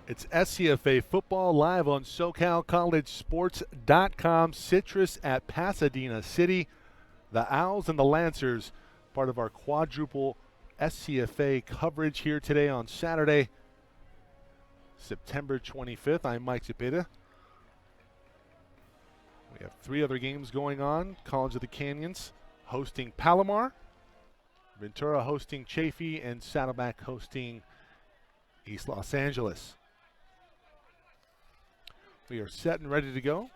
It's SCFA football live on SoCalCollegeSports.com. Citrus at Pasadena City. The Owls and the Lancers, part of our quadruple SCFA coverage here today on Saturday, September 25th. I'm Mike Zepeda. We have three other games going on. College of the Canyons hosting Palomar, Ventura hosting Chaffee, and Saddleback hosting East Los Angeles. We are set and ready to go.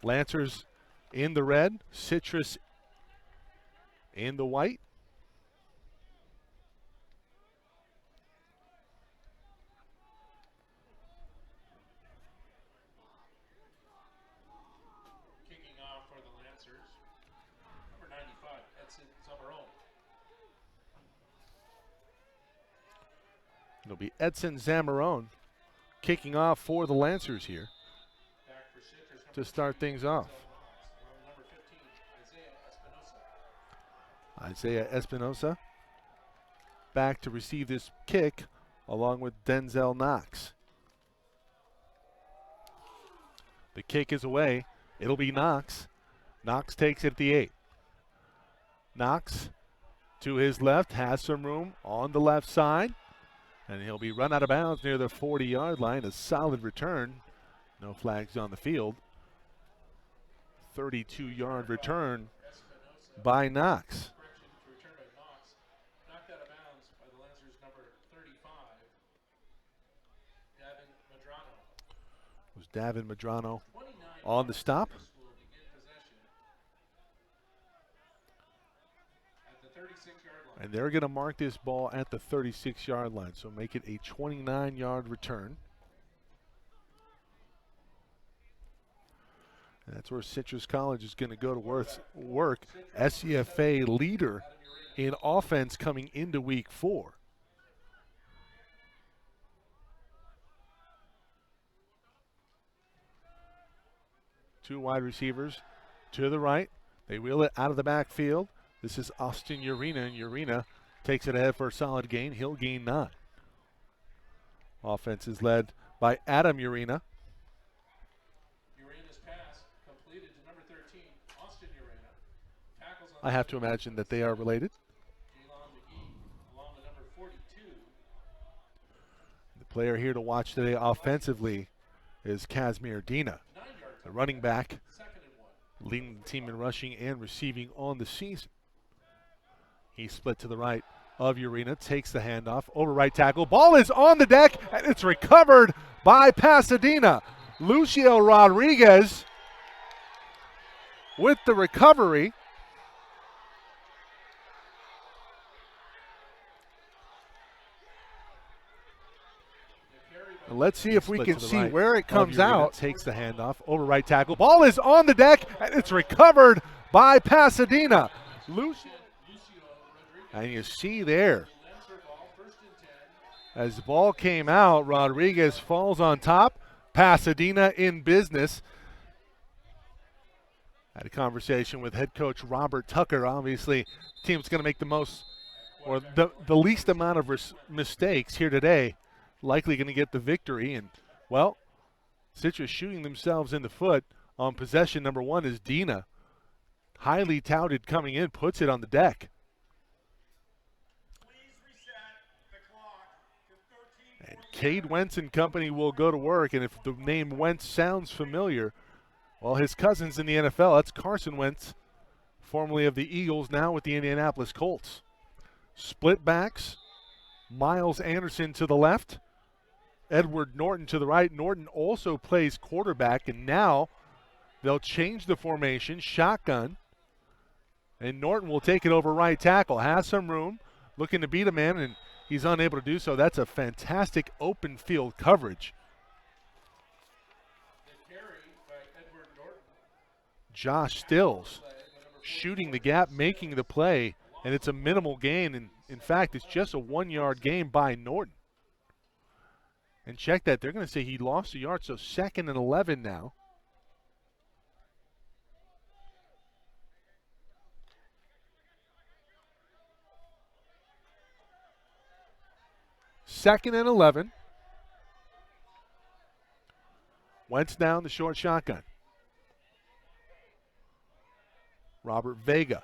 Lancers in the red, Citrus in the white. Kicking off for the Lancers, number 95, Edson Zamarone. It'll be Edson Zamarone kicking off for the Lancers here to start things off. Number 15, Isaiah Espinosa back to receive this kick along with Denzel Knox. The kick is away. It'll be Knox. Knox takes it at the 8. Knox to his left, has some room on the left side, and he'll be run out of bounds near the 40-yard line. A solid return. No flags on the field. 32-yard return by Knox. return by Knox, knocked out of bounds by the Lancers number 35, Davin Medrano. It was Davin Medrano 29 on the stop. will begin possession at the 36-yard line. And they're going to mark this ball at the 36-yard line, so make it a 29-yard return. And that's where Citrus College is going to go to work. SCFA leader in offense coming into week 4. Two wide receivers to the right. They wheel it out of the backfield. This is Austin Urena, and Urena takes it ahead for a solid gain. He'll gain 9. Offense is led by Adam Urena. Urena's pass completed to number 13, Austin Urena. Tackles on I have to imagine that they are related. Elon McGee along with number 42. The player here to watch today offensively is Casimir Dina, 9 yards. the running back, Second and 1. leading the team in rushing and receiving on the season. He split to the right of Urena, takes the handoff, over right tackle. Ball is on the deck, and it's recovered by Pasadena. Lucio Rodriguez with the recovery. And let's see if we can see where it comes out. Takes the handoff, over right tackle. Ball is on the deck, and it's recovered by Pasadena. Lucio. And you see there, as the ball came out, Rodriguez falls on top. Pasadena in business. Had a conversation with head coach Robert Tucker. Obviously, the team's going to make the most, or the least amount of mistakes here today. Likely going to get the victory. And, well, Citrus shooting themselves in the foot on possession number 1 is Dina. Highly touted coming in, puts it on the deck. And Cade Wentz and company will go to work. And if the name Wentz sounds familiar, well, his cousin's in the NFL. That's Carson Wentz, formerly of the Eagles, now with the Indianapolis Colts. Split backs. Miles Anderson to the left. Edward Norton to the right. Norton also plays quarterback, and now they'll change the formation, shotgun, and Norton will take it over right tackle. Has some room, looking to beat a man, and he's unable to do so. That's a fantastic open field coverage. The carry by Edward Norton. Josh Stills shooting the gap, making the play, and it's a minimal gain. And in fact, it's just a 1-yard gain by Norton. And check that, they're going to say he lost a yard, so 2nd and 11 now. Second and 11. Wentz down the short shotgun. Robert Vega.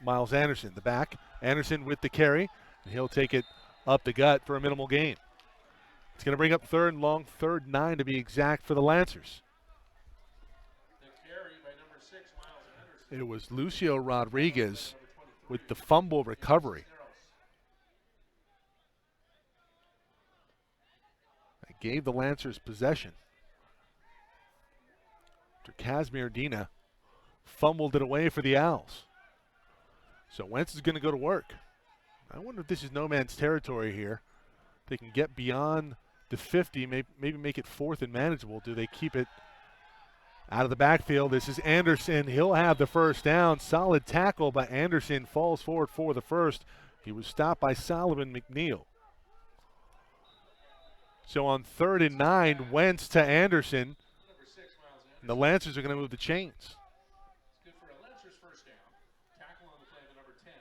Miles Anderson, the back. Anderson with the carry, and he'll take it up the gut for a minimal gain. It's going to bring up third and long, 3rd and 9 to be exact for the Lancers. The carry by number 6, Miles Anderson. It was Lucio Rodriguez with the fumble recovery. That gave the Lancers possession. After Casimir Dina fumbled it away for the Owls. So Wentz is going to go to work. I wonder if this is no man's territory here. They can get beyond the 50, maybe make it 4th and manageable. Do they keep it out of the backfield? This is Anderson. He'll have the first down. Solid tackle by Anderson. Falls forward for the first. He was stopped by Solomon McNeil. So on 3rd and 9, Wentz to Anderson. And the Lancers are going to move the chains. It's good for a Lancers first down. Tackle on the play by number 10,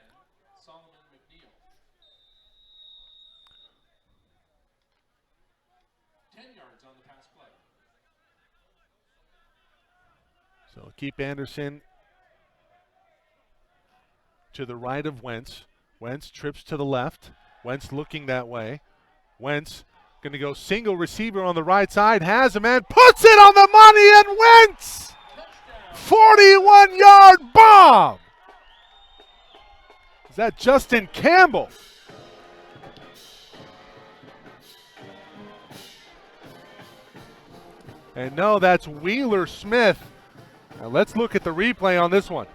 Solomon McNeil. 10 yards on the pass play. So keep Anderson to the right of Wentz. Wentz trips to the left. Wentz looking that way. Wentz going to go single receiver on the right side. Has a man, puts it on the money, and Wentz! 41-yard bomb! Is that Justin Campbell? And no, that's Wheeler Smith. Now let's look at the replay on this one.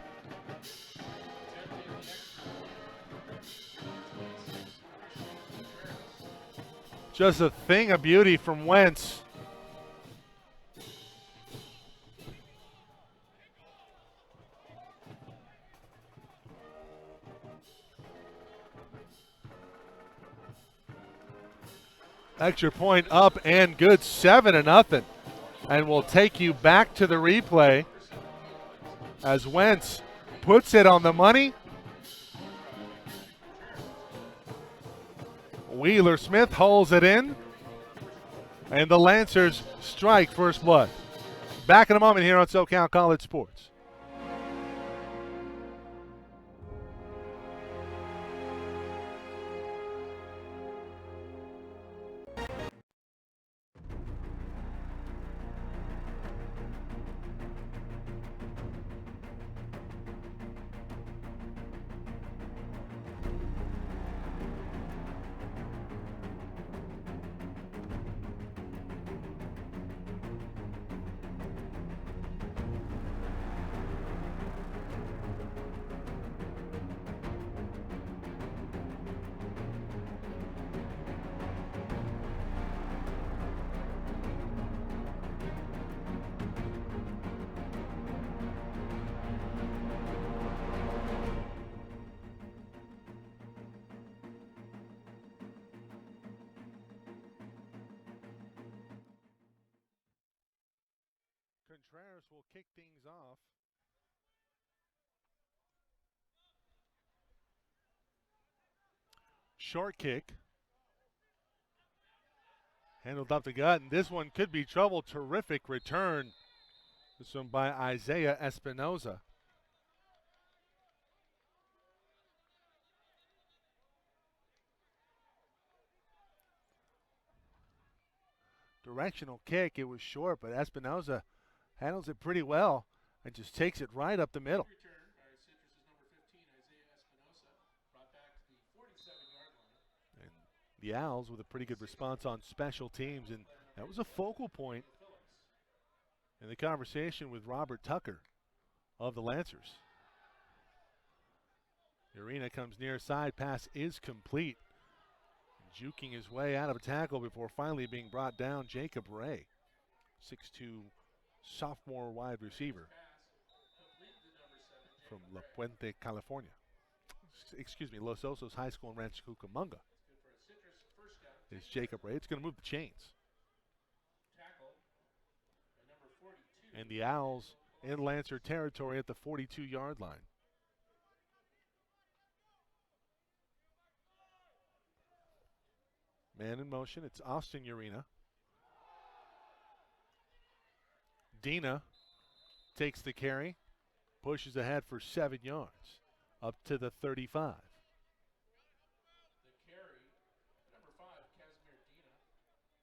Just a thing of beauty from Wentz. Extra point up and good, 7-0. And we'll take you back to the replay as Wentz puts it on the money. Wheeler Smith holds it in, and the Lancers strike first blood. Back in a moment here on SoCal College Sports. Contreras will kick things off. Short kick. Handled up the gut, and this one could be trouble. Terrific return. This one by Isaiah Espinoza. Directional kick. It was short, but Espinoza handles it pretty well and just takes it right up the middle. Return by Citrus's number 15, Isaiah Espinoza, brought back to the 47-yard line. And the Owls with a pretty good response on special teams, and that was a focal point in the conversation with Robert Tucker of the Lancers. Urena comes near side, pass is complete. Juking his way out of a tackle before finally being brought down. Jacob Ray, 6'2", sophomore wide receiver from La Puente, California. Los Osos High School in Rancho Cucamonga. Is Jacob Ray. It's going to move the chains. And the Owls in Lancer territory at the 42-yard line. Man in motion. It's Austin Urena. Dina takes the carry, pushes ahead for 7 yards, up to the 35. The carry, number 5, Casimir Dina,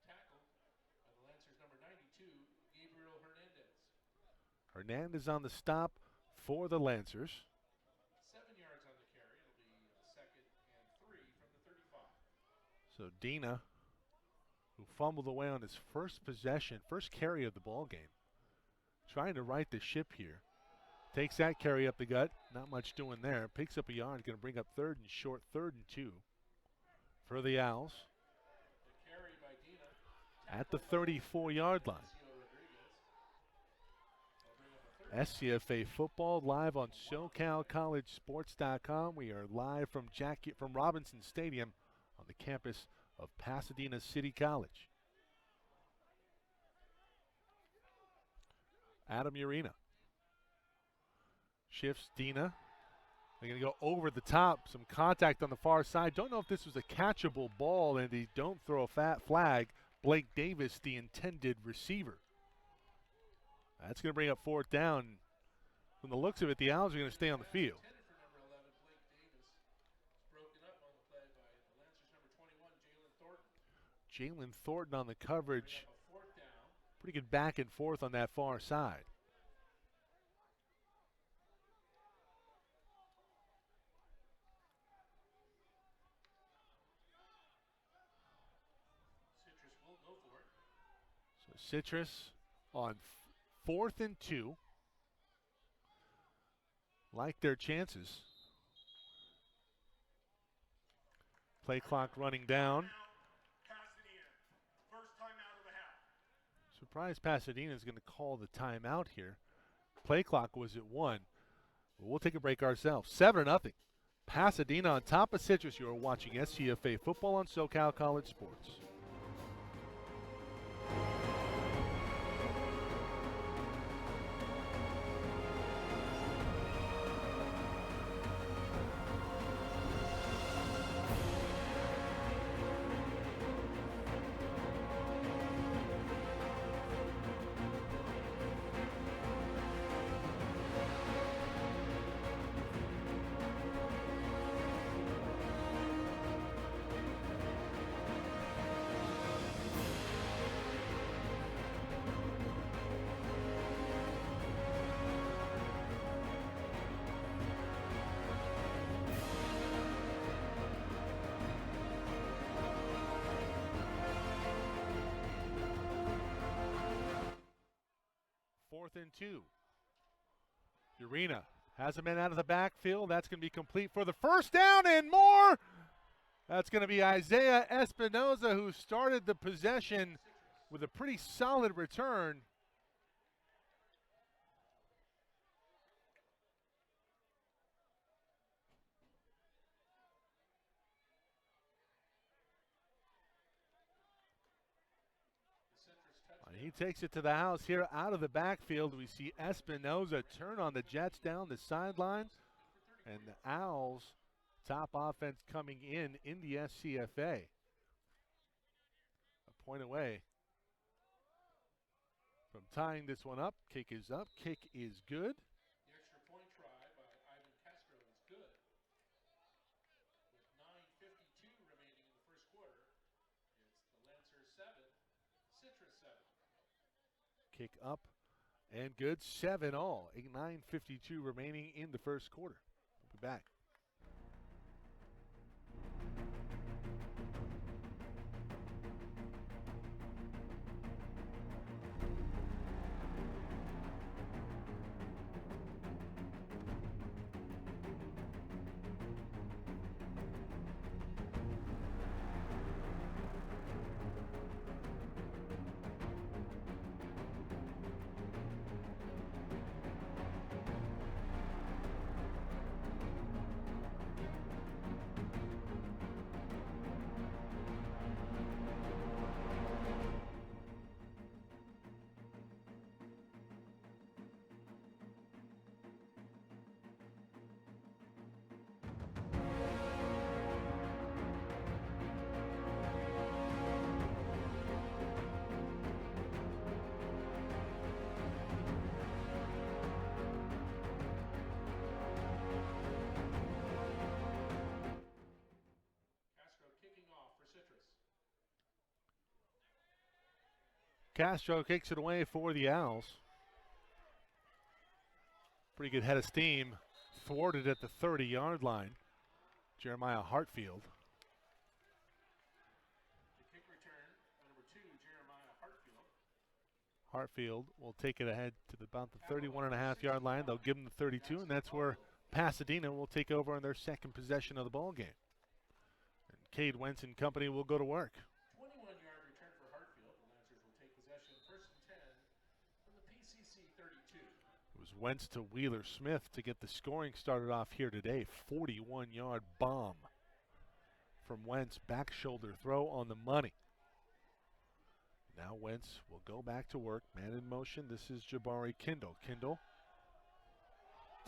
tackled by the Lancers number 92, Gabriel Hernandez. Hernandez on the stop for the Lancers. 7 yards on the carry. It'll be 2nd and 3 from the 35. So Dina, who fumbled away on his first possession, first carry of the ball game, trying to right the ship here. Takes that carry up the gut. Not much doing there. Picks up a yard. Going to bring up 3rd and short, 3rd and 2 for the Owls. The carry by Dina. At the 34-yard line. SCFA football live on SoCalCollegeSports.com. We are live from Robinson Stadium on the campus of Pasadena City College. Adam Urena shifts Dina. They're going to go over the top. Some contact on the far side. Don't know if this was a catchable ball, and they don't throw a fat flag. Blake Davis, the intended receiver. That's going to bring up 4th down. From the looks of it, the Owls are going to stay on the field. Jalen Thornton on the coverage. Pretty good back and forth on that far side. Citrus will go for it. So Citrus on 4th and 2. Like their chances. Play clock running down. Surprised Pasadena is going to call the timeout here. Play clock was at 1. We'll take a break ourselves. 7-0. Pasadena on top of Citrus. You are watching SCFA football on SoCal College Sports. Fourth and 2. Urena has a man out of the backfield. That's going to be complete for the first down and more. That's going to be Isaiah Espinoza, who started the possession with a pretty solid return. He takes it to the house here out of the backfield. We see Espinoza turn on the Jets down the sideline. And the Owls, top offense coming in the SCFA. A point away from tying this one up. Kick is up. Kick is good. The extra point try by Ivan Castro is good. With 9:52 remaining in the first quarter, it's the Lancers 7, Citrus 7. Kick up and good. 7-all. 9:52 remaining in the first quarter. We'll be back. Castro kicks it away for the Owls. Pretty good head of steam. Thwarted at the 30-yard line. Jeremiah Hartfield. The kick return by number 2, Jeremiah Hartfield. Hartfield will take it ahead to about the 31.5-yard line. They'll give him the 32, and that's where Pasadena will take over on their second possession of the ball game. And Cade Wentz and company will go to work. 21-yard return for Hartfield. The Lancers will take possession first and 10 from the PCC 32. It was Wentz to Wheeler Smith to get the scoring started off here today. 41-yard bomb from Wentz. Back shoulder throw on the money. Now Wentz will go back to work. Man in motion. This is Jabari Kindle. Kindle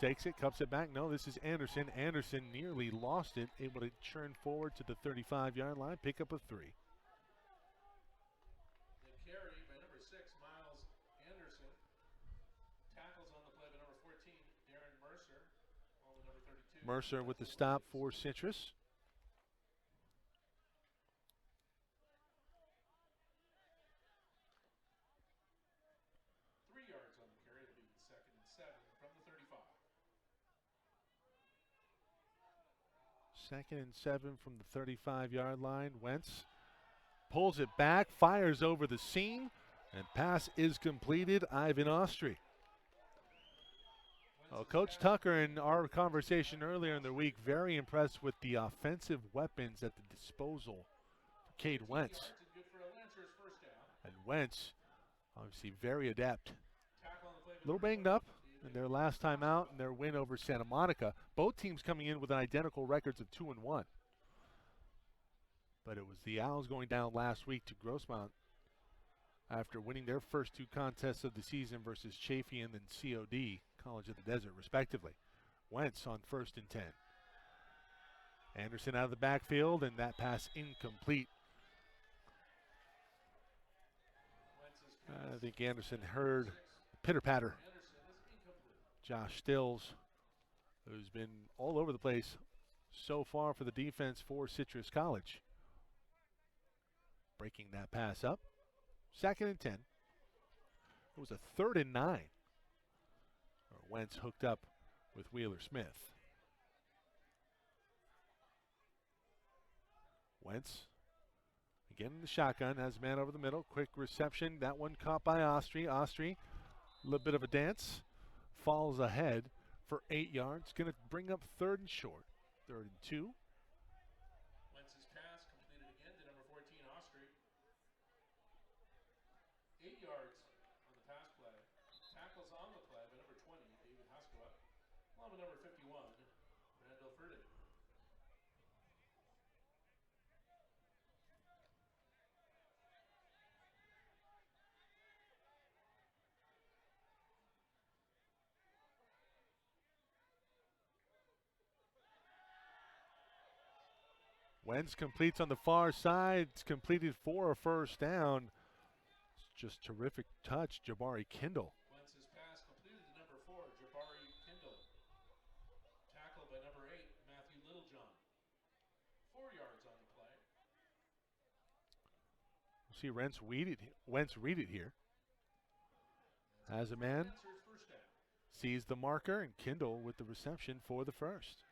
takes it, cups it back. No, this is Anderson. Anderson nearly lost it. Able to churn forward to the 35-yard line. Pick up a 3. The carry by number 6, Miles Anderson. Tackles on the play by number 14, Darren Mercer. On the number 32. Mercer with the stop for Citrus. 3 yards on the carry. It'll be second and 7 from the 35. Second and 7 from the 35-yard line. Wentz pulls it back, fires over the seam, and pass is completed. Ivan Austrie. Well, Coach Tucker, in our conversation earlier in the week, very impressed with the offensive weapons at the disposal for Cade Wentz. And Wentz, obviously very adept. A little banged up in their last time out and their win over Santa Monica. Both teams coming in with identical records of 2-1. But it was the Owls going down last week to Grossmont after winning their first 2 contests of the season versus Chaffee and then COD, College of the Desert, respectively. Wentz on first and 10. Anderson out of the backfield, and that pass incomplete. I think Anderson heard pitter-patter. Josh Stills, who's been all over the place so far for the defense for Citrus College. Breaking that pass up. Second and 10. It was a 3rd and 9. Wentz hooked up with Wheeler Smith. Wentz again in the shotgun, has a man over the middle. Quick reception. That one caught by Austrie. Austrie, a little bit of a dance. Falls ahead for 8 yards. Going to bring up 3rd and short. 3rd and 2. Wentz's pass completed again to number 14, Austrie. 8 yards on the pass play. Tackles on the play by number 20, David Haskell. Along with number 51, Randall Furtick. Wentz completes on the far side. It's completed for a first down. It's just terrific touch, Jabari Kindle. Wentz's pass completed to number 4, Jabari Kindle. Tackle by number 8, Matthew Littlejohn. 4 yards on the play. We'll see Wentz read it here. Has a man, Lancers first down. sees the marker, and Kindle with the reception for the first.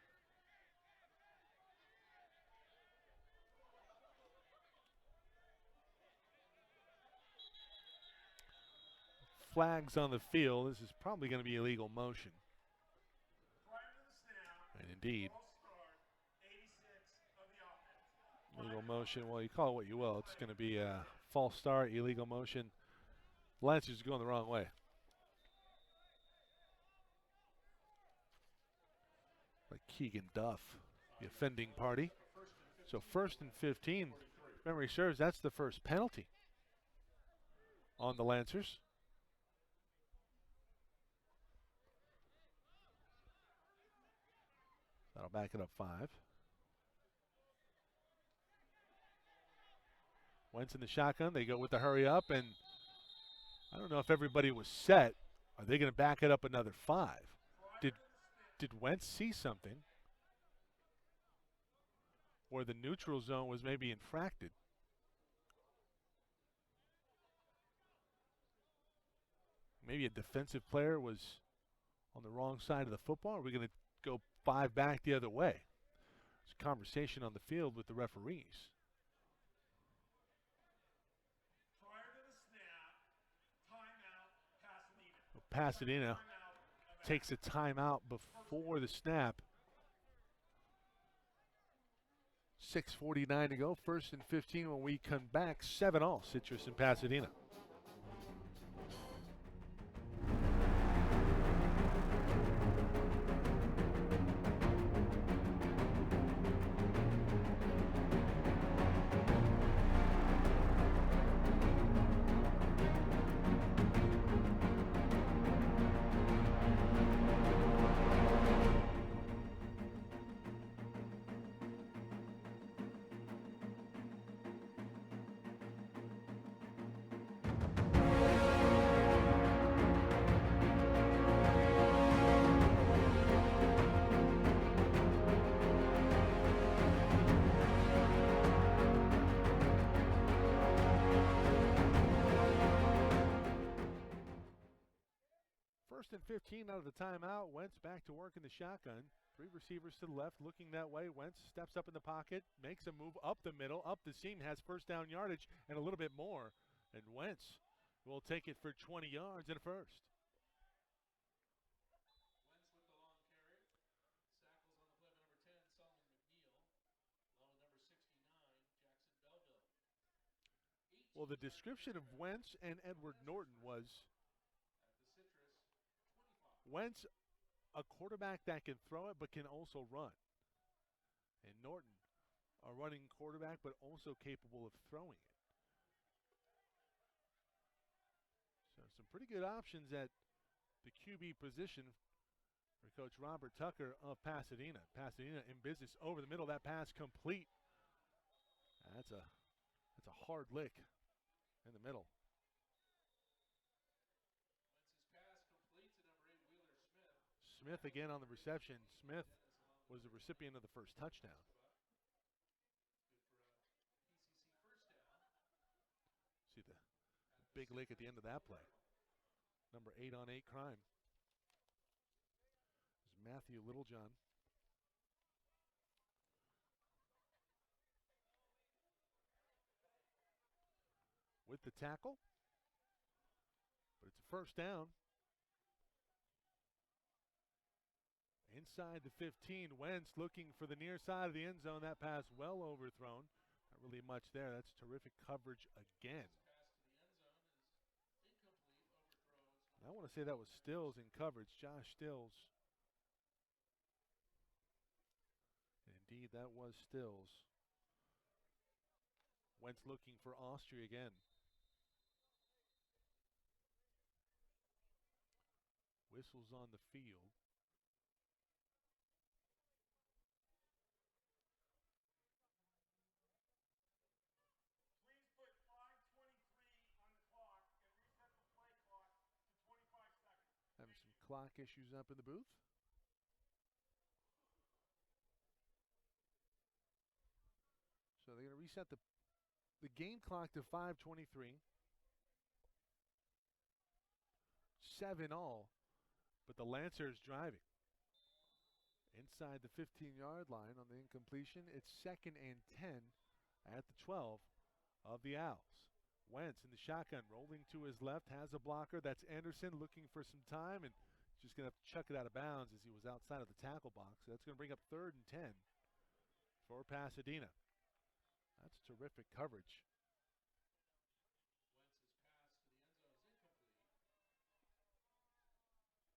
Flags on the field. This is probably going to be illegal motion. And indeed, illegal motion. Well, you call it what you will. It's going to be a false start, illegal motion. Lancers going the wrong way. Like Keegan Duff, the offending party. So 1st and 15. If memory serves, that's the first penalty on the Lancers. That'll back it up 5. Wentz in the shotgun. They go with the hurry up, and I don't know if everybody was set. Are they going to back it up another 5? Did Wentz see something where the neutral zone was maybe infracted? maybe a defensive player was on the wrong side of the football? Or are we going to go 5 back the other way? There's a conversation on the field with the referees. Prior to the snap, timeout, Pasadena. Pasadena takes a timeout before the snap. 6:49 to go. 1st and 15 when we come back. 7-all Citrus in Pasadena. First and 15 out of the timeout. Wentz back to work in the shotgun. 3 receivers to the left, looking that way. Wentz steps up in the pocket, makes a move up the middle, up the seam, has first down yardage and a little bit more. And Wentz will take it for 20 yards and a first. Wentz with the long carry. Sackles on the play by number 10, Solomon McNeil, along with number 69, Jackson Belleville. Well, the description of Wentz and Edward Norton was At the Citrus, 25. Wentz, a quarterback that can throw it but can also run. And Norton, a running quarterback but also capable of throwing it. So some pretty good options at the QB position for Coach Robert Tucker of Pasadena. Pasadena in business over the middle. That pass complete. That's a hard lick in the middle. Wentz's pass complete to number 8, Wheeler Smith. Smith again on the reception. Smith was the recipient of the first touchdown. Good for a PCC first down. See the big lick at the end of that play. Number 8 on 8 crime. There's Matthew Littlejohn. With the tackle. But it's a first down. Inside the 15, Wentz looking for the near side of the end zone. That pass well overthrown. Not really much there. That's terrific coverage again. I want to say that was Stills in coverage, Josh Stills. And indeed, that was Stills. Wentz looking for Austria again. Whistles on the field. Please put 5:23 on the clock and reset the play clock to 25 seconds. Having some clock issues up in the booth. So they're going to reset the game clock to 5:23. 7-all, but the Lancers driving. Inside the 15-yard line on the incompletion, it's 2nd and 10 at the 12 of the Owls. Wentz in the shotgun, rolling to his left, has a blocker. That's Anderson looking for some time and just going to have to chuck it out of bounds as he was outside of the tackle box. So that's going to bring up 3rd and 10 for Pasadena. That's terrific coverage.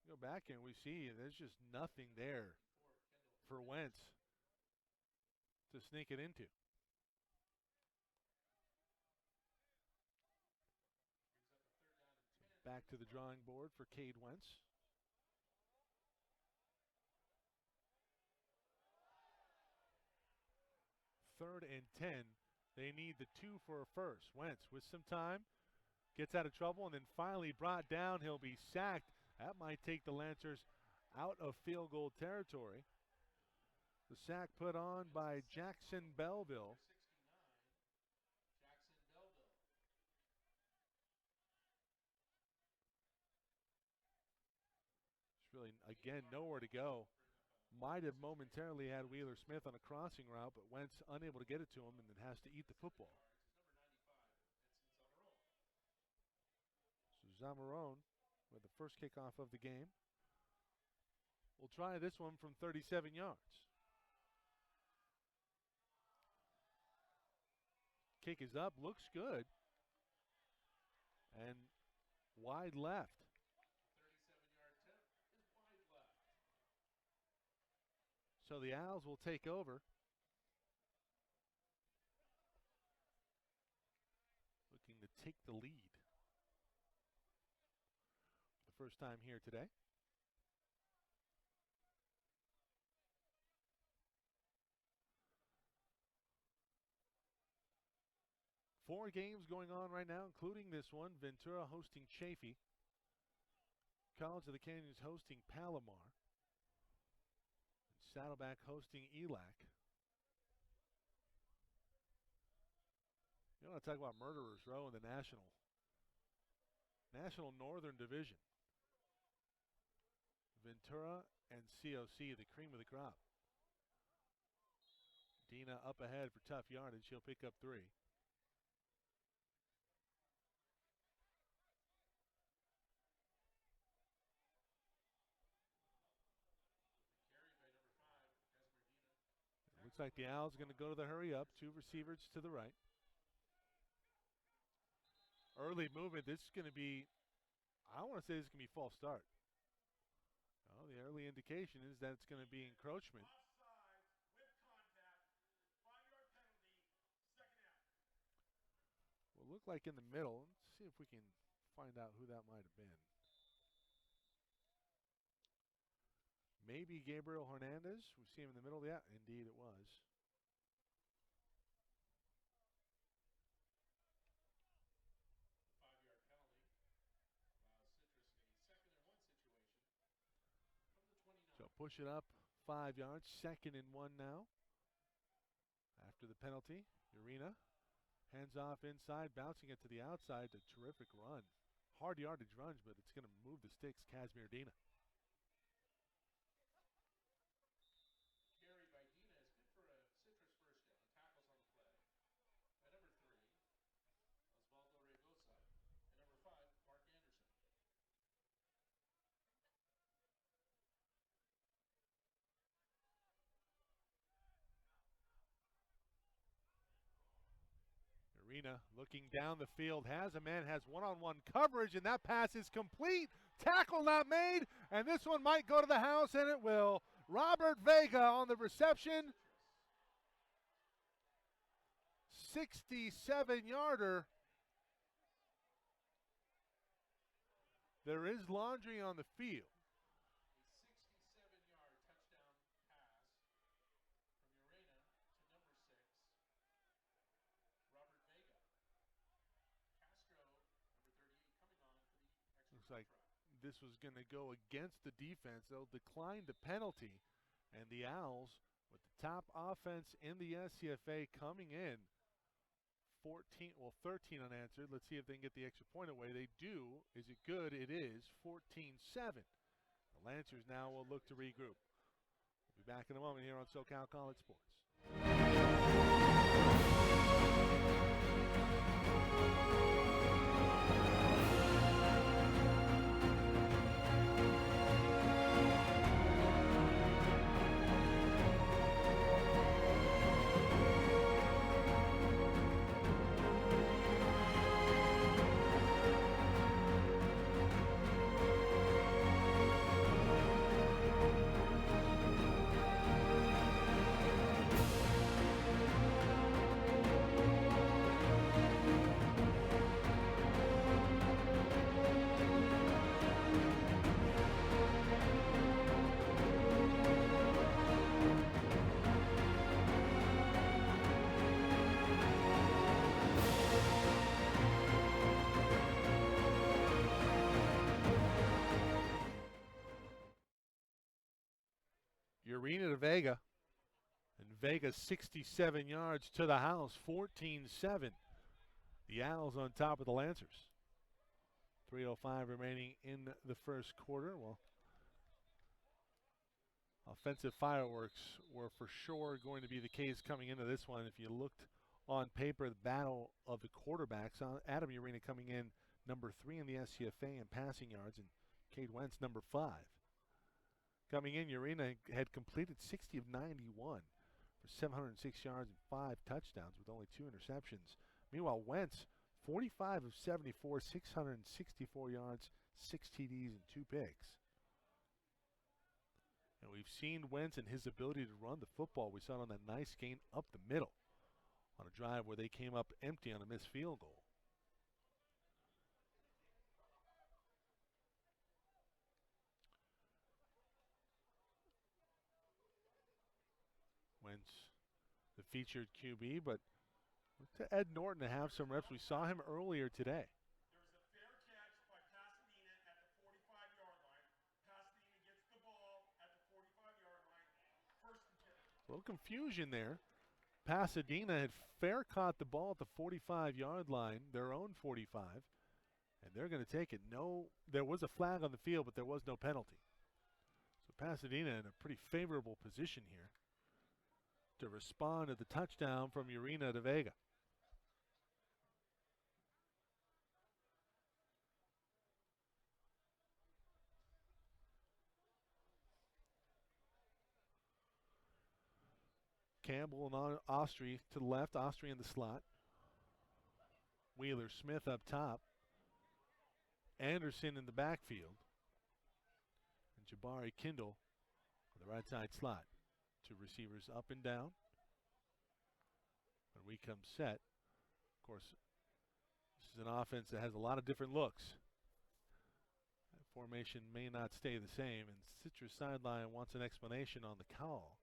Go back and we see there's just nothing there for Wentz to sneak it into. Back to the drawing board for Cade Wentz. Third and 10. They need the 2 for a first. Wentz with some time, gets out of trouble, and then finally brought down. He'll be sacked. That might take the Lancers out of field goal territory. The sack put on by Jackson Belleville. Again, nowhere to go. Might have momentarily had Wheeler Smith on a crossing route, but Wentz unable to get it to him and then has to eat the football. So Zamarone with the first kickoff of the game. We'll try this one from 37 yards. Kick is up, looks good. And wide left. 37-yard tip is wide left. So the Owls will take over. Looking to take the lead. For the first time here today. Four games going on right now, including this one. Ventura hosting Chaffee. College of the Canyons hosting Palomar. And Saddleback hosting ELAC. You want to talk about murderers row in the National Northern Division. Ventura and COC, the cream of the crop. Dina up ahead for tough yardage. She'll pick up 3. Looks like the Owls are going to go to the hurry up. 2 receivers to the right. Early movement. This is going to be, I want to say this is going to be false start. Well, the early indication is that it's going to be encroachment. Offside with contact. 5-yard penalty. Second out. Will look like in the middle. Let's see if we can find out who that might have been. Maybe Gabriel Hernandez. We see him in the middle. Yeah, indeed it was. The 5-yard penalty allows Citrus a 2nd and 1 situation from the 29. So push it up 5 yards. 2nd and 1 now. After the penalty, Urena hands off inside, bouncing it to the outside. A terrific run. Hard yardage runs, but it's going to move the sticks. Casimir Dina. Carry by Dina is good for a Citrus first down. Tackles on the play. By number 3, Osvaldo Regosa. And number 5, Mark Anderson. Urena looking down the field, has a man, has one-on-one coverage, and that pass is complete. Tackle not made, and this one might go to the house, and it will. Robert Vega on the reception. 67-yarder. There is laundry on the field. A 67-yard touchdown pass from Urena to number 6, Robert Vega. Castro, number 38, coming on for the extra Looks like try. this was going to go against the defense. They'll decline the penalty, and the Owls, with the top offense in the SCFA, coming in 13 unanswered. Let's see if they can get the extra point away. They do. Is it good? It is. 14-7. The Lancers now will look to regroup. We'll be back in a moment here on SoCal College Sports. Urena to Vega. And Vega 67 yards to the house, 14-7. The Owls on top of the Lancers. 3:05 remaining in the first quarter. Well, Offensive fireworks were for sure going to be the case coming into this one. If you looked on paper, the battle of the quarterbacks, Adam Urena coming in number 3 in the SCFA in passing yards, and Cade Wentz number 5. Coming in, Urena had completed 60 of 91 for 706 yards and 5 touchdowns with only 2 interceptions. Meanwhile, Wentz, 45 of 74, 664 yards, 6 TDs, and 2 picks. And we've seen Wentz and his ability to run the football. We saw it on that nice gain up the middle on a drive where they came up empty on a missed field goal. Wentz, the featured QB, but look to Ed Norton to have some reps. We saw him earlier today. There's a fair catch by Pasadena at the 45-yard line. Pasadena gets the ball at the 45-yard line. First and 10. A little confusion there. Pasadena had fair caught the ball at the 45-yard line, their own 45, and they're going to take it. No, there was a flag on the field, but there was no penalty. So Pasadena in a pretty favorable position here to respond to the touchdown from Urena to Vega. Campbell and Austrie to the left, Austrie in the slot. Wheeler Smith up top. Anderson in the backfield. And Jabari Kindle on the right side slot. 2 receivers up and down. When we come set, of course, this is an offense that has a lot of different looks. That formation may not stay the same, and Citrus sideline wants an explanation on the call.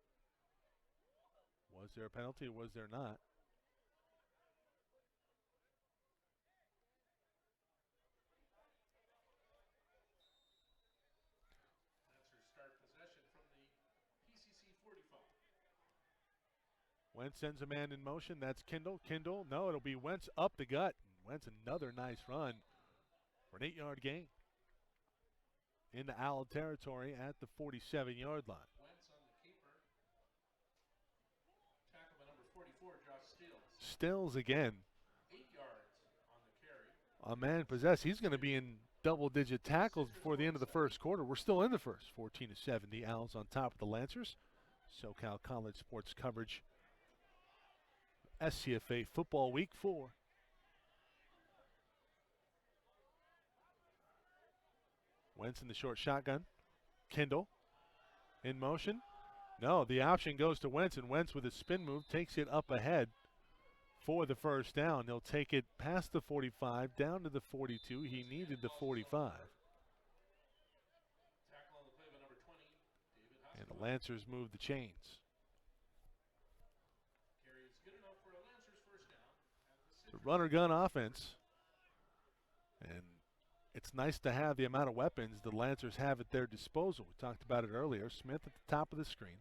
Was there a penalty or was there not? Lancers start possession from the PCC 45. Wentz sends a man in motion. That's Kindle. Kindle, no, it'll be Wentz up the gut. Wentz another nice run for an 8-yard gain into Owl territory at the 47-yard line. Wentz on the keeper. Tackle by number 44, Josh Stills. Stills again. 8 yards on the carry. A man possessed. He's going to be in double-digit tackles before the end of the first quarter. We're still in the first. 14-7. The Owls on top of the Lancers. SoCal College sports coverage. SCFA football week 4. Wentz in the short shotgun. Kindle in motion. No, the option goes to Wentz, and Wentz with a spin move takes it up ahead for the first down. He'll take it past the 45, down to the 42. He needed the 45. Tackle on the play by number 20, David Hoskins. And the Lancers move the chains. Carry is good enough for a Lancers first down at the The Citrus. runner gun offense. And it's nice to have the amount of weapons the Lancers have at their disposal. We talked about it earlier. Smith at the top of the screen.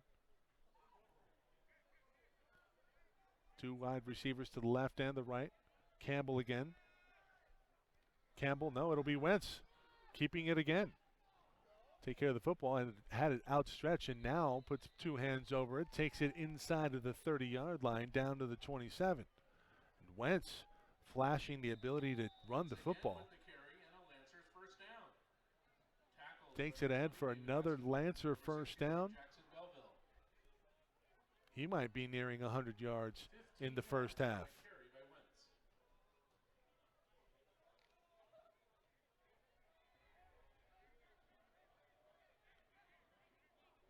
2 wide receivers to the left and the right. Campbell again. Campbell, no, it'll be Wentz keeping it again. Take care of the football and had it outstretched and now puts 2 hands over it. Takes it inside of the 30-yard line down to the 27. And Wentz flashing the ability to run the football. Takes it ahead for another Lancer first down. He might be nearing 100 yards in the first half.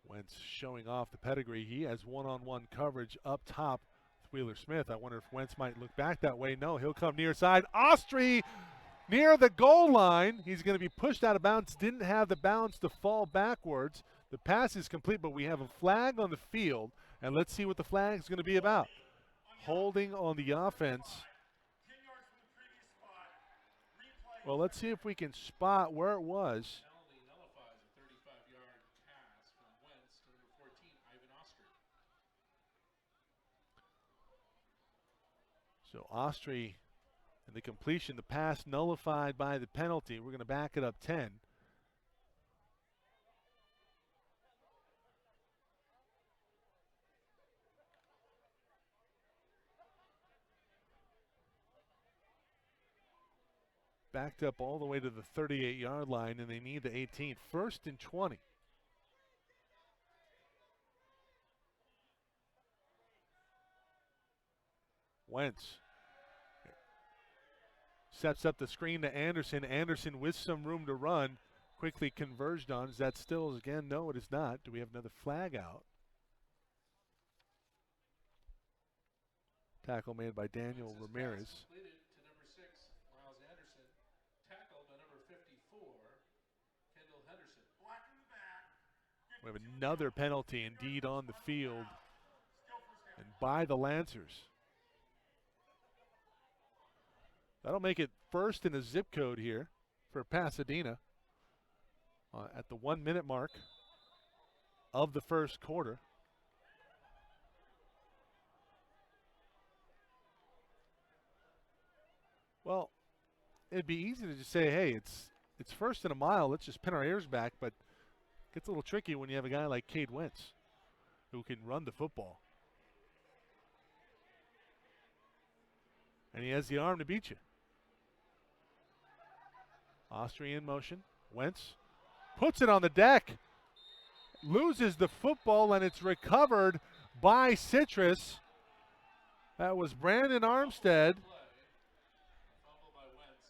Wentz showing off the pedigree. He has one-on-one coverage up top with Wheeler Smith. I wonder if Wentz might look back that way. No, he'll come near side. Austrie near the goal line. He's going to be pushed out of bounds. Didn't have the balance to fall backwards. The pass is complete, but we have a flag on the field. And let's see what the flag is going to be about. Holding on the offense. Well, let's see if we can spot where it was. Penalty nullifies a 35-yard pass from Wentz to number 14, Ivan Austrie. So Austrie and the completion, the pass nullified by the penalty. We're going to back it up 10. backed up all the way to the 38-yard line, and they need the 18. 1st and 20. Wentz sets up the screen to Anderson. Anderson with some room to run, quickly converged on. Is that still again? No, it is not. Do we have another flag out? Tackle made by Daniel Ramirez. Completed to number 6, Miles Anderson. Tackled by number 54, Kendall Henderson. Black in the back. We have another penalty indeed on the field, and by the Lancers. That'll make it first in a zip code here for Pasadena at the 1 minute mark of the first quarter. Well, it'd be easy to just say, hey, it's first and a mile, let's just pin our ears back, but it gets a little tricky when you have a guy like Cade Wentz who can run the football. And he has the arm to beat you. Austrian in motion. Wentz puts it on the deck. Loses the football, and it's recovered by Citrus. That was Brandon Armstead. Fumble by Wentz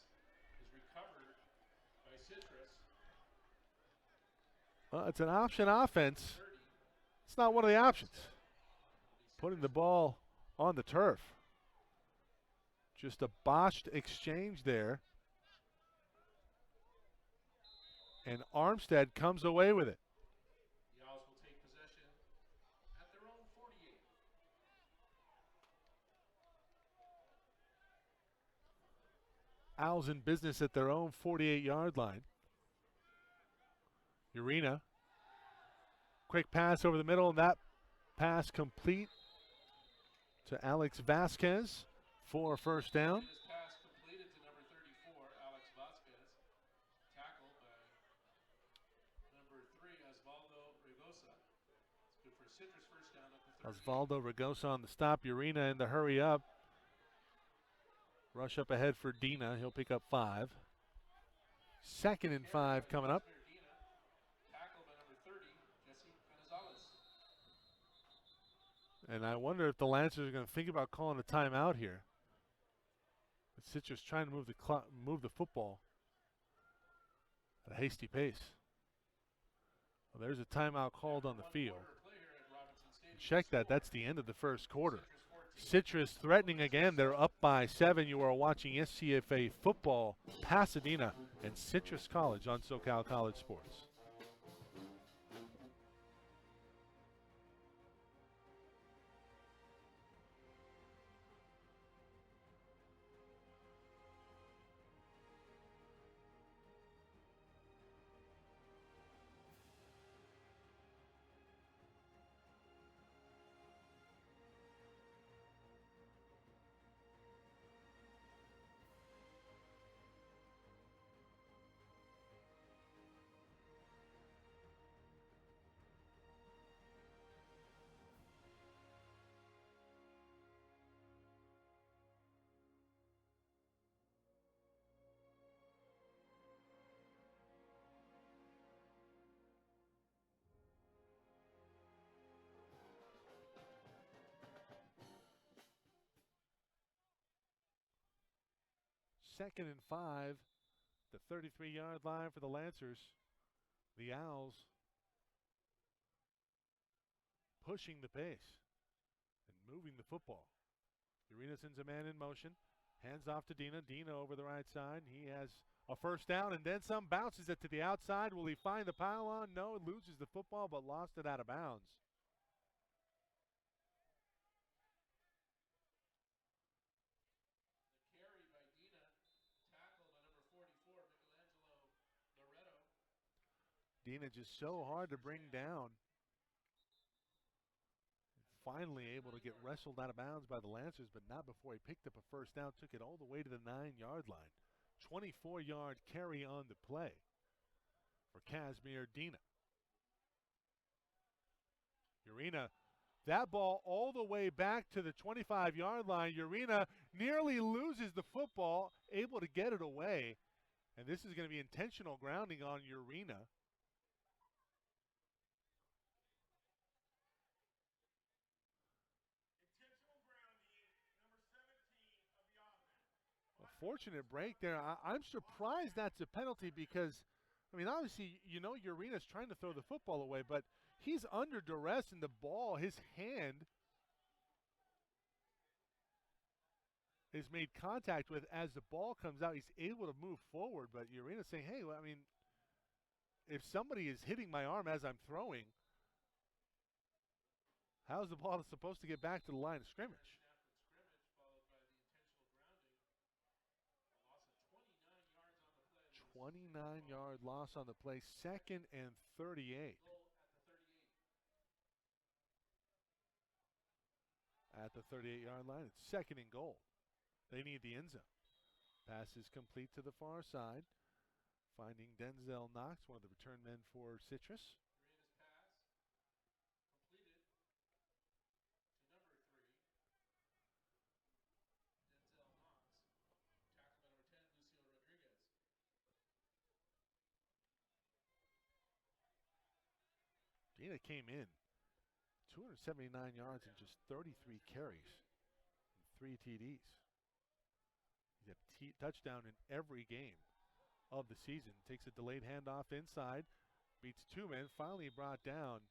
is recovered by Citrus. It's an option offense. It's not one of the options. Putting the ball on the turf. Just a botched exchange there. And Armstead comes away with it. The Owls will take possession at their own 48. Owls in business at their own 48-yard line. Urena. Quick pass over the middle, and that pass complete to Alex Vasquez for a first down. This pass completed to number 34, Alex Vasquez. Tackled by number 3, Osvaldo Rigosa. It's good for a Citrus first down at the 30. Osvaldo Rigosa on the stop. Urena in the hurry up. Rush up ahead for Dina. He'll pick up 5. 2nd and 5 coming up. Tackled by number 30, Jesse Gonzalez. And I wonder if the Lancers are going to think about calling a timeout here. But Citrus trying to move the football at a hasty pace. Well, there's a timeout called on the field. Check that. That's the end of the first quarter. Citrus threatening again. They're up by 7. You are watching SCFA football, Pasadena and Citrus College on SoCal College Sports. Second and 5, the 33-yard line for the Lancers. The Owls pushing the pace and moving the football. Urena sends a man in motion, hands off to Dina. Dina over the right side. He has a first down and then some, bounces it to the outside. Will he find the pylon? No, loses the football but lost it out of bounds. Dina just so hard to bring down. Finally able to get wrestled out of bounds by the Lancers, but not before he picked up a first down, took it all the way to the 9-yard line. 24-yard carry on the play for Casimir Dina. Urena, that ball all the way back to the 25-yard line. Urena nearly loses the football, able to get it away. And this is going to be intentional grounding on Urena. Intentional grounding, number 17 of the offense. A fortunate break there. I'm surprised that's a penalty because, I mean, obviously, you know, Urena's trying to throw the football away, but he's under duress and the ball, his hand is made contact with as the ball comes out. He's able to move forward, but Urena's saying, hey, well, I mean, if somebody is hitting my arm as I'm throwing, how's the ball supposed to get back to the line of scrimmage? Snap and scrimmage followed by the intentional grounding. A loss of 29 yards on the play. 29-yard loss on the play, 2nd and 38. Goal at the 38. At the 38-yard line, it's 2nd and goal. They need the end zone. Pass is complete to the far side, finding Denzel Knox, one of the return men for Citrus. Urena's pass completed to number 3. Denzel Knox. Tackle by number 10, Lucio Rodriguez. Dina came in 279 yards and just 33 carries and 3 TDs. He's got a touchdown in every game of the season. Takes a delayed handoff inside, beats 2 men, finally brought down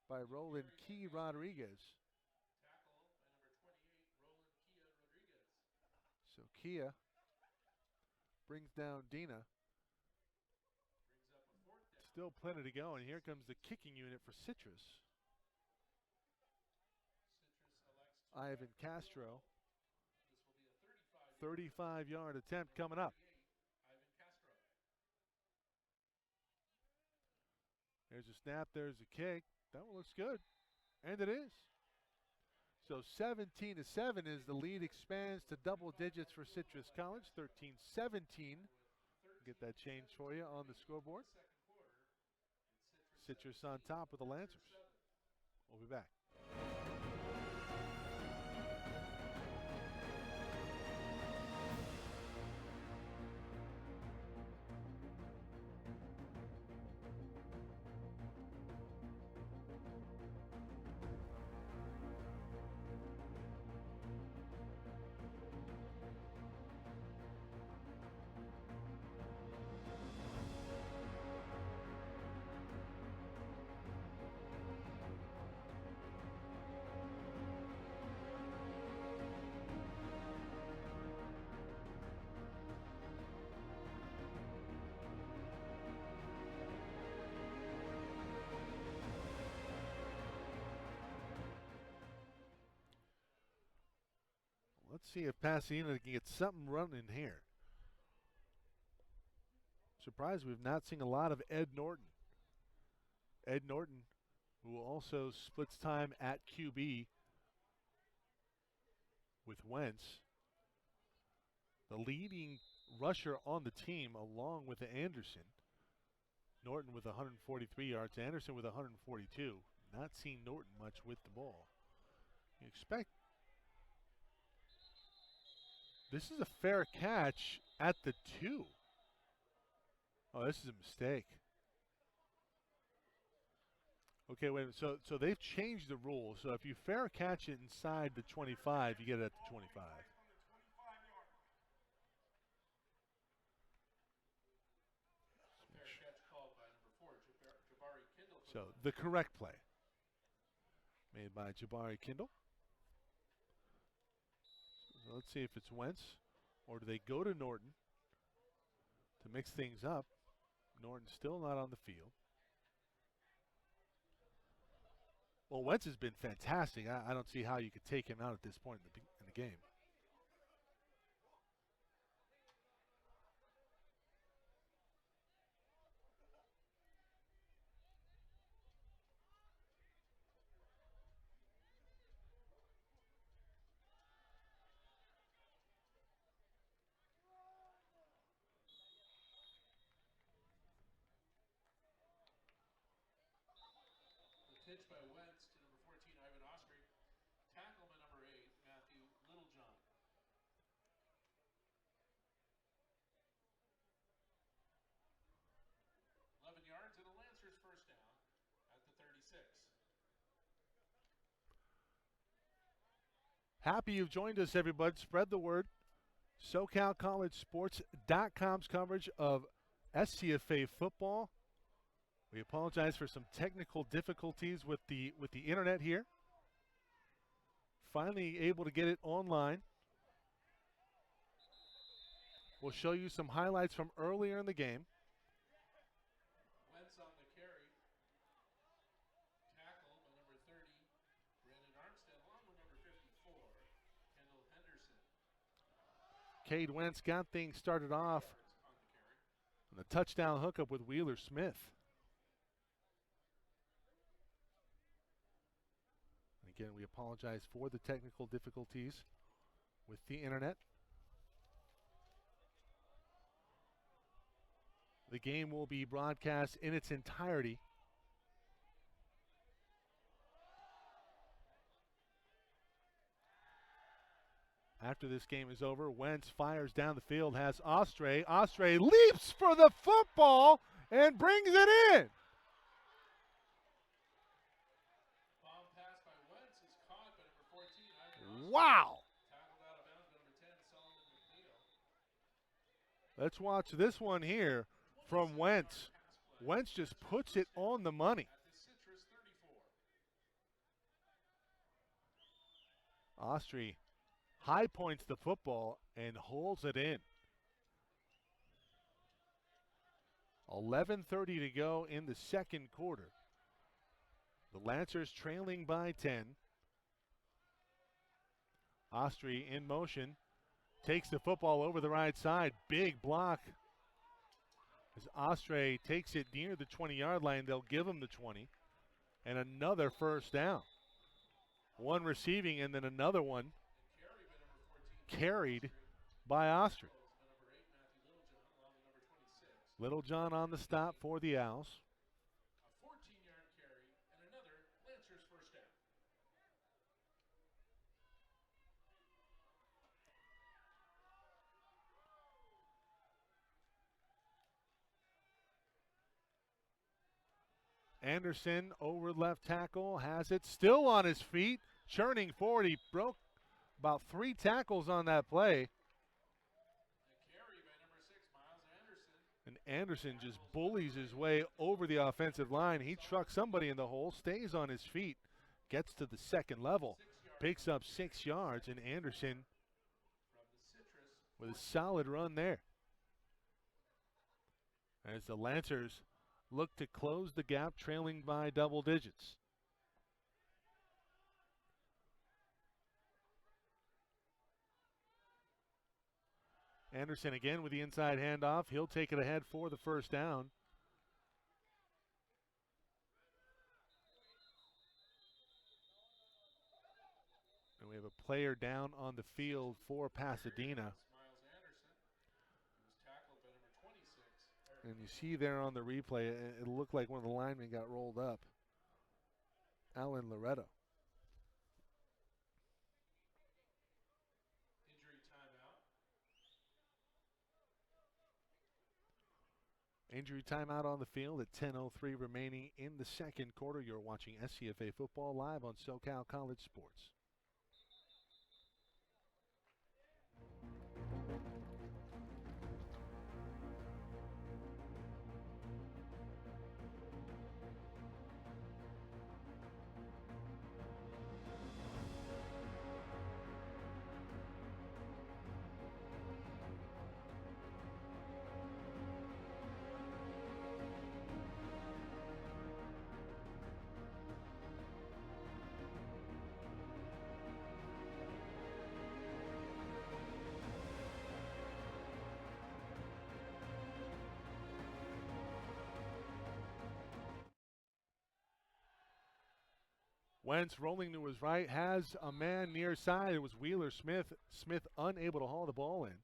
by Roland Key Rodriguez. Tackle by number 28, Roland Kia Rodriguez. So Kia brings down Dina. Brings up a 4th down. Still plenty to go, and here comes the kicking unit for Citrus. Citrus elects to Ivan Castro. This will be a 35-yard attempt coming up. 38, Ivan Castro. There's a snap, there's a kick. That one looks good, and it is. So 17-7 as the lead expands to double digits for Citrus College. 13-17. Get that change for you on the scoreboard. Second quarter, it's Citrus on top with the Lancers. 7. We'll be back. Let's see if Pasadena can get something running here. Surprised we've not seen a lot of Ed Norton. Ed Norton, who also splits time at QB with Wentz. The leading rusher on the team along with Anderson. Norton with 143 yards, Anderson with 142. Not seen Norton much with the ball. You expect this is a fair catch at the 2. Oh, this is a mistake. Okay, wait a minute. So they've changed the rule. So if you fair catch it inside the 25, you get it at the 25. From the 25-yard line. Fair catch called by number 4, Jabari Kindle. So the correct play made by Jabari Kindle. So let's see if it's Wentz or do they go to Norton to mix things up. Norton's still not on the field. Well, Wentz has been fantastic. I don't see how you could take him out at this point in the game. Pitch by Wentz to number 14, Ivan Osprey. Tackle by number 8, Matthew Littlejohn. Happy you've joined us, everybody. Spread the word. SoCalCollegeSports.com's coverage of SCFA football. We apologize for some technical difficulties with the internet here. Finally able to get it online. We'll show you some highlights from earlier in the game. Wentz on the carry. Tackle by number 30, Brandon Armstead, along with number 54, Kendall Henderson. Cade Wentz got things started off On the carry. on a touchdown hookup with Wheeler Smith. Again, we apologize for the technical difficulties with the internet. The game will be broadcast in its entirety. After this game is over, Wentz fires down the field, has Ostre. Ostre leaps for the football and brings it in. Bomb pass by Wentz is caught by number 14, Ivan Wow. Tackled out of bounds by number 10, Solomon McNeil. Let's watch this one here from Wentz. Wentz just puts it on the money. At the Citrus 34. Ostre high points the football and holds it in. 11:30 to go in the second quarter. The Lancers trailing by 10. Ostre in motion, takes the football over the right side. Big block. As Ostre takes it near the 20-yard line, they'll give him the 20. And another first down. One receiving and then another one carried by Ostre. Number 8, Matthew Littlejohn, along with number 26. Littlejohn on the stop for the Owls. A 14-yard carry and another Lancers first down. Anderson over left tackle, has it still on his feet, churning forward. He broke about 3 tackles on that play. A carry by number 6, Miles Anderson. And Anderson just bullies his way over the offensive line. He trucks somebody in the hole, stays on his feet, gets to the second level, picks up 6 yards, and Anderson From the Citrus. with a solid run there. As the Lancers look to close the gap, trailing by double digits. Anderson again with the inside handoff. He'll take it ahead for the first down. And we have a player down on the field for Pasadena. Miles Anderson. He was tackled by number 26. And you see there on the replay, it looked like one of the linemen got rolled up. Alan Loretto. Injury timeout. Injury timeout on the field at 10:03 remaining in the second quarter. You're watching SCFA football live on SoCal College Sports. Wentz rolling to his right, has a man near side. It was Wheeler Smith. Smith unable to haul the ball in.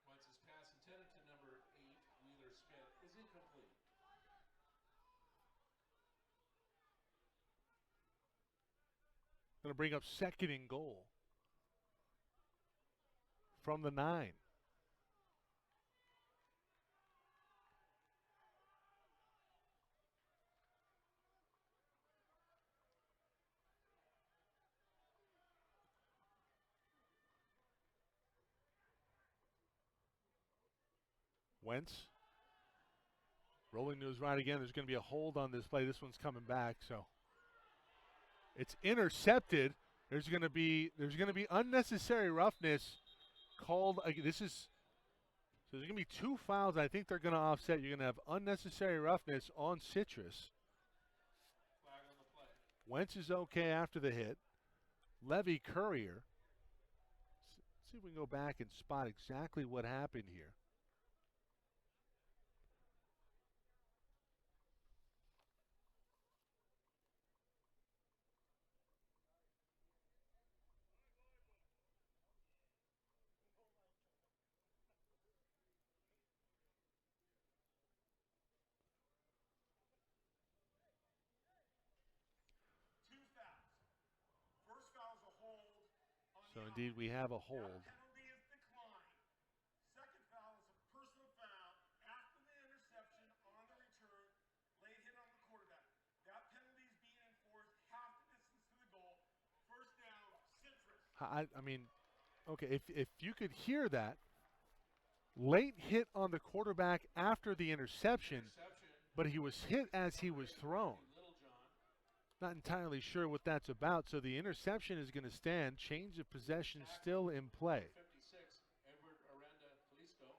Wentz's pass intended to number 8, Wheeler Smith, is incomplete. Going to bring up second and goal from the 9. Wentz rolling to his right again. There's going to be a hold on this play. This one's coming back, so it's intercepted. There's going to be unnecessary roughness called. So there's going to be 2 fouls. I think they're going to offset. You're going to have unnecessary roughness on Citrus. Flag on the play. Wentz is okay after the hit. Levy Courier. Let's see if we can go back and spot exactly what happened here. First foul is a hold. So indeed we have a hold. That penalty is declined. Second foul is a personal foul after the interception on the return, late hit on the quarterback. That penalty is being enforced half the distance to the goal. First down, Citrus. I mean, okay, if you could hear that, late hit on the quarterback after the interception, but he was hit as he was thrown. Not entirely sure what that's about, so the interception is going to stand. Change of possession still in play. 56, Edward Aranda Felisto.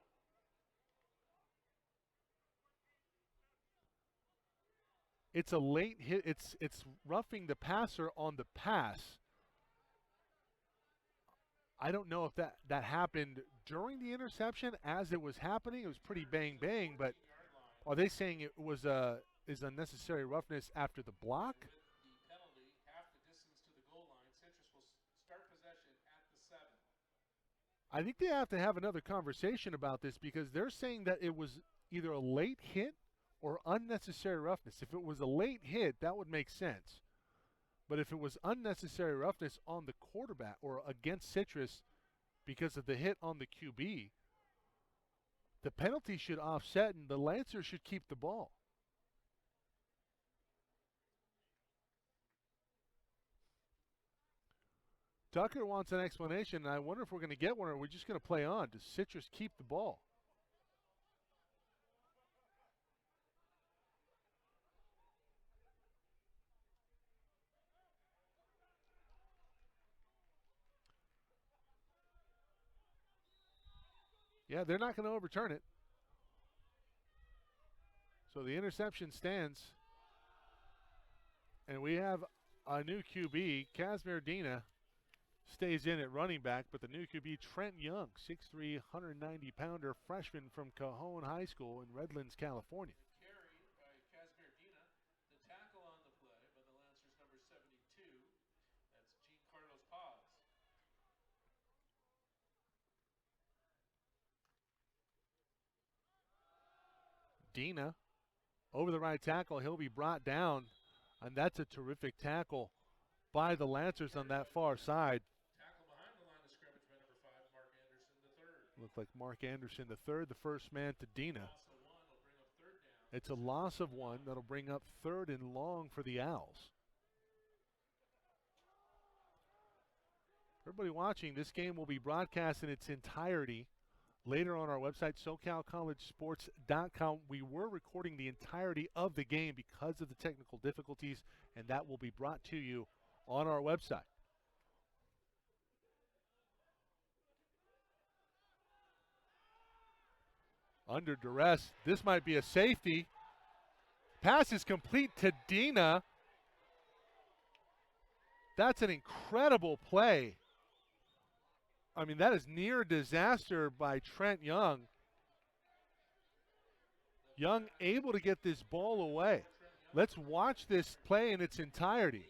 It's a late hit. It's roughing the passer on the pass. I don't know if that happened during the interception as it was happening. It was pretty bang, but are they saying it was is unnecessary roughness after the block? The penalty, half the distance to the goal line. Citrus will start possession at the 7. I think they have to have another conversation about this because they're saying that it was either a late hit or unnecessary roughness. If it was a late hit, that would make sense. But if it was unnecessary roughness on the quarterback or against Citrus because of the hit on the QB, the penalty should offset and the Lancers should keep the ball. Tucker wants an explanation, and I wonder if we're going to get one or we're just going to play on. Does Citrus keep the ball? Yeah, they're not going to overturn it. So the interception stands. And we have a new QB. Casimir Dina stays in at running back, but the new QB, Trent Young, 6'3", 190-pounder freshman from Cajon High School in Redlands, California. Carried by Casimir Dina. The tackle on the play by the Lancers, number 72. That's Giancarlos Paz. Dina over the right tackle. He'll be brought down, and that's a terrific tackle by the Lancers on that far side. Tackle behind the line of scrimmage by number 5, Mark Anderson III. Looked like Mark Anderson III, the first man to Dina. Loss of 1 will bring up 3rd down. It's a loss of 1 that'll bring up 3rd and long for the Owls. Everybody watching, this game will be broadcast in its entirety later on our website, SoCalCollegeSports.com. We were recording the entirety of the game because of the technical difficulties, and that will be brought to you on our website. Under duress, this might be a safety. Pass is complete to Dina. That's an incredible play. I mean, that is near disaster by Trent Young. Young able to get this ball away. Let's watch this play in its entirety.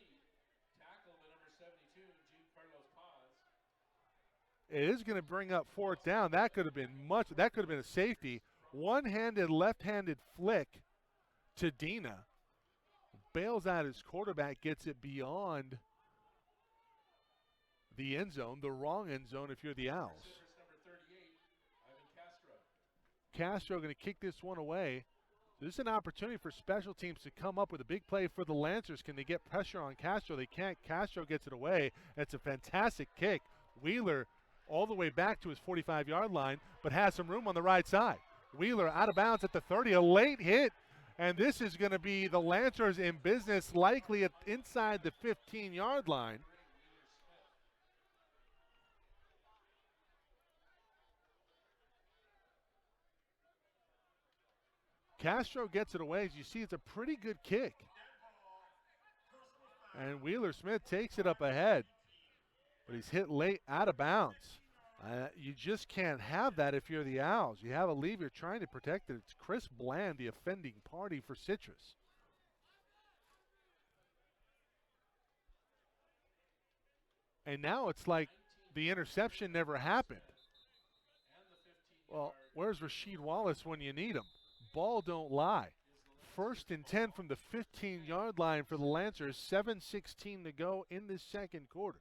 Tackle by number 72, Giancarlos Paz. It is going to bring up 4th down. That could have been a safety. One-handed, left-handed flick to Dina. Bails out his quarterback, gets it beyond the end zone, the wrong end zone if you're the Owls. Number 38, Ivan Castro. Castro going to kick this one away. This is an opportunity for special teams to come up with a big play for the Lancers. Can they get pressure on Castro? They can't. Castro gets it away. That's a fantastic kick. Wheeler all the way back to his 45-yard line, but has some room on the right side. Wheeler out of bounds at the 30, a late hit. And this is going to be the Lancers in business, likely inside the 15-yard line. Castro gets it away. As you see, it's a pretty good kick. And Wheeler Smith takes it up ahead. But he's hit late out of bounds. You just can't have that if you're the Owls. You have a leave, you're trying to protect it. It's Chris Bland, the offending party for Citrus. And now it's like the interception never happened. Well, where's Rasheed Wallace when you need him? Ball don't lie. 1st and 10 from the 15-yard line for the Lancers. 7:16 to go in this second quarter.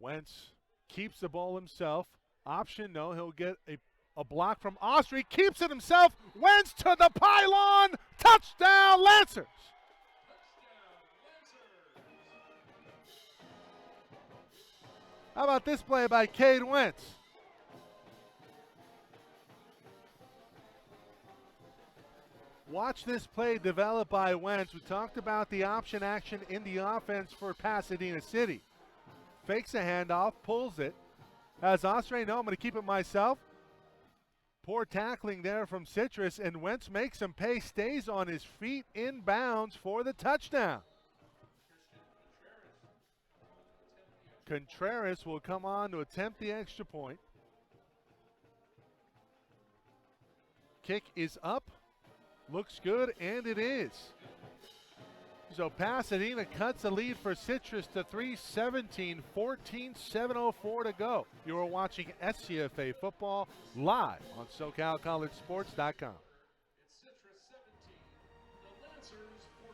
Wentz keeps the ball himself. Option, no, he'll get a block from Austri. Keeps it himself. Wentz to the pylon. Touchdown, Lancers. How about this play by Cade Wentz? Watch this play develop by Wentz. We talked about the option action in the offense for Pasadena City. Fakes a handoff, pulls it. Has Austri, no, I'm going to keep it myself. Poor tackling there from Citrus, and Wentz makes him pay, stays on his feet in bounds for the touchdown. Contreras will come on to attempt the extra point. Kick is up, looks good, and it is. So Pasadena cuts the lead for Citrus to 3:17, 7:04 to go. You are watching SCFA football live on SoCalCollegeSports.com. It's Citrus 17, the Lancers 14.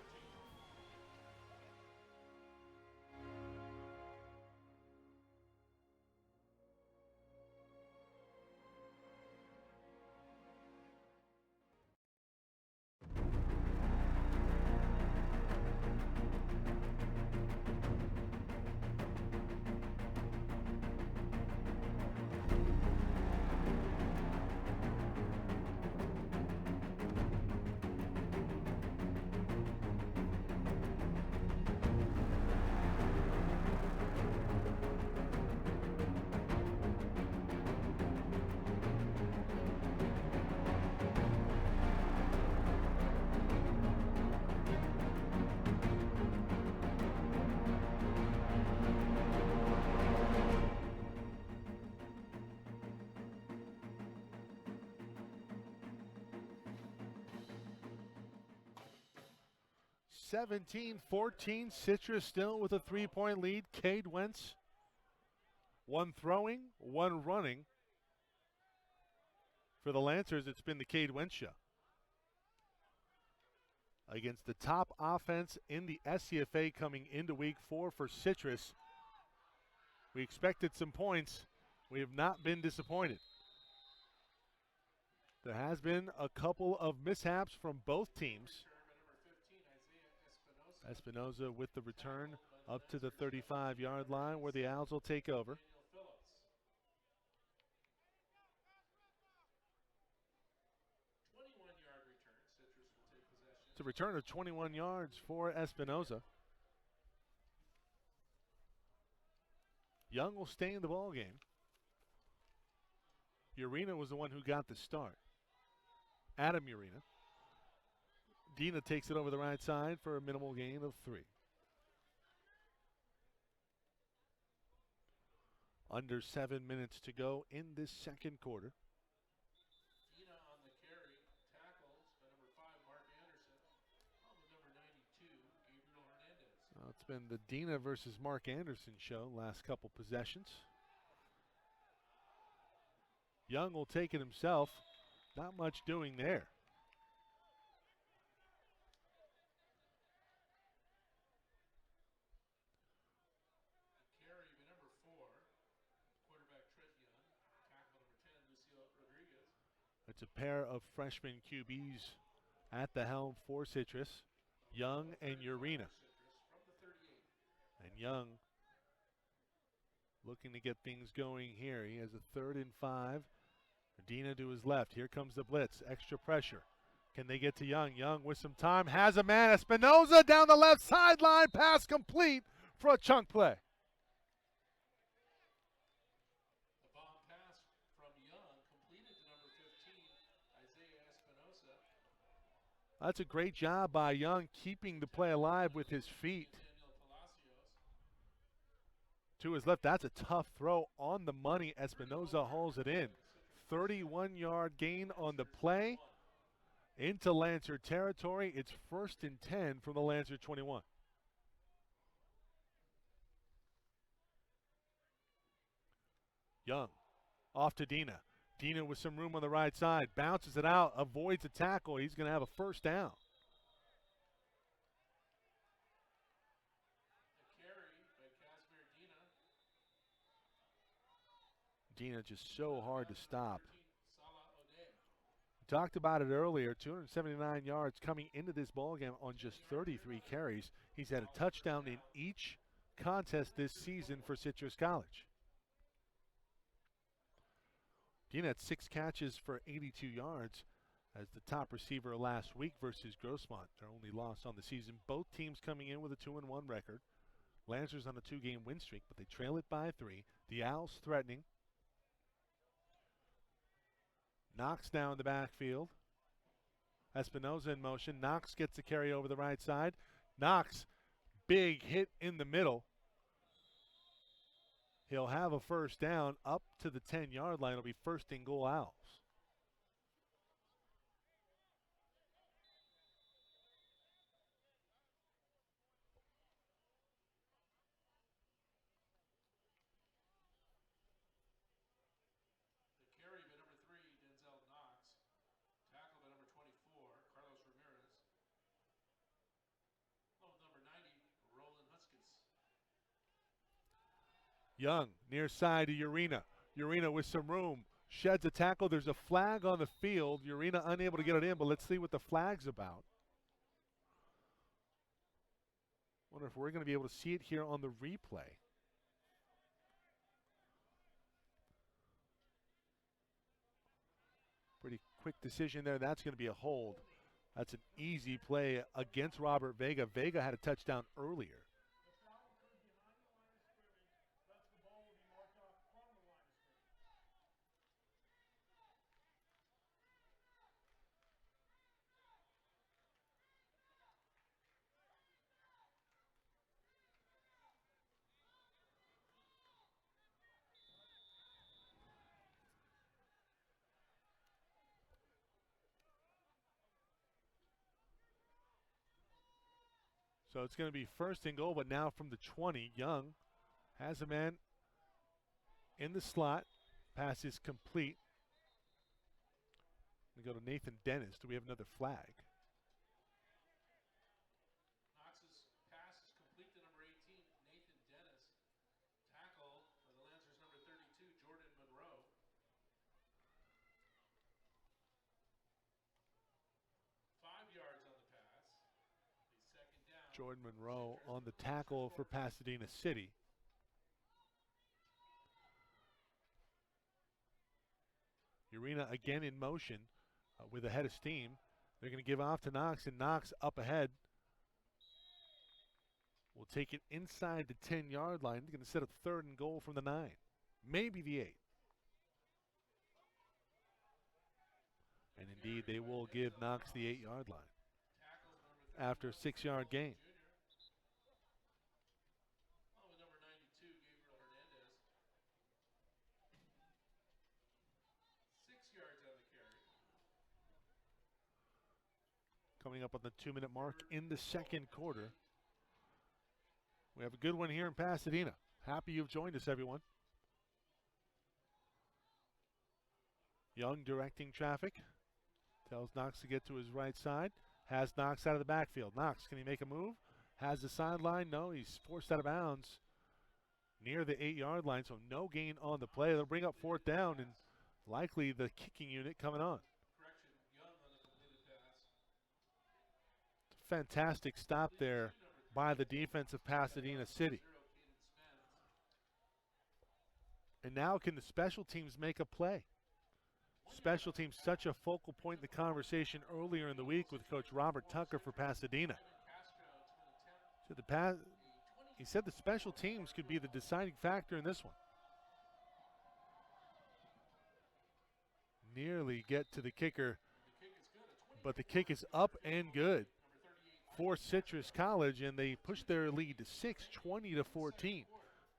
(17-14), Citrus still with a 3-point lead. Cade Wentz, one throwing, one running. For the Lancers, it's been the Cade Wentz show. Against the top offense in the SCFA coming into week 4 for Citrus. We expected some points. We have not been disappointed. There has been a couple of mishaps from both teams. Espinoza with the return up to the 35-yard line where the Owls will take over. It's a return of 21 yards for Espinoza. Young will stay in the ball game. Urena was the one who got the start. Adam Urena. Dina takes it over the right side for a minimal gain of 3. Under 7 minutes to go in this second quarter. Dina on the carry, tackles by number 5, Mark Anderson, on the number 92, Gabriel Hernandez. Well, it's been the Dina versus Mark Anderson show last couple possessions. Young will take it himself. Not much doing there. It's a pair of freshman QBs at the helm for Citrus, Young and Urena. From the 38. And Young looking to get things going here. He has a 3rd and 5. Medina to his left. Here comes the blitz. Extra pressure. Can they get to Young? Young with some time. Has a man. Espinoza down the left sideline. Pass complete for a chunk play. The bomb pass from Young completed to number 15, Isaiah Espinosa. That's a great job by Young keeping the play alive with his feet. Daniel Palacios. To his left. That's a tough throw on the money. Espinoza hauls it in. 31-yard gain on the play. Into Lancer territory. It's 1st and 10 from the Lancer 21. Young off to Dina. Dina with some room on the right side. Bounces it out. Avoids a tackle. He's going to have a 1st down. A carry by Casimir Dina. Dina just so hard to stop. 13, Salah O'Day. Talked about it earlier. 279 yards coming into this ballgame on just 33 carries. He's had a touchdown in each contest this season for Citrus College. Dina had 6 catches for 82 yards as the top receiver last week versus Grossmont. Their only loss on the season. Both teams coming in with a 2-1 record. Lancers on a 2-game win streak, but they trail it by 3. The Owls threatening. Knox now in the backfield. Espinoza in motion. Knox gets the carry over the right side. Knox, big hit in the middle. He'll have a 1st down up to the 10-yard line. It'll be 1st and goal Owls. The carry by number 3, Denzel Knox. Tackle by number 24, Carlos Ramirez. Oh, number 90, Roland Huskins. Young, near side to Urena. Urena with some room. Sheds a tackle. There's a flag on the field. Urena unable to get it in, but let's see what the flag's about. Wonder if we're going to be able to see it here on the replay. Pretty quick decision there. That's going to be a hold. That's an easy play against Robert Vega. Vega had a touchdown earlier. The foul occurred behind the line of scrimmage, thus the ball will be marked off from the line of scrimmage. So it's going to be 1st and goal, but now from the 20. Young has a man in the slot. Pass is complete. We go to Nathan Dennis. Do we have another flag? Knox's pass is complete to number 18, Nathan Dennis. Tackle by the Lancers number 32, Jordan Monroe. 5 yards on the pass. A 2nd down. Jordan Monroe on the tackle for Pasadena City. Urena again in motion with a head of steam. They're going to give off to Knox, and Knox up ahead. Will take it inside the 10-yard line. They're going to set up 3rd and goal from the 9. Maybe the 8. And indeed, they will give Knox the 8-yard line after a 6-yard gain. Oh, number 92, Gabriel Hernandez. 6 yards on the carry. Coming up on the 2-minute mark in the 2nd quarter. We have a good one here in Pasadena. Happy you've joined us, everyone. Young directing traffic. Tells Knox to get to his right side. Has Knox out of the backfield. Knox, can he make a move? Has the sideline. No, he's forced out of bounds near the 8-yard line, so no gain on the play. They'll bring up 4th down, and likely the kicking unit coming on. fantastic stop there by the defense of Pasadena City. And now can the special teams make a play? Special teams, such a focal point in the conversation earlier in the week with Coach Robert Tucker for Pasadena. So he said the special teams could be the deciding factor in this one. Nearly get to the kicker, but the kick is up and good for Citrus College, and they push their lead to 6, 20-14.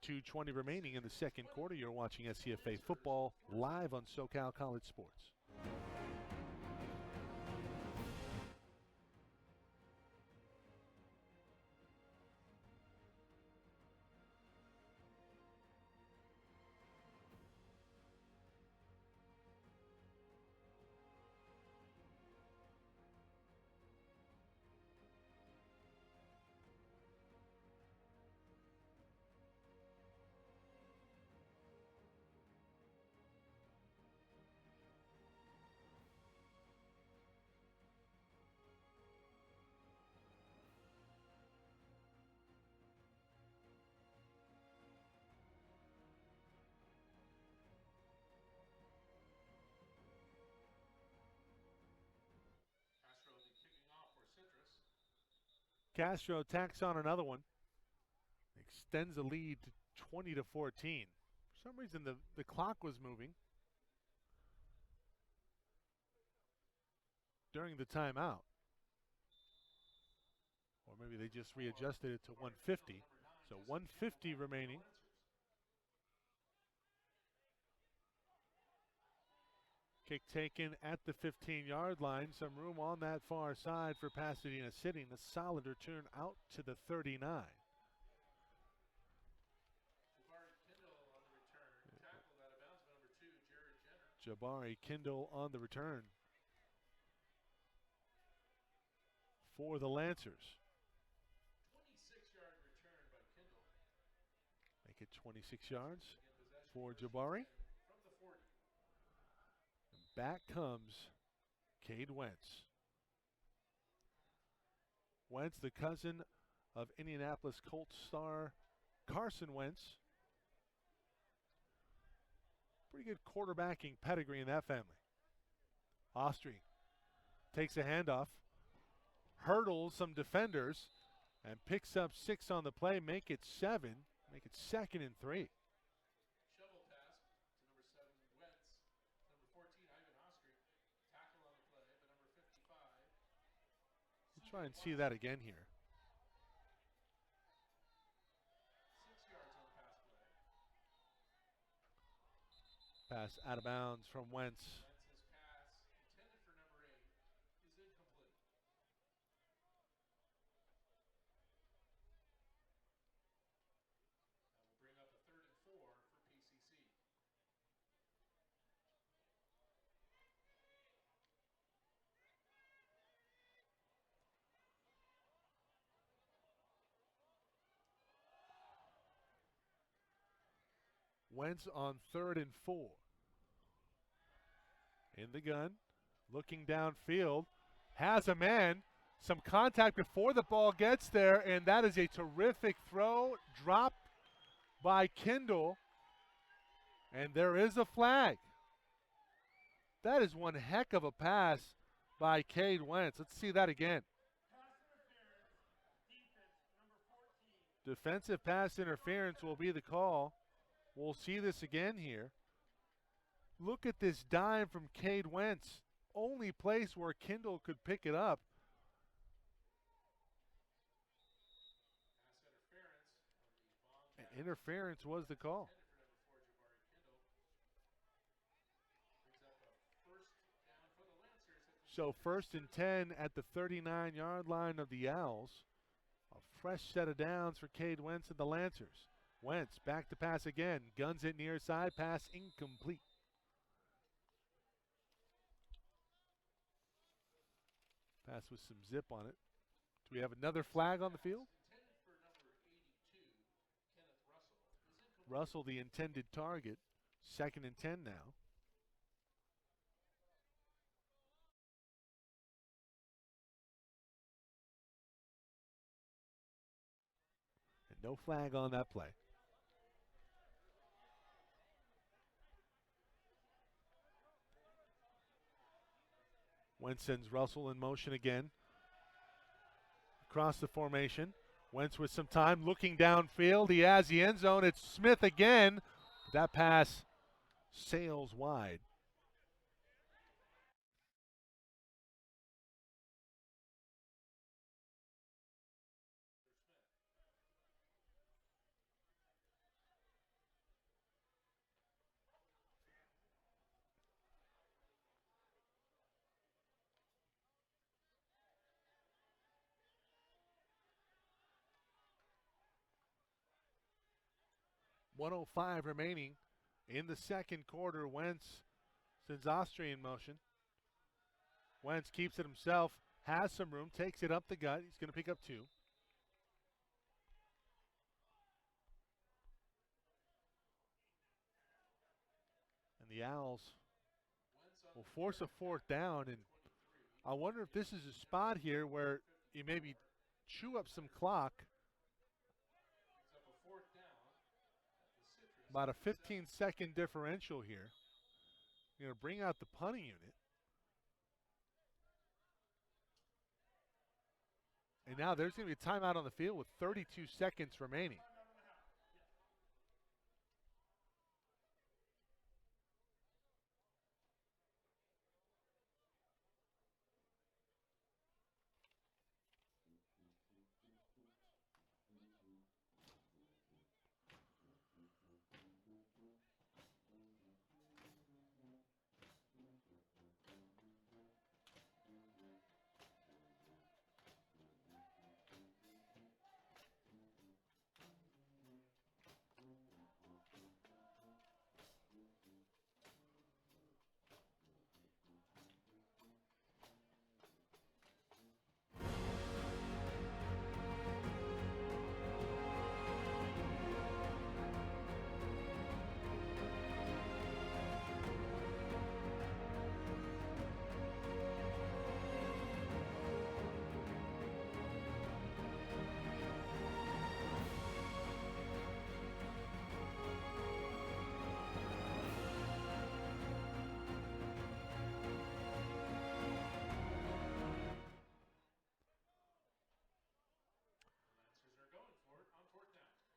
2:20 remaining in the second quarter. You're watching SCFA football live on SoCal College Sports. Castro tacks on another one. Extends the lead to 20-14. For some reason, the clock was moving during the timeout. Or maybe they just readjusted it to 150. So 150 remaining. Kick taken at the 15-yard line. Some room on that far side for Pasadena City. And a solid return out to the 39. Jabari Kindle on the return for the Lancers. 26-yard return by Kindle. Make it 26 yards for Jabari. From the 40. And back comes Cade Wentz. Wentz, the cousin of Indianapolis Colts star Carson Wentz. Pretty good quarterbacking pedigree in that family. Austrie takes a handoff, hurdles some defenders, and picks up 6 on the play. Make it 7. Make it 2nd and 3. Shovel pass to number 7, Wentz. Number 14, Ivan Austrie. Tackle on the play, but number 55. We'll try and see that again here. 6 yards on the pass play. Pass out of bounds from Wentz. Wentz's pass, intended for number 8, is incomplete. That will bring up a 3rd and 4 for PCC. Wentz on 3rd and 4. In the gun, looking downfield, has a man. Some contact before the ball gets there, and that is a terrific throw. Dropped by Kindle, and there is a flag. That is one heck of a pass by Cade Wentz. Let's see that again. Defensive pass interference will be the call. We'll see this again here. Look at this dime from Cade Wentz. Only place where Kindle could pick it up. And interference was the call. So 1st and 10 at the 39-yard line of the Owls. A fresh set of downs for Cade Wentz and the Lancers. Wentz back to pass again. Guns it near side. Pass incomplete. Pass with some zip on it. Do we have another flag on the field? Russell, the intended target. 2nd and 10 now. No flag on that play. Wentz sends Russell in motion again. Across the formation. Wentz with some time looking downfield. He has the end zone. It's Smith again. That pass sails wide. .105 remaining in the second quarter. Wentz sends Austria in motion. Wentz keeps it himself, has some room, takes it up the gut. He's going to pick up 2. And the Owls will force a 4th down. And I wonder if this is a spot here where you maybe chew up some clock. About a 15-second differential here. You're going to bring out the punting unit. And now there's going to be a timeout on the field with 32 seconds remaining.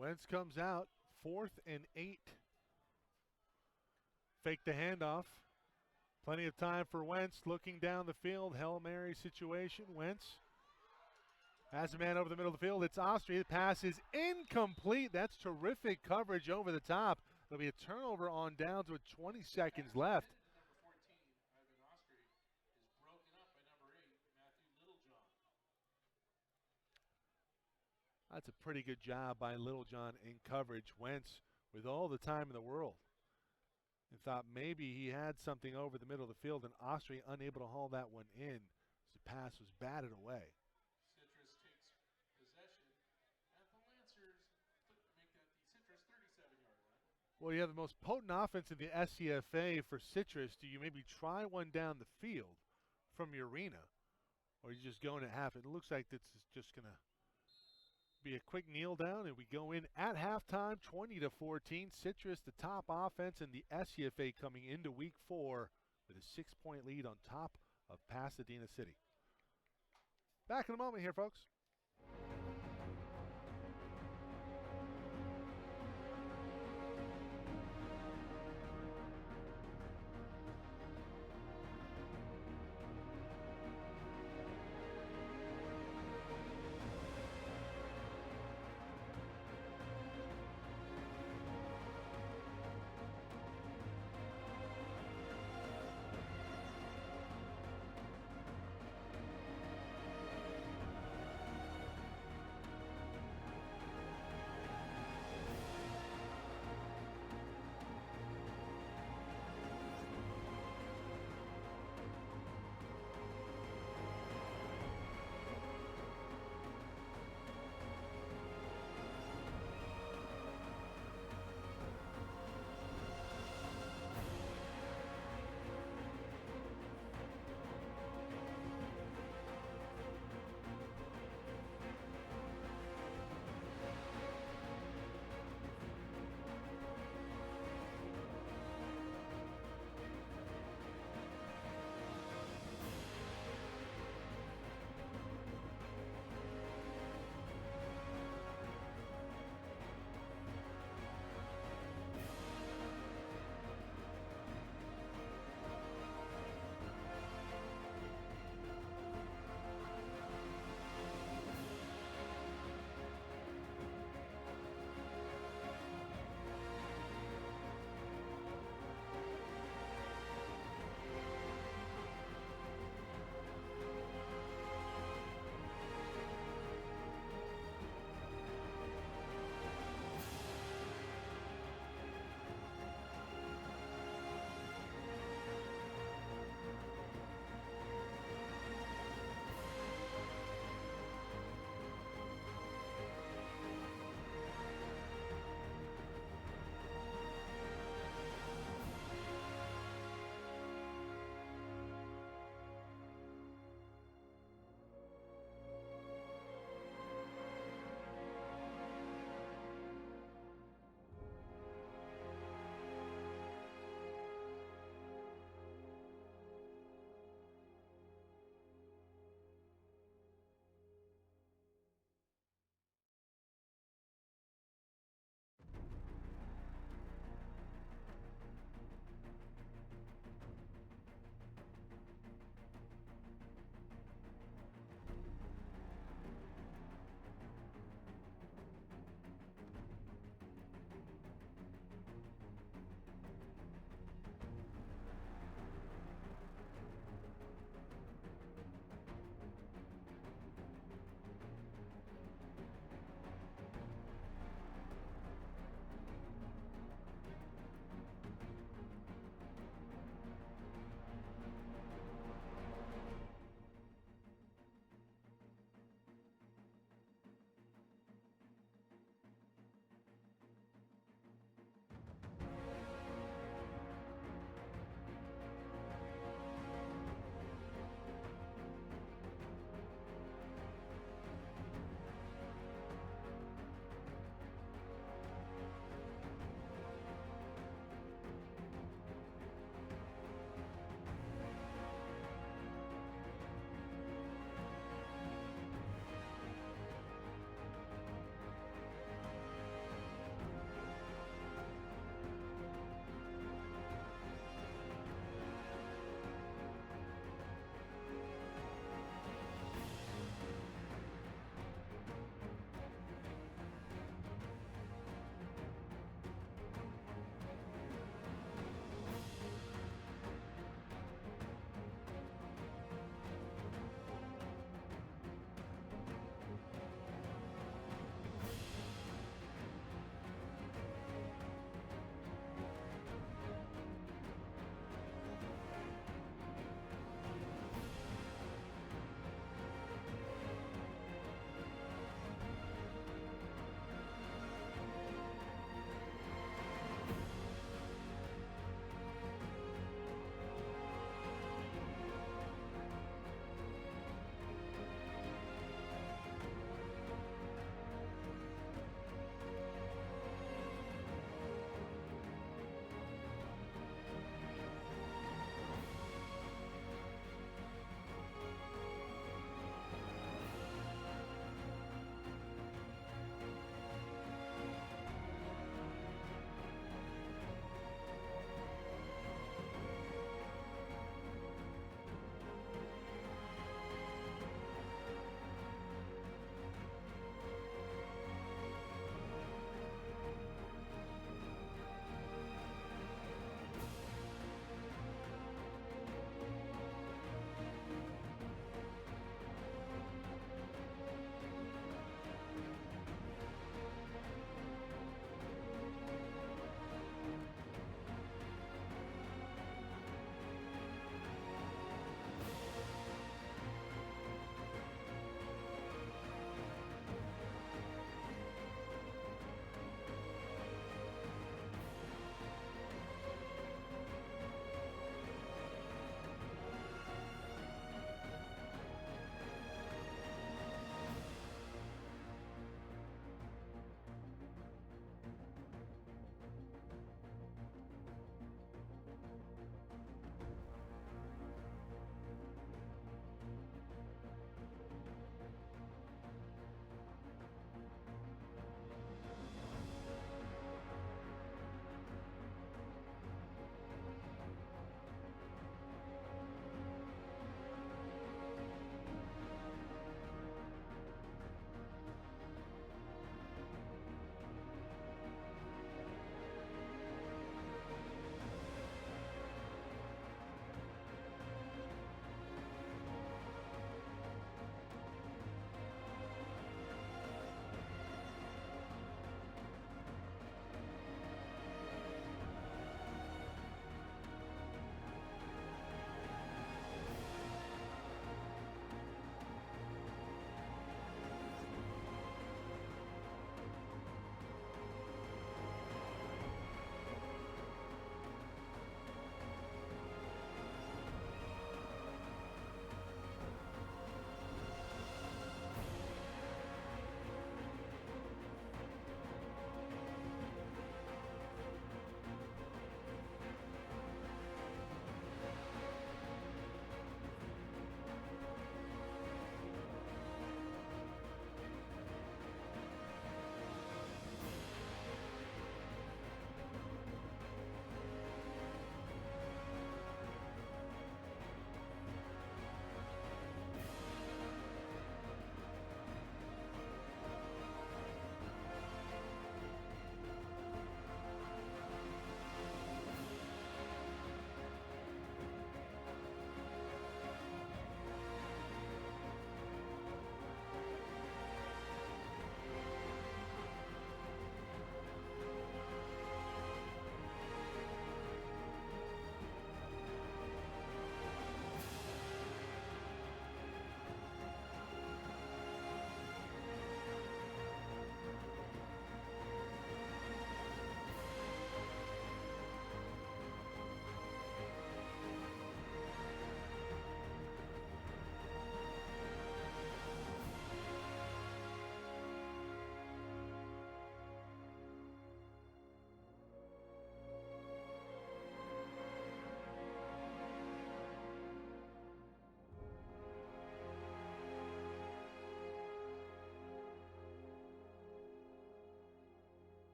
Wentz comes out, 4th and 8. Fake the handoff. Plenty of time for Wentz looking down the field. Hail Mary situation. Wentz has a man over the middle of the field. It's Austria. The pass is incomplete. That's terrific coverage over the top. It'll be a turnover on downs with 20 seconds left. That's a pretty good job by Littlejohn in coverage. Wentz with all the time in the world. And thought maybe he had something over the middle of the field, and Austria unable to haul that one in as the pass was batted away. Citrus takes possession, and the Lancers make that the Citrus 37-yard line. Well, you have the most potent offense in the SCFA for Citrus. Do you maybe try one down the field from your arena, or are you just going at half? It looks like this is just going to be a quick kneel down, and we go in at halftime, 20-14. Citrus, the top offense in the SCFA, coming into week 4 with a 6-point lead on top of Pasadena City. Back in a moment here, folks.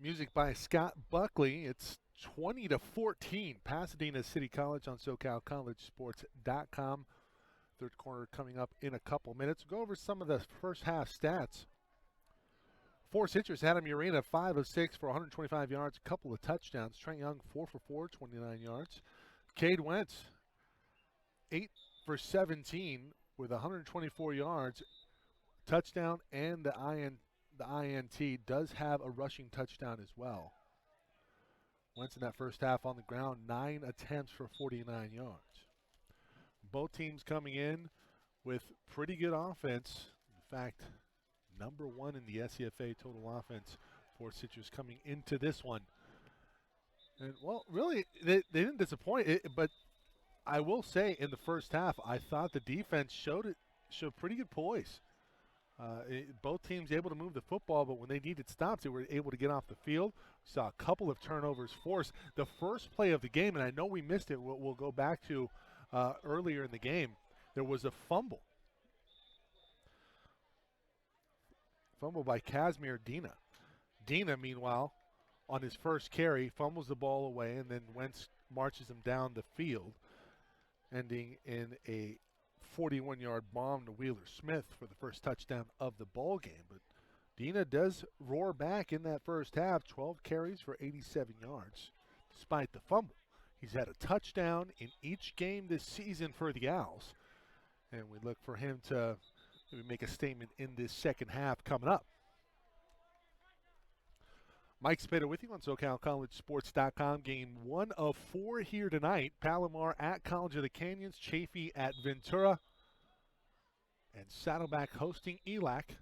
Music by Scott Buckley. It's 20-14. Pasadena City College on SoCalCollegeSports.com. Third quarter coming up in a couple minutes. Go over some of the first half stats. For Citrus, Adam Urena, 5 of 6 for 125 yards, a couple of touchdowns. Trent Young, 4 for 4, 29 yards. Cade Wentz, 8 for 17 with 124 yards, touchdown, and the INT does have a rushing touchdown as well. Wentz in that first half on the ground, 9 attempts for 49 yards. Both teams coming in with pretty good offense. In fact, number 1 in the SCFA total offense for Citrus coming into this one. And, well, really, they didn't disappoint, but I will say in the first half, I thought the defense showed pretty good poise. Both teams able to move the football, but when they needed stops, they were able to get off the field. We saw a couple of turnovers forced. The first play of the game, and I know we missed it, we'll go back to earlier in the game, there was a fumble. Fumble by Casimir Dina. Dina, meanwhile, on his first carry, fumbles the ball away, and then Wentz marches him down the field, ending in a 41-yard bomb to Wheeler Smith for the first touchdown of the ball game. But Dina does roar back in that first half, 12 carries for 87 yards, despite the fumble. He's had a touchdown in each game this season for the Owls, and we look for him to maybe make a statement in this second half coming up. Mike Spader with you on SoCalCollegeSports.com. Game 1 of 4 here tonight. Palomar at College of the Canyons, Chaffee at Ventura, and Saddleback hosting ELAC.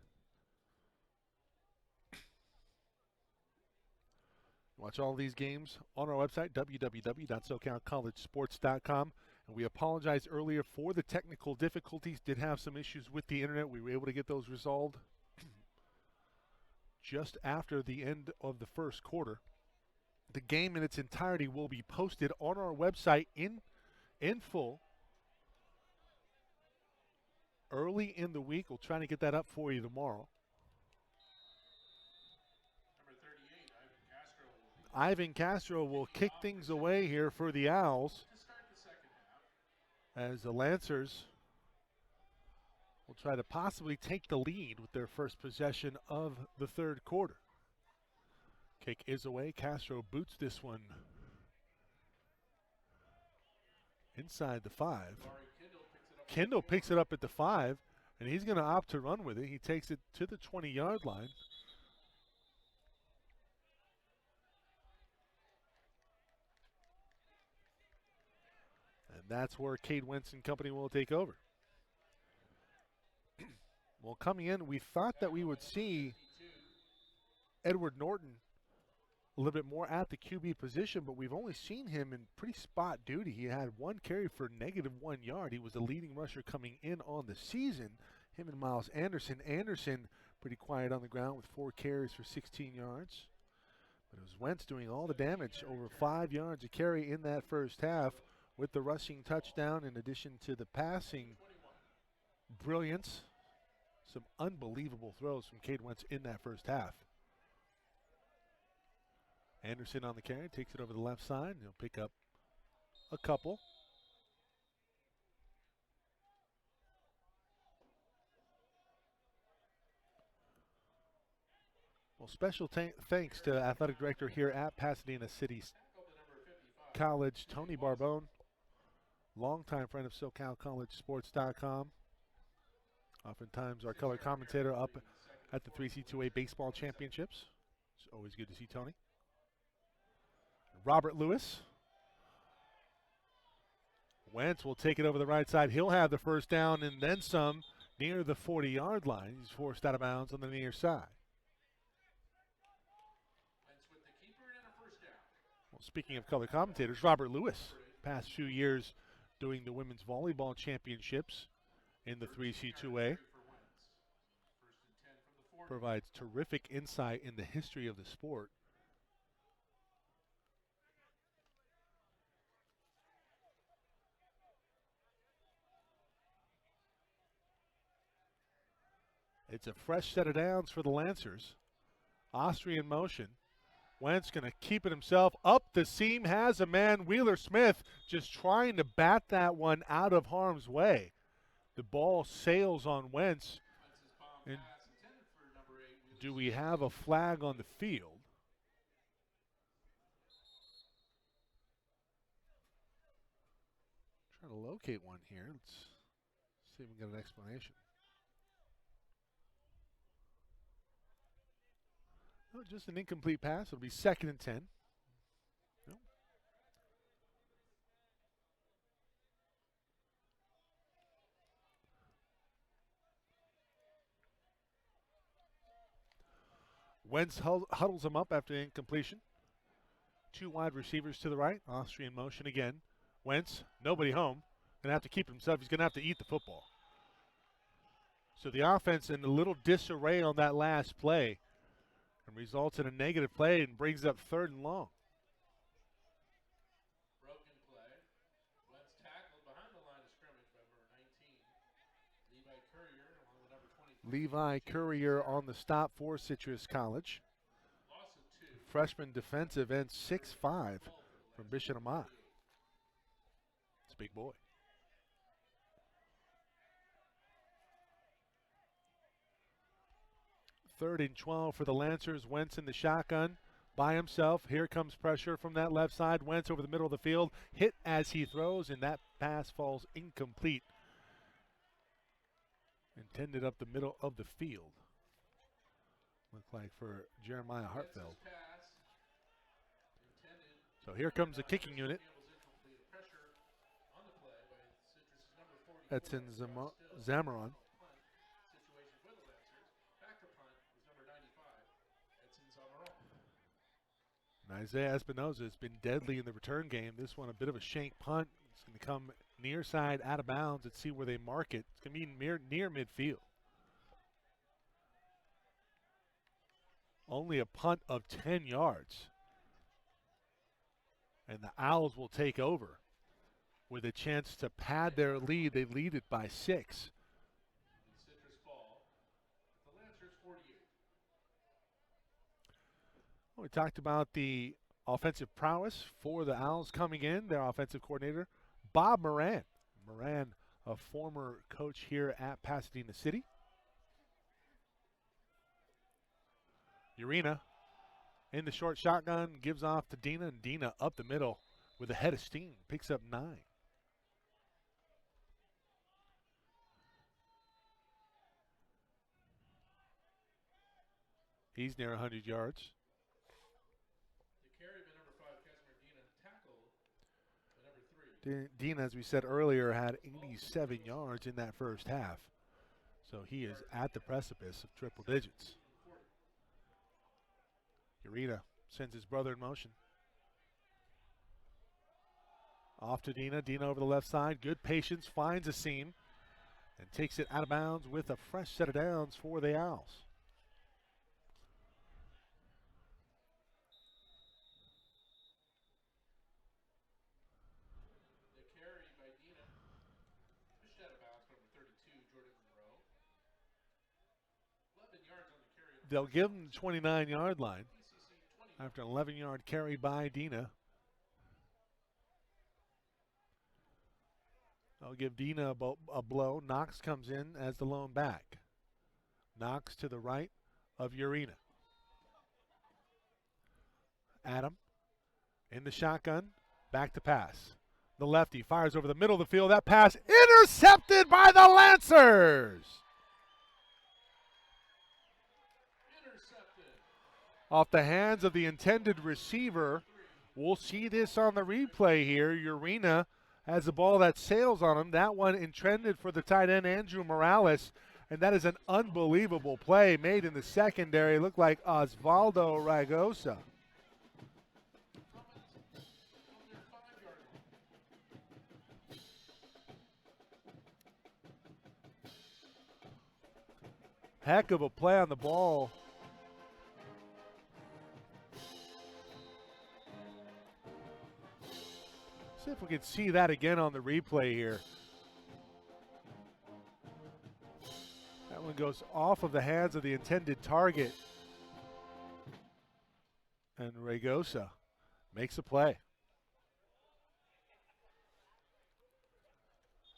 Watch all these games on our website, www.SoCalCollegeSports.com. And we apologize earlier for the technical difficulties. Did have some issues with the internet. We were able to get those resolved just after the end of the first quarter. The game in its entirety will be posted on our website in full early in the week. We'll try to get that up for you tomorrow. Number 38, Ivan Castro will kick things away here for the Owls to start the second half. as the Lancers will try to possibly take the lead with their first possession of the third quarter. Kick is away. Castro boots this one inside the 5. Kendall picks it up at the 5, and he's going to opt to run with it. He takes it to the 20-yard line. And that's where Cade Wentz and company will take over. Well, coming in, we thought that we would see Edward Norton a little bit more at the QB position, but we've only seen him in pretty spot duty. He had 1 carry for -1 yard. He was the leading rusher coming in on the season. Him and Miles Anderson. Anderson pretty quiet on the ground with 4 carries for 16 yards. But it was Wentz doing all the damage, over 5 yards a carry in that first half with the rushing touchdown in addition to the passing brilliance. Some unbelievable throws from Cade Wentz in that first half. Anderson on the carry, takes it over the left side, and he'll pick up a couple. Well, special thanks to athletic director here at Pasadena City College, Tony Barbone, longtime friend of SoCalCollegeSports.com. Oftentimes our color commentator up at the 3C2A baseball championships. It's always good to see Tony. Robert Lewis. Wentz will take it over the right side. He'll have the first down and then some near the 40-yard line. He's forced out of bounds on the near side. Wentz with the keeper and a first down. Well, speaking of color commentators, Robert Lewis, past few years doing the women's volleyball championships in the 3C2A. Provides terrific insight in the history of the sport. It's a fresh set of downs for the Lancers. Austrian motion. Wentz going to keep it himself. Up the seam, has a man. Wheeler Smith just trying to bat that one out of harm's way. The ball sails on Wentz. Wentz's bomb And pass intended for number 8. Wheeler do we Smith. have a flag on the field? Trying to locate one here. Let's see if we can get an explanation. Oh, just an incomplete pass. It'll be 2nd and 10. Nope. Wentz huddles him up after the incompletion. 2 wide receivers to the right. Austrian motion again. Wentz, nobody home. Going to have to keep himself. He's going to have to eat the football. So the offense in a little disarray on that last play and results in a negative play and brings up 3rd and long. Broken play. Wentz tackled behind the line of scrimmage by number 19. Levi Courier along with number 23. Levi Courier on the stop for Citrus College. Loss of 2. Freshman defensive end 6'5" from Bishop Amat. It's a big boy. 3rd and 12 for the Lancers. Wentz in the shotgun by himself. Here comes pressure from that left side. Wentz over the middle of the field. Hit as he throws, and that pass falls incomplete. Intended up the middle of the field. Looked like for Jeremiah Hartfeld. So here comes the kicking unit. That's in Zamaron. And Isaiah Espinoza has been deadly in the return game. This one a bit of a shank punt. It's going to come near side out of bounds. Let's see where they mark it. It's going to be near midfield. Only a punt of 10 yards. And the Owls will take over with a chance to pad their lead. They lead it by 6. Citrus ball. The Lancers 48. Well, we talked about the offensive prowess for the Owls coming in. Their offensive coordinator, Bob Moran. Moran, a former coach here at Pasadena City. Urena in the short shotgun, gives off to Dina, and Dina up the middle with a head of steam, picks up 9. He's near 100 yards. The carry by number 5, Casimir Dina, tackled by number 3. Dina, as we said earlier, had 87 yards in that first half. So he is at the precipice of triple digits. Urena sends his brother in motion. Off to Dina. Dina over the left side. Good patience. Finds a seam. And takes it out of bounds with a fresh set of downs for the Owls. The carry by Dina. Pushed out of bounds for number 32, Jordan Monroe. 11 yards on the carry. They'll give him the 29-yard line after an 11-yard carry by Dina. They'll give Dina a blow. Knox comes in as the lone back. Knox to the right of Urena. Adam in the shotgun. Back to pass. The lefty fires over the middle of the field. That pass intercepted by the Lancers. Off the hands of the intended receiver. We'll see this on the replay here. Urena has the ball that sails on him. That one intended for the tight end, Andrew Morales. And that is an unbelievable play made in the secondary. Looked like Osvaldo Ragosa. Heck of a play on the ball. See if we can see that again on the replay here. That one goes off of the hands of the intended target. And Ragosa makes a play.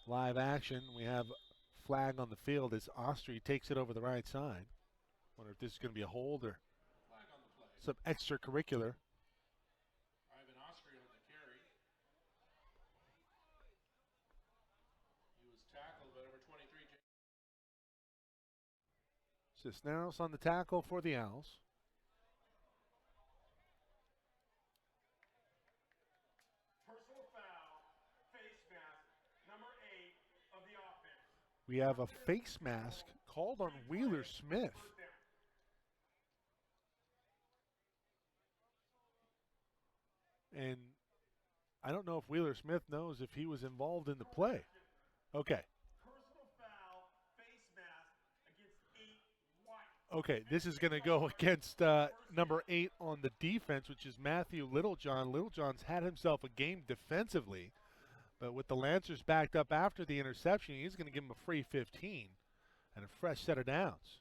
Live action. We have flag on the field as Austria takes it over the right side. Wonder if this is going to be a hold or Flag on the play. some extracurricular. Ivan Austria on the carry. He was tackled by number 23. Cisneros on the tackle for the Owls. Personal foul, face mask, number 8 of the offense. We have a face mask called on Wheeler Smith. First down. And I don't know if Wheeler Smith knows if he was involved in the play. Okay. Personal foul, face mask against 8 white. Okay, this is going to go against number 8 on the defense, which is Matthew Littlejohn. Littlejohn's had himself a game defensively, but with the Lancers backed up after the interception, he's going to give him a free 15 and a fresh set of downs.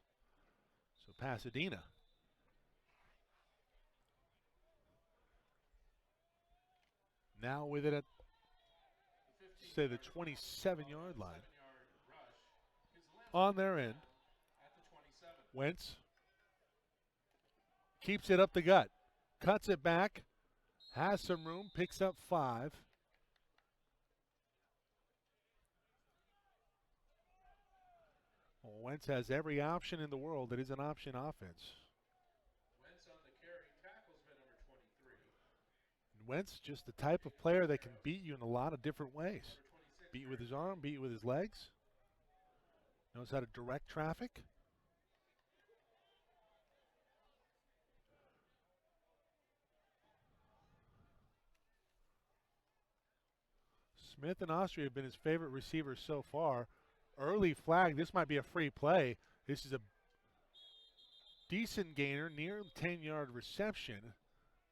So Pasadena. Now with it at, say, the 27-yard line. 7-yard rush. Gives the Lancers On their end, at the 27. Wentz keeps it up the gut, cuts it back, has some room, picks up 5. Well, Wentz has every option in the world that is an option offense. Wentz on the carry. Tackles by number 23. And Wentz, just the type of player that can beat you in a lot of different ways. Number 26. Beat you with his arm, beat you with his legs. Knows how to direct traffic. Smith and Austria have been his favorite receivers so far. Early flag, this might be a free play. This is a decent gainer, near 10-yard reception,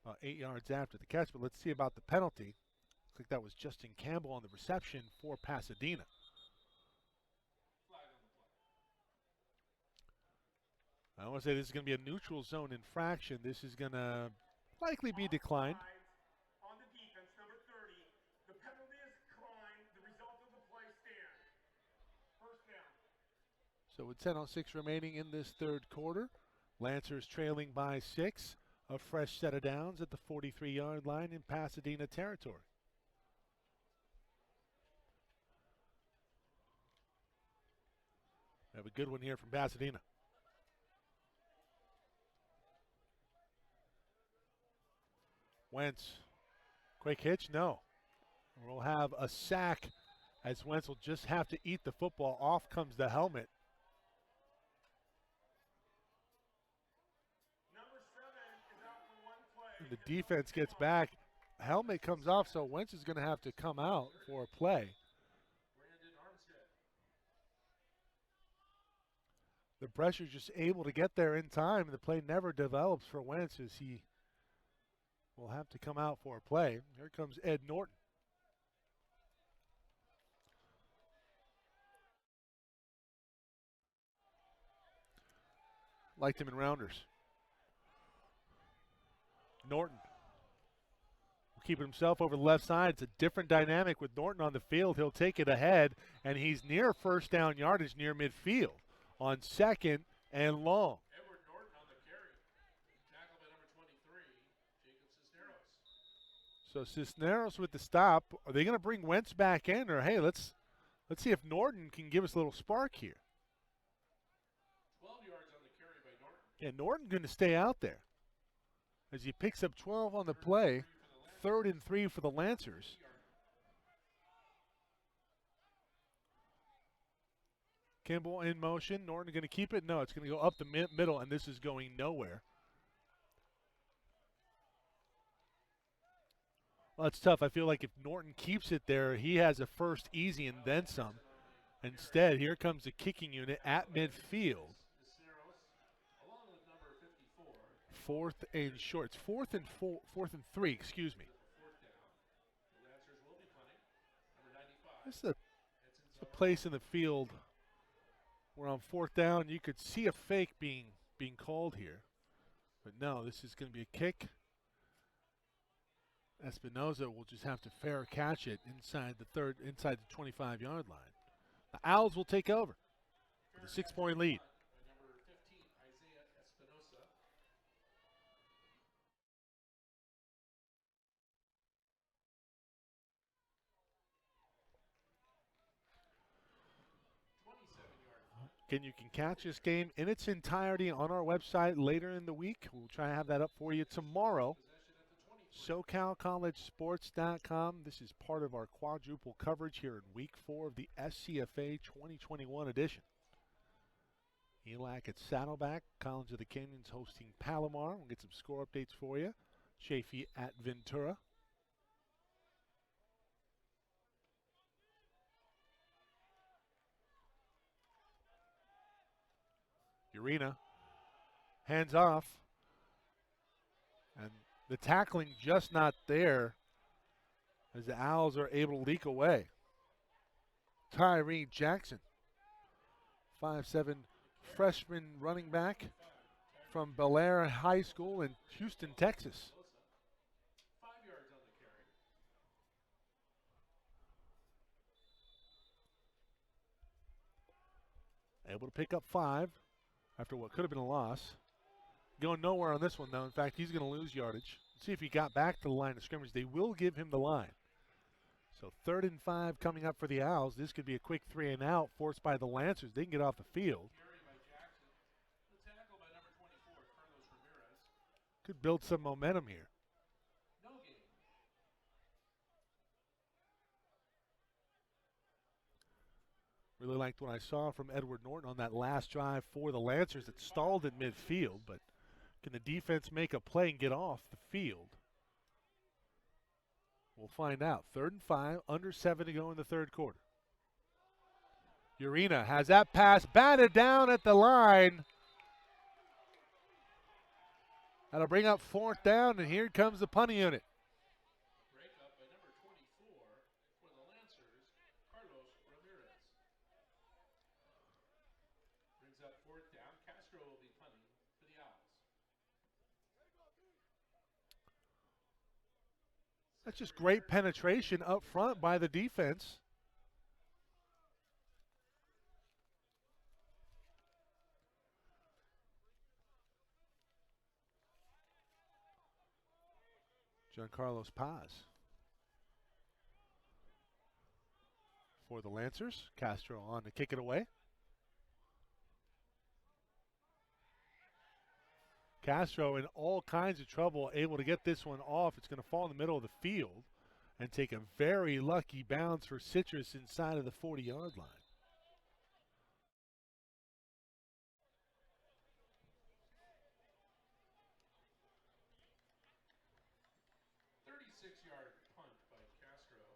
about 8 yards after the catch, but let's see about the penalty. Looks like that was Justin Campbell on the reception for Pasadena. Flag on the play. I want to say this is going to be a neutral zone infraction. This is going to likely be declined. Offsides on the defense, number 30. The penalty is declined. The result of the play stand. First down. So with 10:06 remaining in this third quarter, Lancers trailing by 6. A fresh set of downs at the 43-yard line in Pasadena territory. We have a good one here from Pasadena. Wentz, quick hitch? No. We'll have a sack as Wentz will just have to eat the football. Off comes the helmet. Number 7 is out for one play. The defense gets back. Helmet comes off, so Wentz is going to have to come out for a play. Brandon Armstead. The pressure's just able to get there in time. The play never develops for Wentz as he will have to come out for a play. Here comes Ed Norton. Liked him in rounders. Norton will keep it himself over the left side. It's a different dynamic with Norton on the field. He'll take it ahead, and he's near first down yardage near midfield on 2nd and long. Edward Norton on the carry. Tackled by number 23. Jacob Cisneros. So Cisneros with the stop. Are they going to bring Wentz back in, or hey, let's see if Norton can give us a little spark here. 12 yards on the carry by Norton. Yeah, Norton going to stay out there as he picks up 12 on the play. 3rd and 3 for the Lancers. Kimball in motion. Norton going to keep it? No, it's going to go up the middle, and this is going nowhere. Well, it's tough. I feel like if Norton keeps it there, he has a first easy and then some. Instead, here comes the kicking unit at midfield. Cisneros, along with number 54. 4th and short. It's 4th and 3, excuse me. Fourth down. The Lancers will be punting. Number 95. This is a place in the field where on 4th down you could see a fake being called here. But no, this is going to be a kick Espinoza will just have to fair catch it inside the 25-yard line. The Owls will take over with a 6-point lead. By number 15, Isaiah Espinosa. Again, you can catch this game in its entirety on our website later in the week. We'll try to have that up for you tomorrow. SoCalCollegeSports.com. This is part of our quadruple coverage here in Week 4 of the SCFA 2021 edition. ELAC at Saddleback. College of the Canyons hosting Palomar. We'll get some score updates for you. Chaffee at Ventura. Urena, hands off, and the tackling just not there as the Owls are able to leak away. Tyree Jackson, 5'7" freshman running back from Bel Air High School in Houston, Texas. 5 yards on the carry. Able to pick up 5 after what could have been a loss. Going nowhere on this one, though. In fact, he's going to lose yardage. See if he got back to the line of scrimmage. They will give him the line. So 3rd and 5 coming up for the Owls. This could be a quick 3 and out forced by the Lancers. They can get off the field. Carry by Jackson. The tackle by number 24, Carlos Ramirez. Could build some momentum here. No gain. Really liked what I saw from Edward Norton on that last drive for the Lancers that stalled at midfield, but can the defense make a play and get off the field? We'll find out. 3rd and 5, under 7 to go in the 3rd quarter. Urena has that pass batted down at the line. That'll bring up 4th down, and here comes the punting unit. Breakup by number 24 for the Lancers, Carlos Ramirez. Brings up 4th down. Castro will be punting for the Owls. That's just great penetration up front by the defense. Giancarlos Paz for the Lancers. Castro on to kick it away. Castro in all kinds of trouble, able to get this one off. It's going to fall in the middle of the field and take a very lucky bounce for Citrus inside of the 40-yard line. Yard punt by Castro.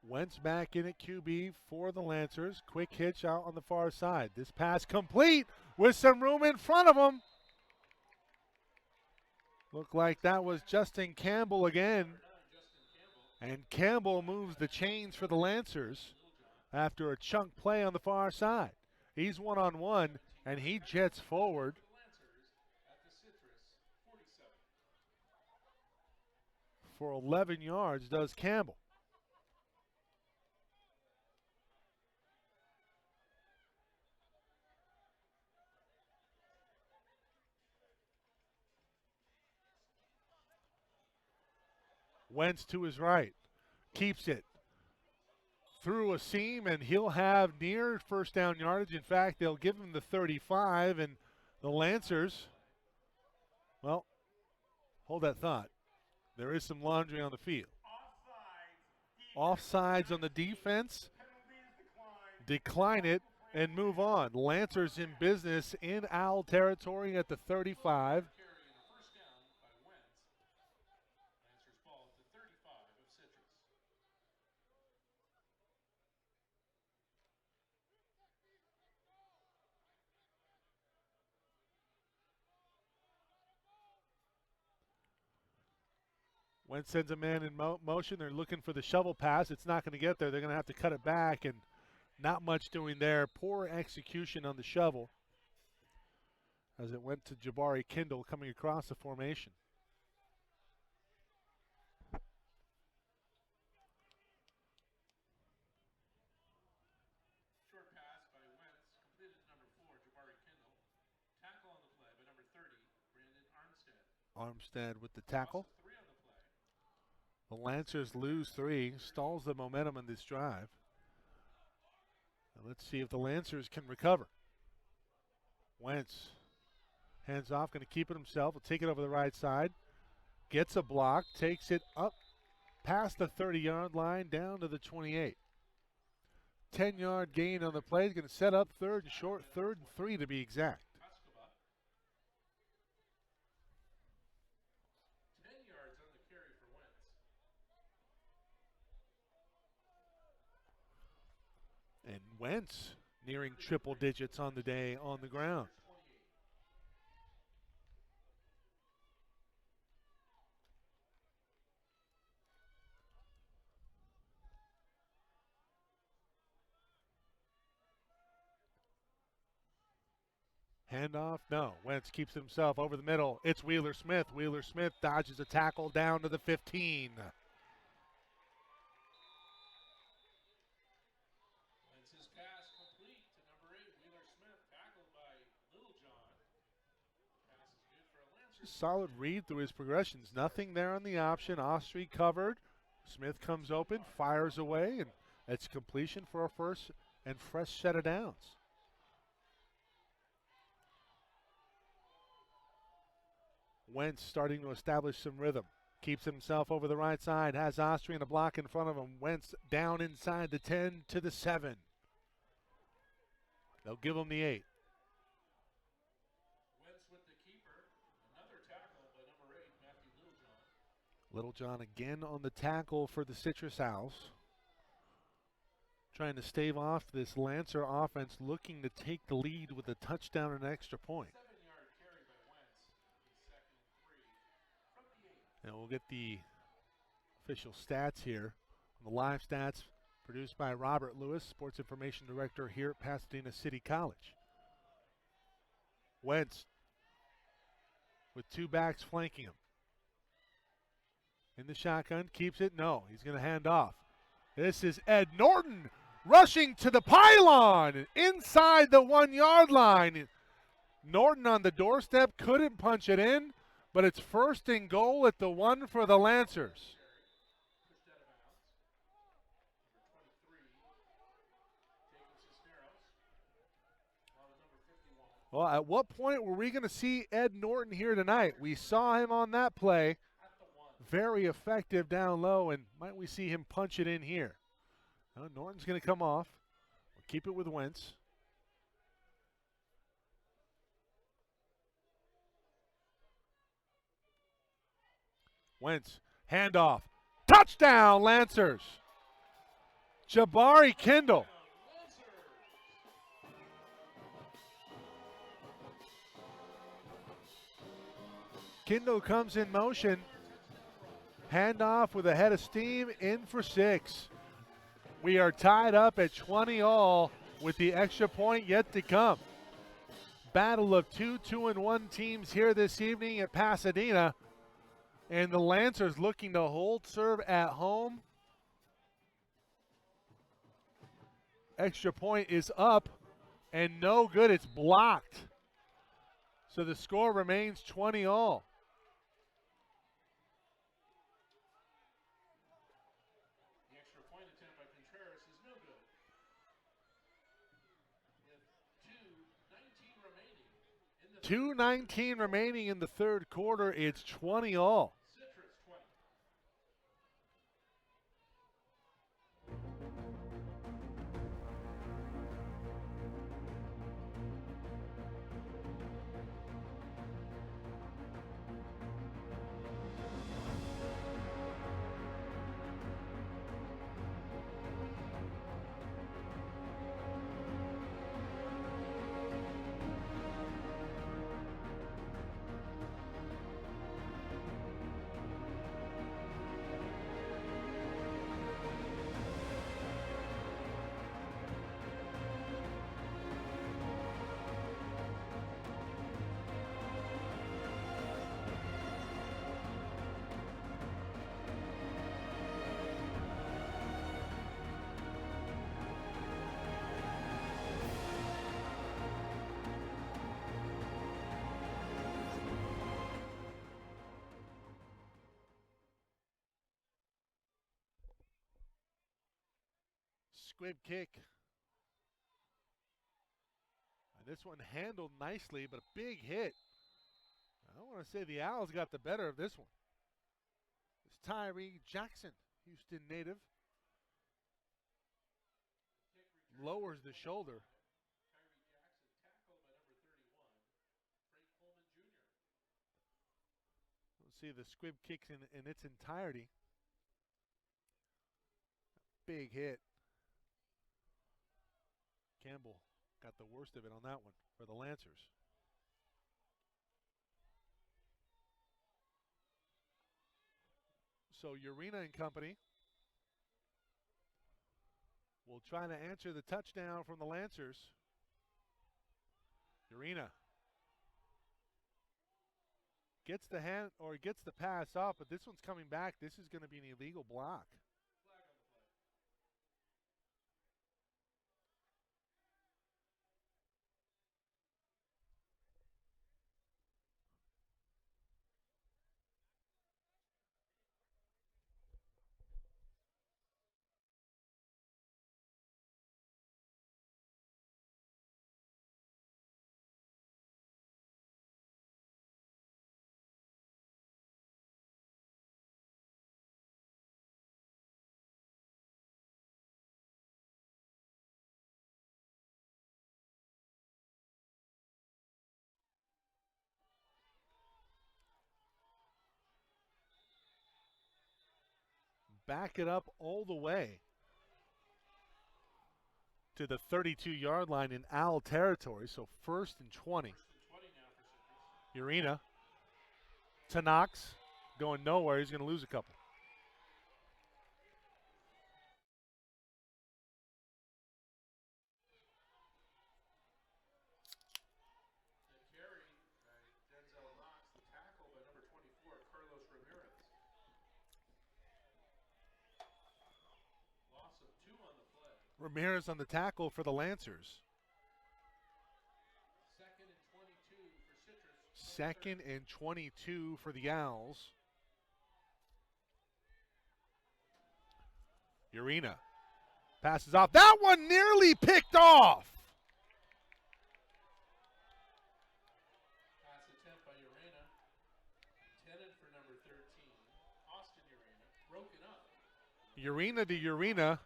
Wentz back in at QB for the Lancers. Quick hitch out on the far side. This pass complete with some room in front of him. Looked like that was Justin Campbell again. And Campbell moves the chains for the Lancers after a chunk play on the far side. He's one-on-one, and he jets forward. For 11 yards does Campbell. Wentz to his right, keeps it through a seam, and he'll have near 1st down yardage. In fact, they'll give him the 35, and the Lancers, well, hold that thought. There is some laundry on the field. Offsides on the defense. Decline it and move on. Lancers in business in Owl territory at the 35. Wentz sends a man in motion. They're looking for the shovel pass. It's not going to get there. They're going to have to cut it back, and not much doing there. Poor execution on the shovel as it went to Jabari Kindle coming across the formation. Short pass by Wentz, completed to number 4, Jabari Kindle. Tackle on the play by number 30, Brandon Armstead. Armstead with the tackle. Loss of 3 on the play. The Lancers lose 3, stalls the momentum in this drive. And let's see if the Lancers can recover. Wentz hands off, going to keep it himself. Will take it over the right side. Gets a block, takes it up past the 30-yard line down to the 28. 10-yard gain on the play. He's going to set up third and short, 3rd and 3 to be exact. 10 yards on the carry for Wentz. And Wentz nearing triple digits on the day on the ground. Handoff, no. Wentz keeps himself over the middle. It's Wheeler Smith. Wheeler Smith dodges a tackle down to the 15. Wentz's pass complete to number 8, Wheeler Smith, tackled by Littlejohn. Pass is good for a Lancer. Solid read through his progressions. Nothing there on the option. Ostry covered. Smith comes open, fires away, and it's completion for a first and fresh set of downs. Wentz starting to establish some rhythm. Keeps himself over the right side. Has Ostry in a block in front of him. Wentz down inside the 10 to the 7. They'll give him the 8. Wentz with the keeper. Another tackle by number 8, Matthew Littlejohn. Littlejohn again on the tackle for the Citrus Owls. Trying to stave off this Lancer offense, looking to take the lead with a touchdown and an extra point. 7-yard carry by Wentz. He's 2nd and 3 from the 8. And we'll get the official stats here. On the live stats produced by Robert Lewis, Sports Information Director here at Pasadena City College. Wentz with 2 backs flanking him. In the shotgun, keeps it. No, he's going to hand off. This is Ed Norton rushing to the pylon inside the 1-yard line. Norton on the doorstep, couldn't punch it in, but it's 1st and goal at the 1 for the Lancers. Pushed out of bounds. Number 23, Jacob Cisneros. That was number 51. Well, at what point were we going to see Ed Norton here tonight? We saw him on that play. At the 1. Very effective down low, and might we see him punch it in here? No, Norton's going to come off. We'll keep it with Wentz. Wentz, handoff. Touchdown, Lancers. Jabari Kindle. Lancers. Kindle comes in motion. Handoff with a head of steam, in for 6. We are tied up at 20 all with the extra point yet to come. Battle of 2-2-1 teams here this evening at Pasadena. And the Lancers looking to hold serve at home. Extra point is up and no good. It's blocked. So the score remains 20 all. The extra point attempt by Contreras is no good. We have 2:19 remaining in the third quarter. It's 20 all. Citrus 20. squib kick. And this one handled nicely, but a big hit. I don't want to say the Owls got the better of this one. It's Tyree Jackson, Houston native. Lowers the shoulder. Tyree Jackson tackled by number 31, Frank Coleman Jr. We'll see the squib kicks in its entirety. Big hit. Campbell got the worst of it on that one for the Lancers. So Urena and company will try to answer the touchdown from the Lancers. Urena gets the hand or gets the pass off, but this one's coming back. This is going to be an illegal block. Flag on the play. Back it up all the way to the 32-yard line in Owl territory. So 1st and 20. 1st and 20 now for Citrus. Urena to Knox, going nowhere. He's going to lose a couple. The carry by Denzel Knox, the tackle by number 24, Carlos Ramirez. Loss of 2 on the play. Ramirez on the tackle for the Lancers. 2nd and 22 for Citrus. 2nd and 22 for the Owls. Urena passes off. That one nearly picked off. Pass attempt by Urena. Intended for number 13, Austin Urena. Broken up. Urena to Urena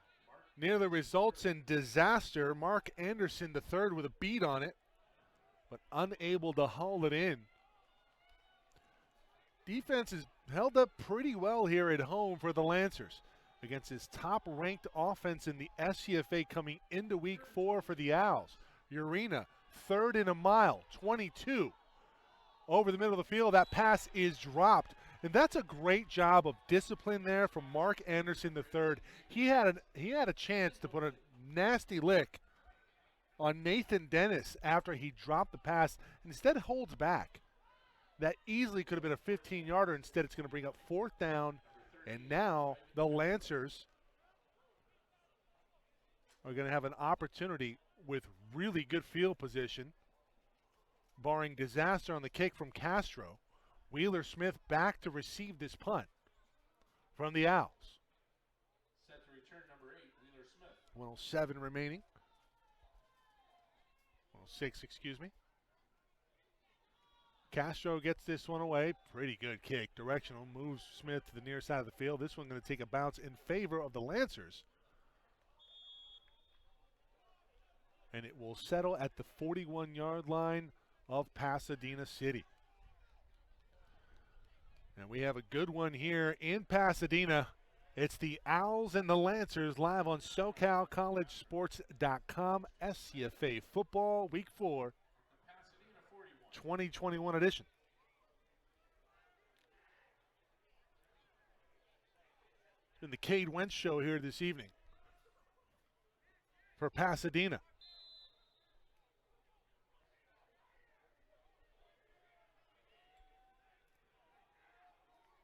nearly results in disaster. Mark Anderson III with a beat on it, but unable to haul it in. Defense has held up pretty well here at home for the Lancers against his top-ranked offense in the SCFA coming into week 4 for the Owls. Urena, 3rd and a mile, 22. Over the middle of the field, that pass is dropped. And that's a great job of discipline there from Mark Anderson III. He had a chance to put a nasty lick on Nathan Dennis after he dropped the pass and instead holds back. That easily could have been a 15-yarder. Instead, it's going to bring up 4th down. And now the Lancers are going to have an opportunity with really good field position, barring disaster on the kick from Castro. Wheeler Smith back to receive this punt from the Owls. Set to return number 8, Wheeler Smith. 1:07 remaining. 1:06, excuse me. Castro gets this one away. Pretty good kick. Directional. Moves Smith to the near side of the field. This one going to take a bounce in favor of the Lancers. And it will settle at the 41-yard line of Pasadena City. And we have a good one here in Pasadena. It's the Owls and the Lancers live on SoCalCollegeSports.com. SCFA Football Week 4. 2021 edition. In the Cade Wentz Show here this evening for Pasadena.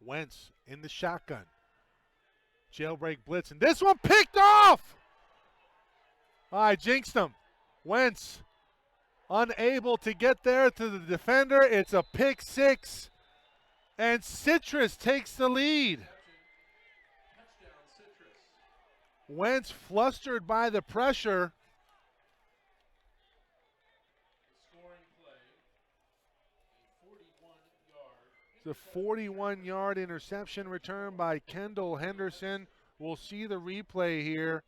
Wentz in the shotgun. Jailbreak blitz, and this one picked off! I jinxed him. Wentz unable to get there to the defender. It's a pick 6, and Citrus takes the lead. Touchdown, Citrus. Wentz flustered by the pressure. The scoring play, a 41-yard. It's a 41-yard interception return by Kendall Henderson. We'll see the replay here.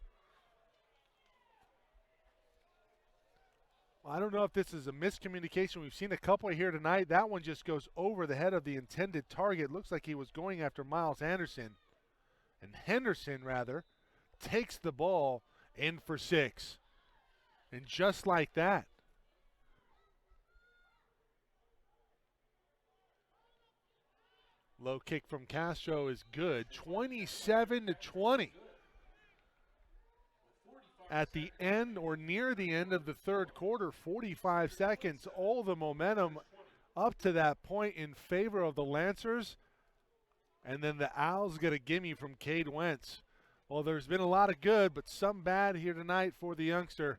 I don't know if this is a miscommunication. We've seen a couple here tonight. That one just goes over the head of the intended target. Looks like he was going after Miles Anderson. And Henderson, rather, takes the ball in for 6. And just like that, low kick from Castro is good. 27-20. At the end or near the end of the third quarter, 45 seconds, all the momentum up to that point in favor of the Lancers. And then the Owls get a gimme from Cade Wentz. Well, there's been a lot of good, but some bad here tonight for the youngster.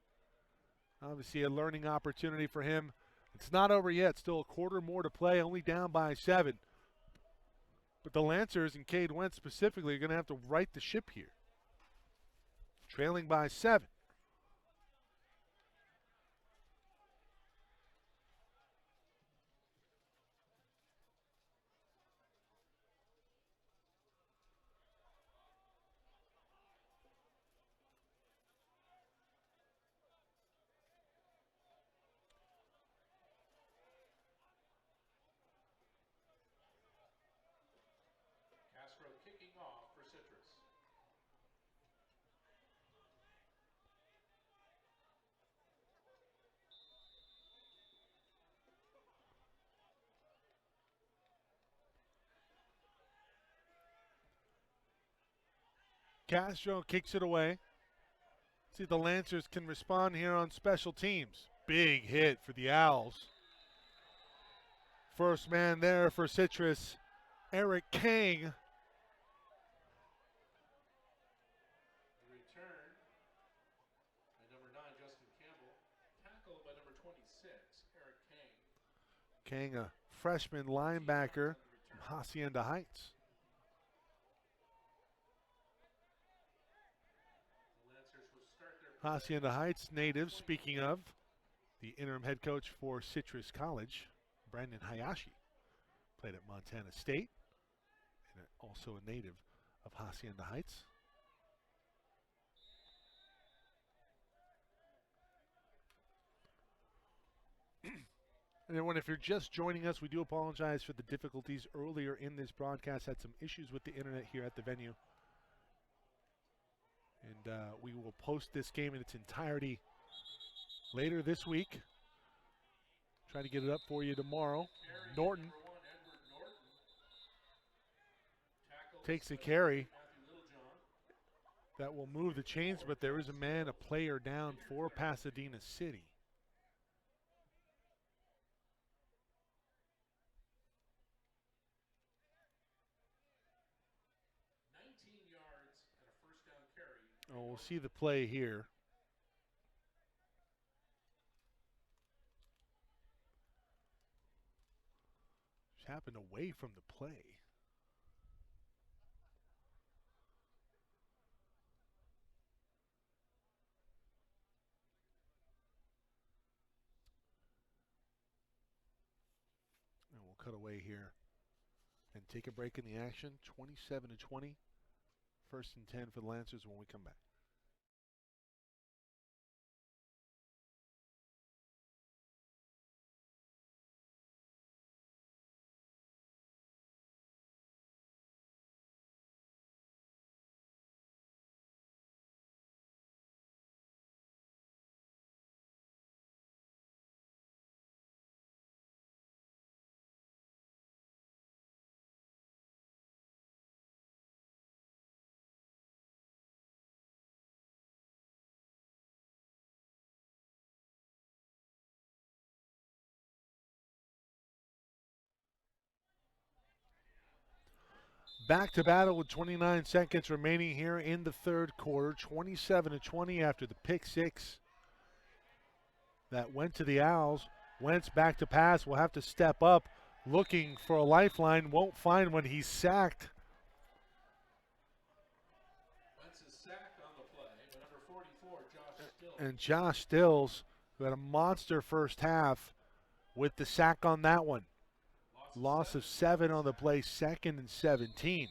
Obviously a learning opportunity for him. It's not over yet. Still a quarter more to play, only down by 7. But the Lancers and Cade Wentz specifically are going to have to right the ship here. Trailing by 7. Castro kicking off for Citrus. Castro kicks it away. See if the Lancers can respond here on special teams. Big hit for the Owls. First man there for Citrus, Eric Kang. The return by number 9, Justin Campbell. Tackled by number 26, Eric Kang. Kang, a freshman linebacker from Hacienda Heights. The Lancers will start their Hacienda Heights native, speaking of, the interim head coach for Citrus College, Brandon Hayashi, played at Montana State, and also a native of Hacienda Heights. And everyone, if you're just joining us, we do apologize for the difficulties earlier in this broadcast. Had some issues with the internet here at the venue. And we will post this game in its entirety later this week. Try to get it up for you tomorrow. Norton number 1, Edward Norton. Tackled takes a carry. Matthew Littlejohn. That will move the chains, but there is a player down for Pasadena City. 19 yards and a first down carry. Oh, we'll see the play here. Just happened away from the play. And we'll cut away here and take a break in the action. 27-20. First and 10 for the Lancers when we come back. Back to battle with 29 seconds remaining here in the third quarter. 27-20 after the pick 6 that went to the Owls. Wentz back to pass. Will have to step up looking for a lifeline. Won't find one. He's sacked. Wentz is sacked on the play. And Josh Stills, who had a monster first half, with the sack on that one. Loss of 7 on the play, 2nd and 17.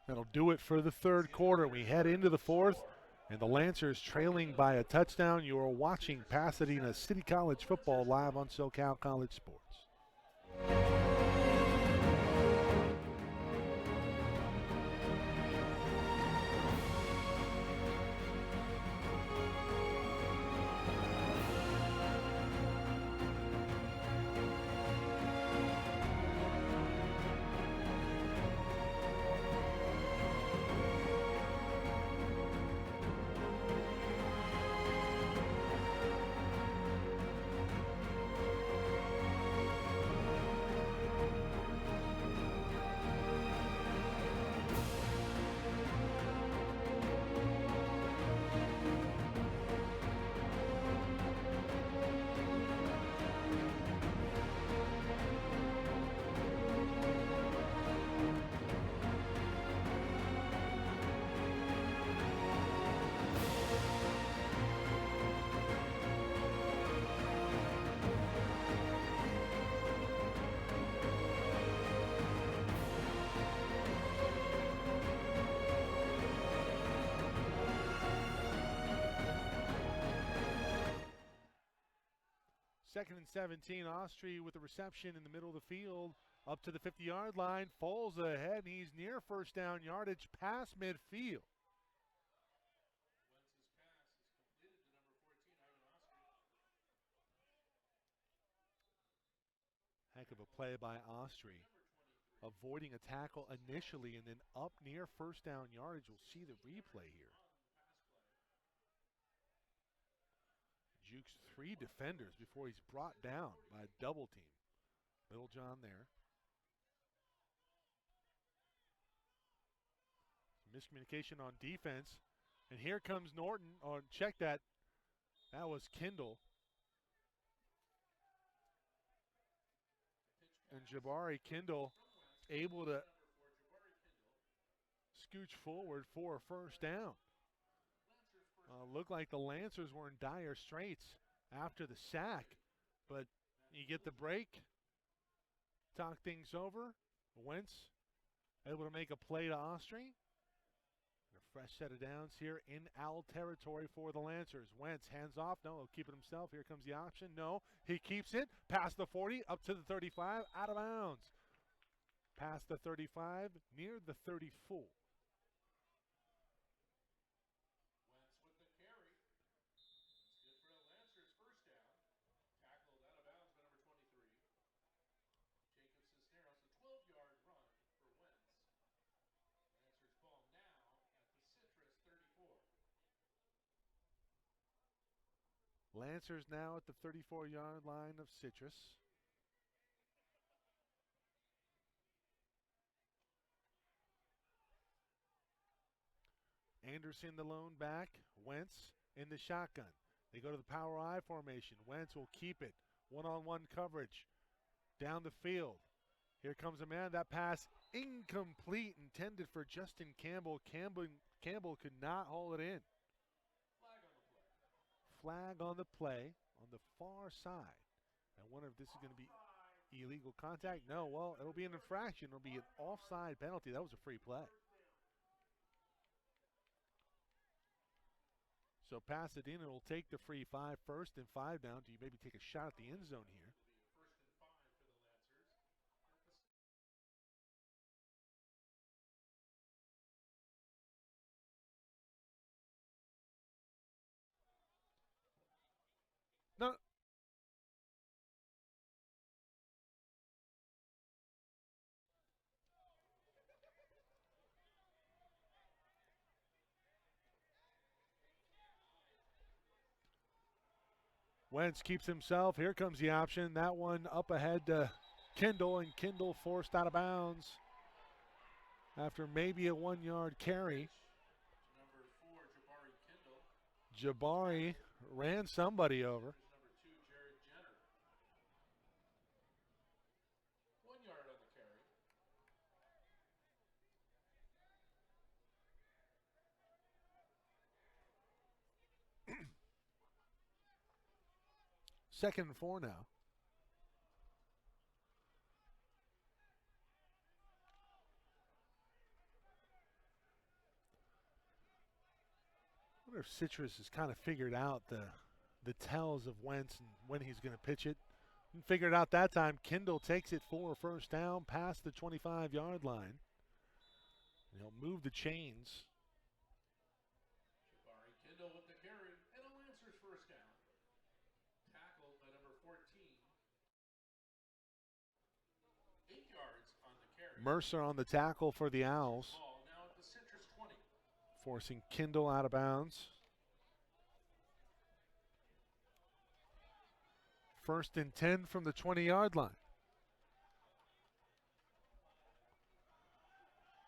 That'll do it for the third quarter. We head into the fourth, and the Lancers trailing by a touchdown. You are watching Pasadena City College football live on SoCal College Sports. Second and 17, Austri with the reception in the middle of the field, up to the 50-yard line, falls ahead, and he's near first down yardage past midfield. Heck of a play by Austri, avoiding a tackle initially and then up near first down yardage. We'll see the replay here. Jukes 3 defenders before he's brought down by a double team. Little John there. Miscommunication on defense. And here comes Norton. Oh, check that. That was Kindle. And Jabari Kindle able to scooch forward for a first down. Looked like the Lancers were in dire straits after the sack, but you get the break, talk things over. Wentz able to make a play to Austri. A fresh set of downs here in owl territory for the Lancers. Wentz hands off. No, he'll keep it himself. Here comes the option. No, he keeps it. Past the 40, up to the 35, out of bounds. Past the 35, near the 34. Lancers now at the 34-yard line of Citrus. Anderson the lone back. Wentz in the shotgun. They go to the power I formation. Wentz will keep it. One-on-one coverage down the field. Here comes a man. That pass incomplete, intended for Justin Campbell. Campbell could not haul it in. Flag on the play on the far side. I wonder if this is going to be illegal contact. No, well, it'll be an infraction. It'll be an offside penalty. That was a free play. So Pasadena will take the free 5, 1st and 5 down. Do you maybe take a shot at the end zone here? No. Wentz keeps himself. Here comes the option. That one up ahead to Kindle, and Kindle forced out of bounds after maybe a 1-yard carry. Jabari ran somebody over. 2nd and 4 now. I wonder if Citrus has kind of figured out the tells of Wentz and when he's going to pitch it. And figured out that time. Kindle takes it for a first down past the 25-yard line. And he'll move the chains. Jabari Kindle with the carry and a Lancers first down. Tackled by number 14. 8 yards on the carry. Mercer on the tackle for the Owls. Ball now at the Citrus 20. Forcing Kindle out of bounds. 1st and 10 from the 20-yard line.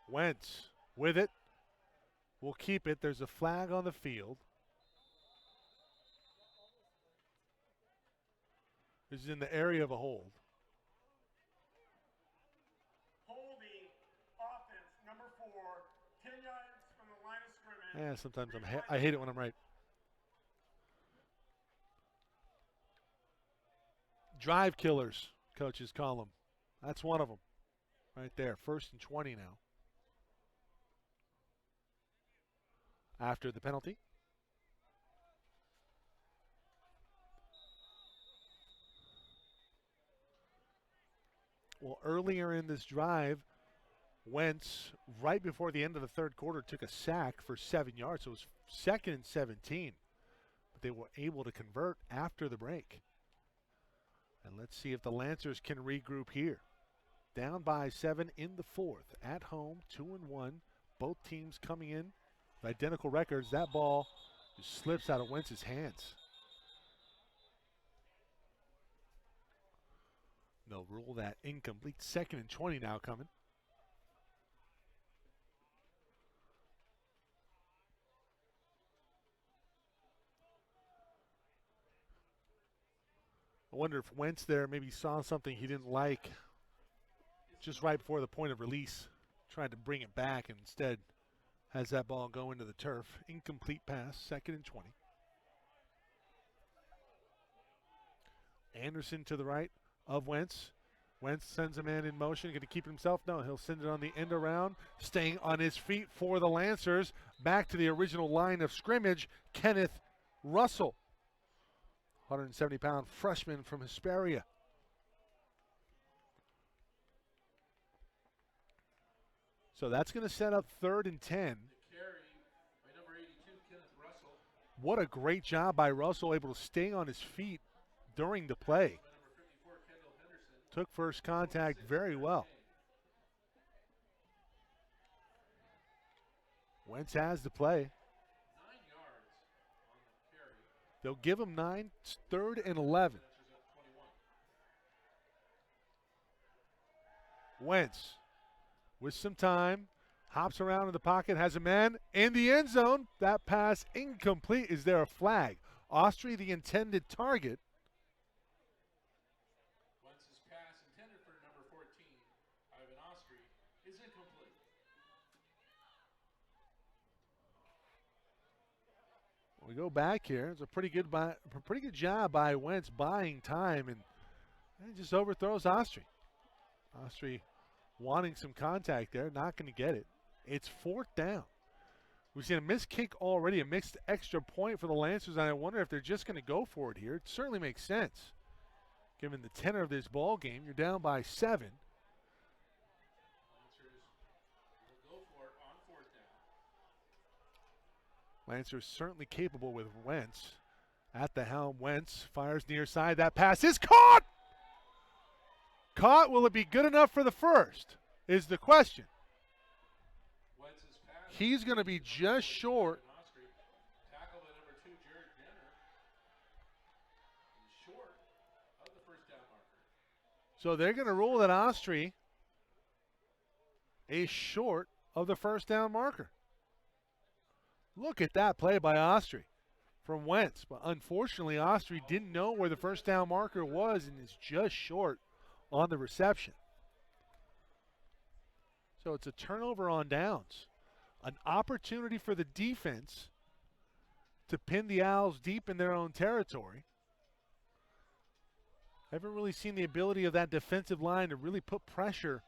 Wentz with it. Will keep it. There's a flag on the field. This is in the area of a hold. Holding offense, number 4, 10 yards from the line of scrimmage. Yeah, sometimes I hate it when I'm right. Drive killers, coaches call them. That's one of them right there. 1st and 20 now. After the penalty. Well, earlier in this drive, Wentz, right before the end of the 3rd quarter, took a sack for 7 yards. So it was 2nd and 17. But they were able to convert after the break. And let's see if the Lancers can regroup here. Down by 7 in the 4th. At home, 2-1. Both teams coming in with identical records. That ball just slips out of Wentz's hands. They'll rule that incomplete. 2nd and 20 now coming. I wonder if Wentz there maybe saw something he didn't like just right before the point of release. Tried to bring it back and instead has that ball go into the turf. Incomplete pass, 2nd and 20. Anderson to the right of Wentz. Wentz sends a man in motion. Going to keep it himself? No, he'll send it on the end around. Staying on his feet for the Lancers. Back to the original line of scrimmage, Kenneth Russell. 170-pound freshman from Hesperia. So that's going to set up 3rd and 10. The carry by number 82, Kenneth Russell. What a great job by Russell, able to stay on his feet during the play. By number 54, Kendall Henderson. Took first contact very well. Wentz has the play. 9 yards on the carry. They'll give him 9. It's 3rd and 11. Lancers up 21. Wentz with some time, hops around in the pocket, has a man in the end zone. That pass incomplete. Is there a flag? Austri, the intended target. Wentz's pass intended for number 14, Ivan Austri, is incomplete. We go back here. It's a pretty good job by Wentz buying time, and he just overthrows Austri. Austri wanting some contact there, not going to get it. It's 4th down. We've seen a missed kick already, a missed extra point for the Lancers, and I wonder if they're just going to go for it here. It certainly makes sense. Given the tenor of this ball game, you're down by 7. Lancers will go for it on 4th down. Lancers certainly capable with Wentz. At the helm, Wentz fires near side. That pass is caught! Caught. Will it be good enough for the first? Is the question. Wentz's pass. He's going to be just short. Austri, tackled by number 2, Jared Jenner. He's short of the first down marker. So they're going to rule that Austri is short of the first down marker. Look at that play by Austri from Wentz. But unfortunately, Austri didn't know where the first down marker was and is just short on the reception. So it's a turnover on downs. An opportunity for the defense to pin the Owls deep in their own territory. Haven't really seen the ability of that defensive line to really put pressure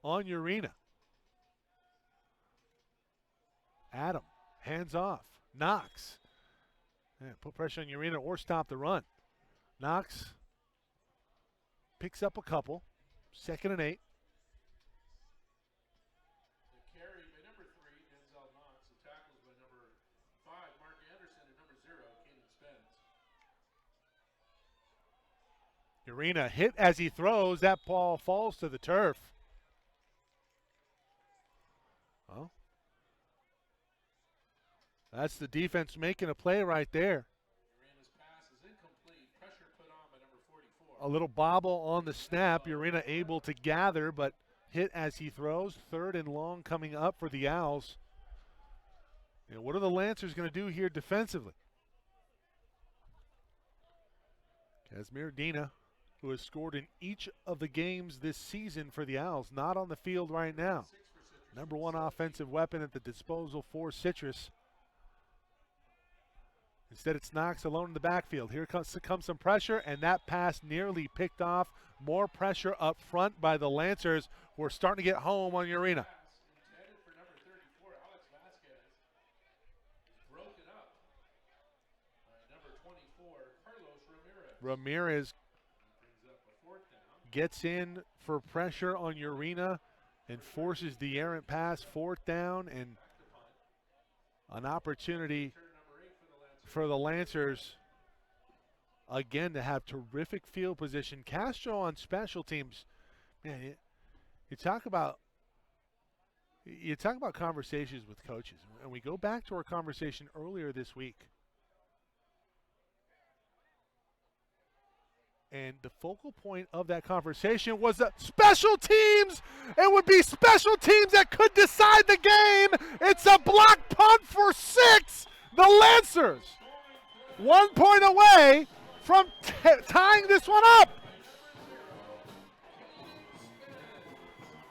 on Urena. Adam, hands off. Knox. Yeah, put pressure on Urena or stop the run. Knox picks up a couple. 2nd and 8. The carry by number 3, Denzel Knox. The tackles by number 5, Mark Anderson, and number 0, Caden Spence. Urena hit as he throws. That ball falls to the turf. Well, that's the defense making a play right there. Urena's pass is incomplete. Pressure put on by number 44. A little bobble on the snap. Urena able to gather, but hit as he throws. 3rd and long coming up for the Owls. And what are the Lancers going to do here defensively? Casimir Dina, who has scored in each of the games this season for the Owls, not on the field right now. Number 1 offensive weapon at the disposal for Citrus. Instead, it's Knox alone in the backfield. Here comes some pressure, and that pass nearly picked off. More pressure up front by the Lancers. We're starting to get home on Urena. Intended for number 34, Alex Vasquez, is broken up by number 24, Carlos Ramirez. Ramirez Brings up a 4th down. gets in for pressure on Urena and forces the errant pass. 4th down and an opportunity Turn number 8 for the Lancers again to have terrific field position. Castro on special teams, man, you talk about conversations with coaches, and we go back to our conversation earlier this week. And the focal point of that conversation was the special teams. It would be special teams that could decide the game. It's a block punt for 6. The Lancers 1 point away from tying this one up.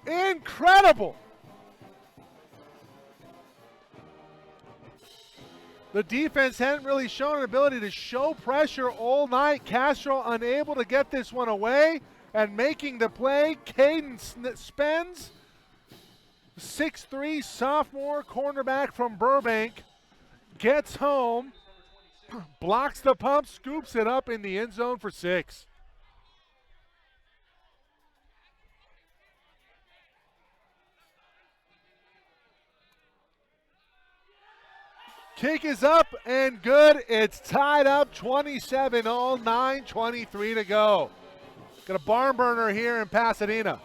Incredible. The defense hadn't really shown an ability to show pressure all night. Castro unable to get this one away and making the play. Caden Spence, 6'3", sophomore cornerback from Burbank, gets home, blocks the pump, scoops it up in the end zone for 6. Kick is up and good. It's tied up 27 all, 9:23 to go. Got a barn burner here in Pasadena.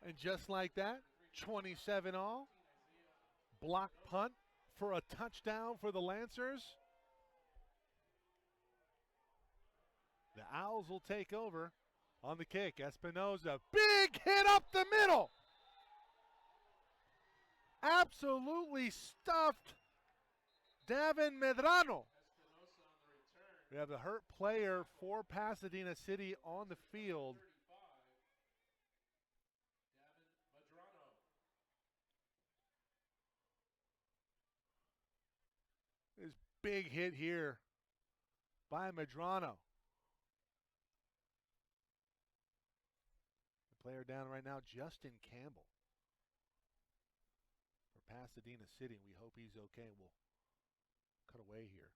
And just like that, 27 all. Block punt for a touchdown for the Lancers. The Owls will take over on the kick. Espinoza, big hit up the middle. Absolutely stuffed Davin Medrano. We have the hurt player for Pasadena City on the field. This big hit here by Medrano. The Player down right now, Justin Campbell for Pasadena City. We hope he's okay. We'll cut away here.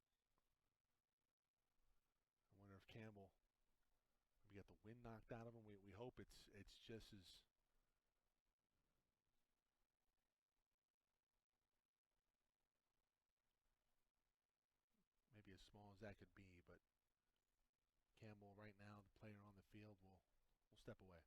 I wonder if Campbell maybe got the wind knocked out of him. We hope it's just as maybe as small as that could be, but Campbell right now, the player on the field, will step away.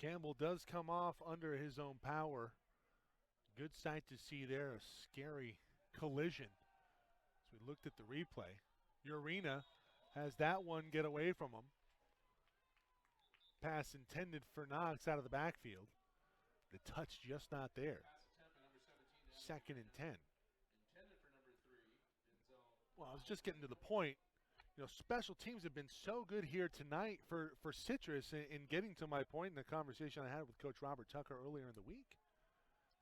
Campbell does come off under his own power. Good sight to see there, a scary collision. As we looked at the replay, Urena has that one get away from him. Pass intended for Knox out of the backfield. The touch just not there. Second and 10. Well, I was just getting to the point. You know, special teams have been so good here tonight for Citrus in getting to my point in the conversation I had with Coach Robert Tucker earlier in the week.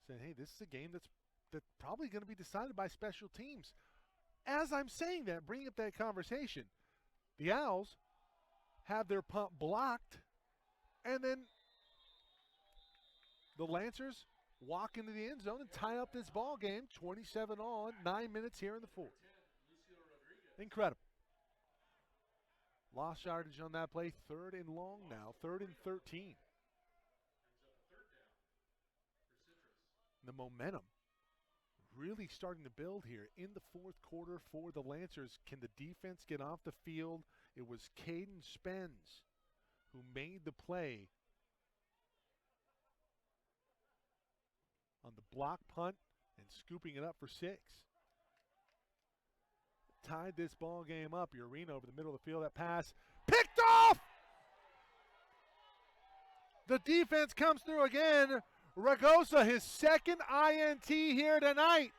Saying, hey, this is a game that's probably going to be decided by special teams. As I'm saying that, bringing up that conversation, the Owls have their punt blocked, and then the Lancers walk into the end zone and tie up this ball game, 27 on, 9 minutes here in the fourth. Incredible. Lost yardage on that play, 3rd and long now, 3rd and 13. The momentum really starting to build here in the fourth quarter for the Lancers. Can the defense get off the field? It was Caden Spence who made the play on the block punt and scooping it up for 6. Tied this ball game up. Urena over the middle of the field. That pass picked off! The defense comes through again. Ragosa, his second INT here tonight.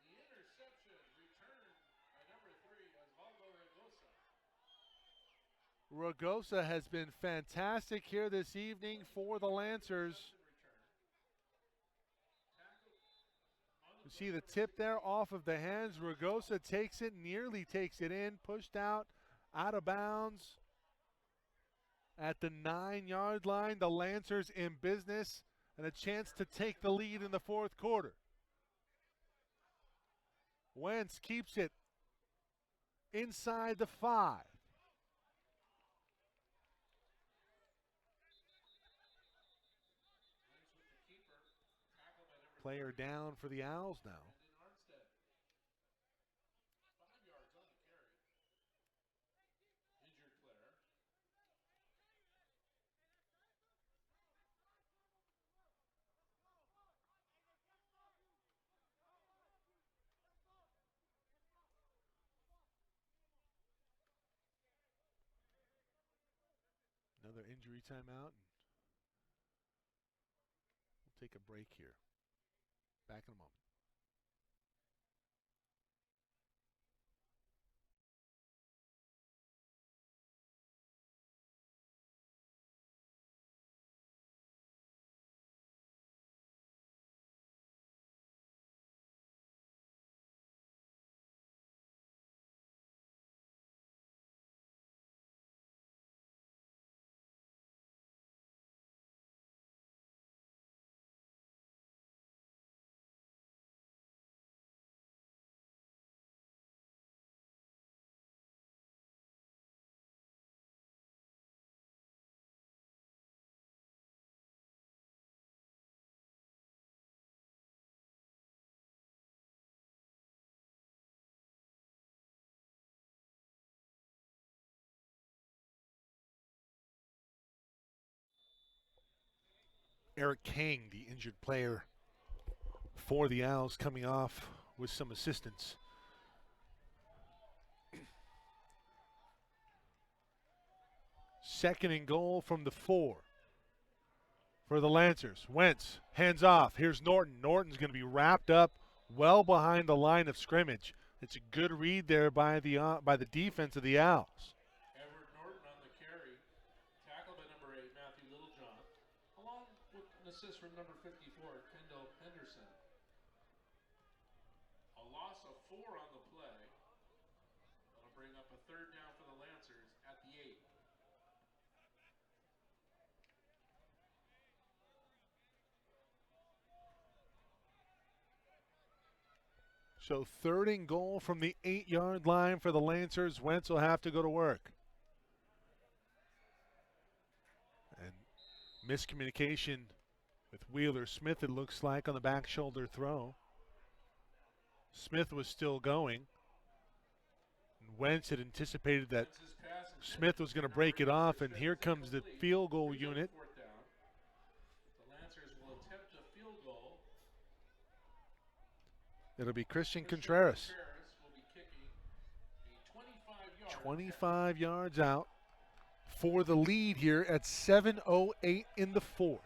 The interception returned by number 3, Osvaldo Ragosa. Ragosa has been fantastic here this evening for the Lancers. You see the tip there off of the hands. Ragosa takes it, nearly takes it in, pushed out of bounds at the 9-yard line. The Lancers in business and a chance to take the lead in the fourth quarter. Wentz keeps it inside the 5. Player down for the Owls now. 5 yards on the carry. Injured player. Another injury timeout. We'll take a break here. Back in a moment. Eric King, the injured player for the Owls, coming off with some assistance. Second and goal from the 4 for the Lancers. Wentz, hands off. Here's Norton. Norton's going to be wrapped up well behind the line of scrimmage. It's a good read there by the defense of the Owls. Edward Norton on the carry, tackled by number 8, Matthew Littlejohn, along with an assist from number 54, Kendall Henderson. A loss of 4 on the play. That'll bring up a third down for the Lancers at the 8. So third and goal from the 8-yard line for the Lancers. Wentz will have to go to work. And miscommunication with Wheeler Smith, it looks like, on the back shoulder throw. Smith was still going. And Wentz had anticipated that Smith was going to break it off, and here comes the field goal unit. The Lancers will attempt a field goal. It'll be Christian Contreras. Will be kicking a 25 yards out for the lead here at 7:08 in the 4th.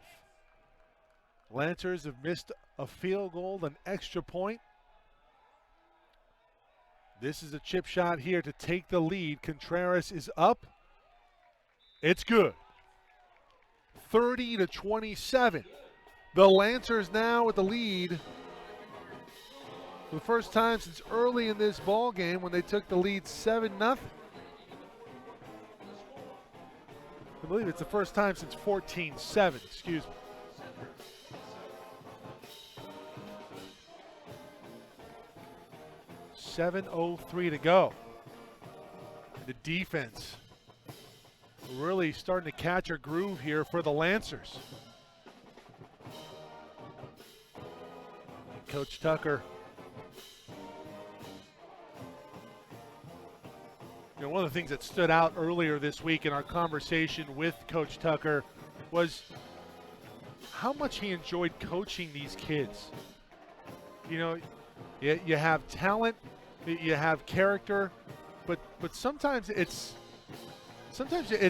Lancers have missed a field goal, an extra point. This is a chip shot here to take the lead. Contreras is up. It's good. 30-27. The Lancers now with the lead. For the first time since early in this ball game when they took the lead 7-0. I believe it's the first time since 14-7, excuse me. .703 to go. The defense really starting to catch a groove here for the Lancers. And Coach Tucker, one of the things that stood out earlier this week in our conversation with Coach Tucker was how much he enjoyed coaching these kids. You have talent, you have character, but sometimes it's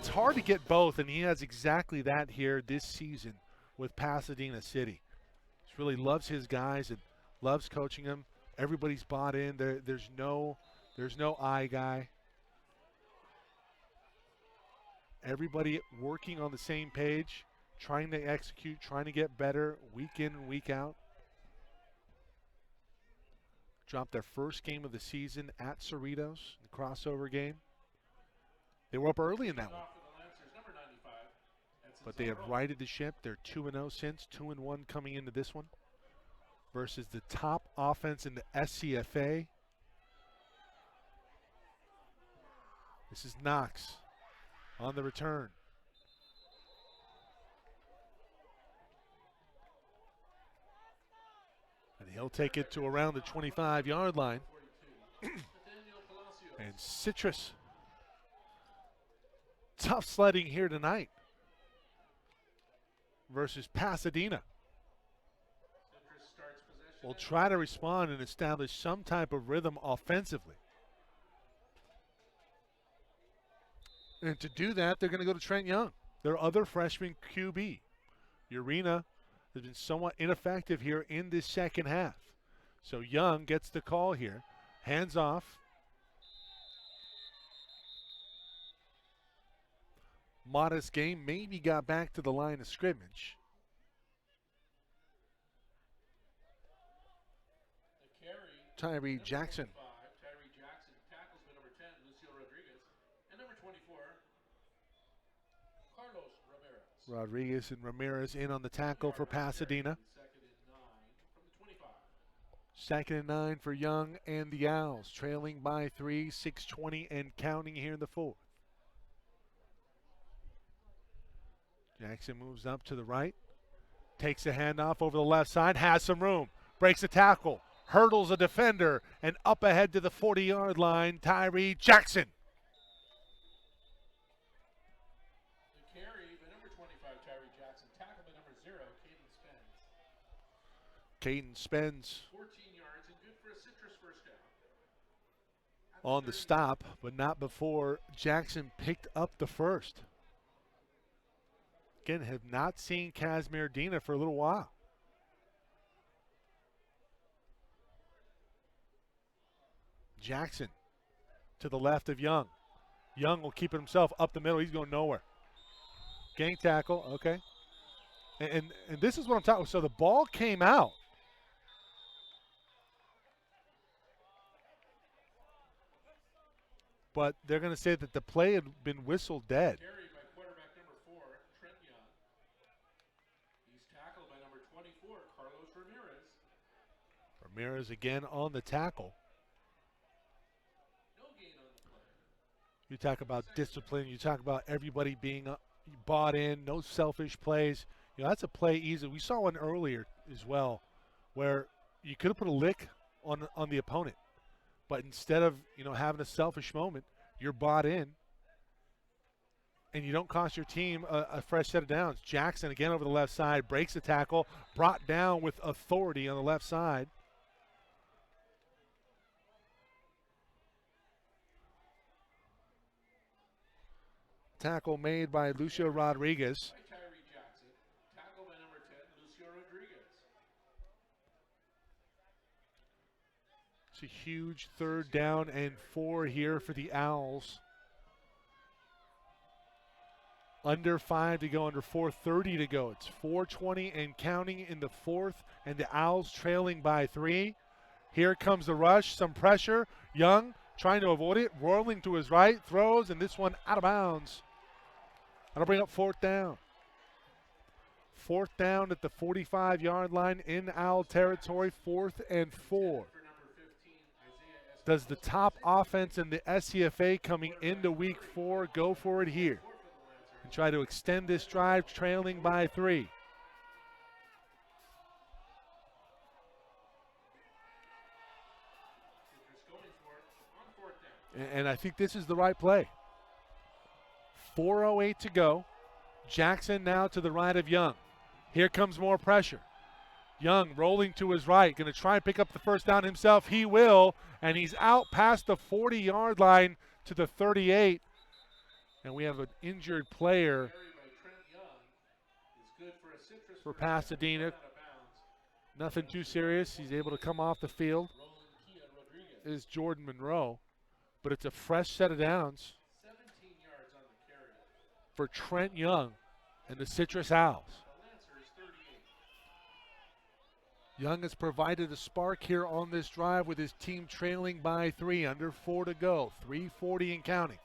hard to get both, and he has exactly that here this season with Pasadena City. He really loves his guys and loves coaching them. Everybody's bought in. There's no I guy. Everybody working on the same page, trying to execute, trying to get better week in and week out. Dropped their first game of the season at Cerritos, the crossover game. They were up early in that one. But they have righted the ship. They're 2-0 since, 2-1 coming into this one. Versus the top offense in the SCFA. This is Knox on the return. And he'll take it to around the 25-yard line. And Citrus, tough sledding here tonight versus Pasadena. Will try to respond and establish some type of rhythm offensively. And to do that, they're going to go to Trent Young, their other freshman QB. Urena has been somewhat ineffective here in this second half. So Young gets the call here. Hands off. Modest game, maybe got back to the line of scrimmage. Tyree Jackson. Tyree Jackson tackles by number 10, Lucio Rodriguez, and number 24, Carlos Ramirez. Rodriguez and Ramirez in on the tackle for Pasadena. Second and 9 from the 25. Second and 9 for Young and the Owls, trailing by 3, 6:20 and counting here in the 4th. Jackson moves up to the right, takes a handoff over the left side, has some room, breaks a tackle, hurdles a defender, and up ahead to the 40-yard line, Tyree Jackson. The carry by number 25, Tyree Jackson, tackled by number 0, came Caden spends 14 yards and good for a citrus first down. on the stop, but not before Jackson picked up the first. Again, have not seen Casimir Dina for a little while. Jackson to the left of Young. Young will keep it himself up the middle. He's going nowhere. Gang tackle, okay. And this is what I'm talking about. So the ball came out. But they're going to say that the play had been whistled dead. Carried by quarterback number 4, Trent Young. He's tackled by number 24, Carlos Ramirez. Ramirez again on the tackle. No gain on the play. You talk about discipline. You talk about everybody being bought in, no selfish plays. You know, that's a play easy. We saw one earlier as well where you could have put a lick on the opponent. But instead of, you know, having a selfish moment, you're bought in and you don't cost your team a fresh set of downs. Jackson again over the left side, breaks the tackle, brought down with authority on the left side. Tackle made by Lucio Rodriguez. By Tyree Jackson. Tackled by number 10, Lucio Rodriguez. It's a huge 3rd down and 4 here for the Owls. Under 5 to go, under 4:30 to go. It's 4:20 and counting in the 4th, and the Owls trailing by 3. Here comes the rush, some pressure. Young trying to avoid it, rolling to his right, throws, and this one out of bounds. That'll bring up 4th down. 4th down at the 45-yard line in Owl territory, 4th and 4. Does the top offense in the SCFA coming into week 4 go for it here and try to extend this drive trailing by 3? And I think this is the right play. 4:08 to go. Jackson now to the right of Young. Here comes more pressure. Young rolling to his right, going to try and pick up the first down himself. He will, and he's out past the 40-yard line to the 38. And we have an injured player for Pasadena. Nothing too serious. He's able to come off the field. Is Jordan Monroe. But it's a fresh set of downs for Trent Young and the Citrus Owls. Young has provided a spark here on this drive with his team trailing by 3, under 4 to go, 3:40 and counting.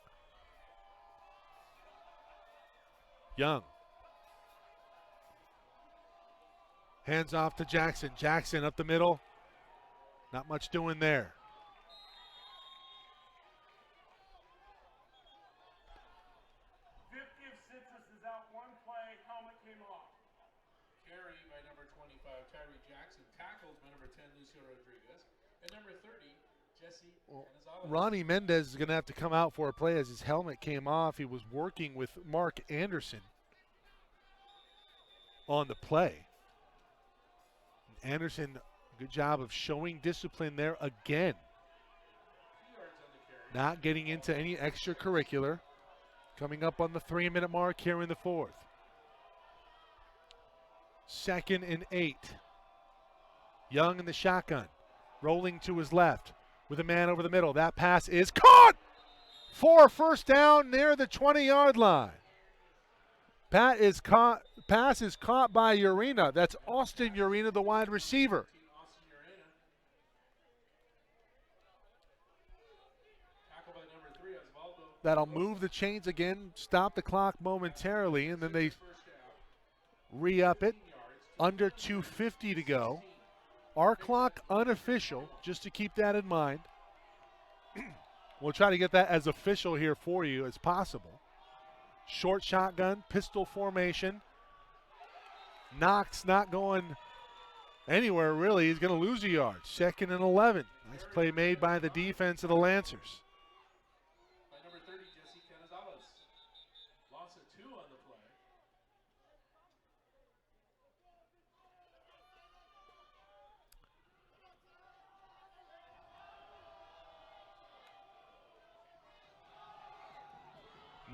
Young. Hands off to Jackson. Jackson up the middle. Not much doing there. Tyree Jackson, tackled by number 10, Lucio Rodriguez, and number 30, Jesse Gonzalez. Ronnie Mendez is going to have to come out for a play as his helmet came off. He was working with Mark Anderson on the play. Anderson, good job of showing discipline there again. Not getting into any extracurricular. Coming up on the 3-minute mark here in the 4th. 2nd and 8. Young in the shotgun, rolling to his left with a man over the middle. That pass is caught for a first down near the 20-yard line. Pass is caught by Urena. That's Austin Urena, the wide receiver. That'll move the chains again, stop the clock momentarily, and then they re-up it. Under 2:50 to go. Our clock unofficial, just to keep that in mind. We'll try to get that as official here for you as possible. Short shotgun, pistol formation. Knox not going anywhere really. He's going to lose a yard. 2nd and 11. Nice play made by the defense of the Lancers. By number 30, Jesse Gonzalez. Loss of 2 on the play.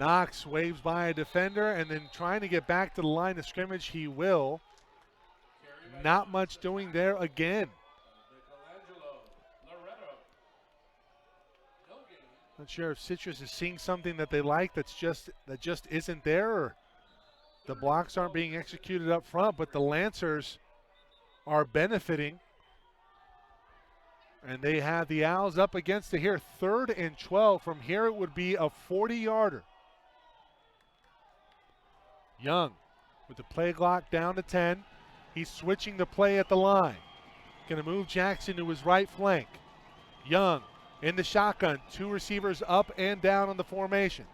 Knox waves by a defender and then trying to get back to the line of scrimmage. He will. Not much doing there again. Not sure if Citrus is seeing something that they like that just isn't there, or the blocks aren't being executed up front, but the Lancers are benefiting. And they have the Owls up against it here. 3rd and 12. From here it would be a 40-yarder. Young with the play clock down to 10. He's switching the play at the line. Going to move Jackson to his right flank. Young in the shotgun. 2 receivers up and down on the formation.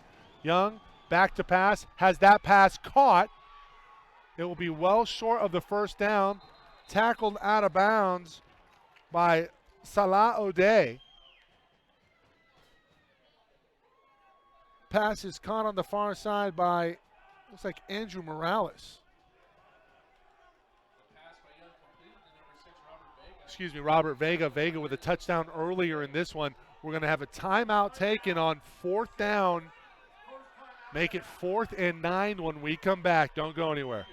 Young back to pass. Has that pass caught. It will be well short of the first down. Tackled out of bounds by Salah O'Day. Pass is caught on the far side by, looks like Andrew Morales. Excuse me, Robert Vega. Vega with a touchdown earlier in this one. We're going to have a timeout taken on 4th down. Make it 4th and 9 when we come back. Don't go anywhere.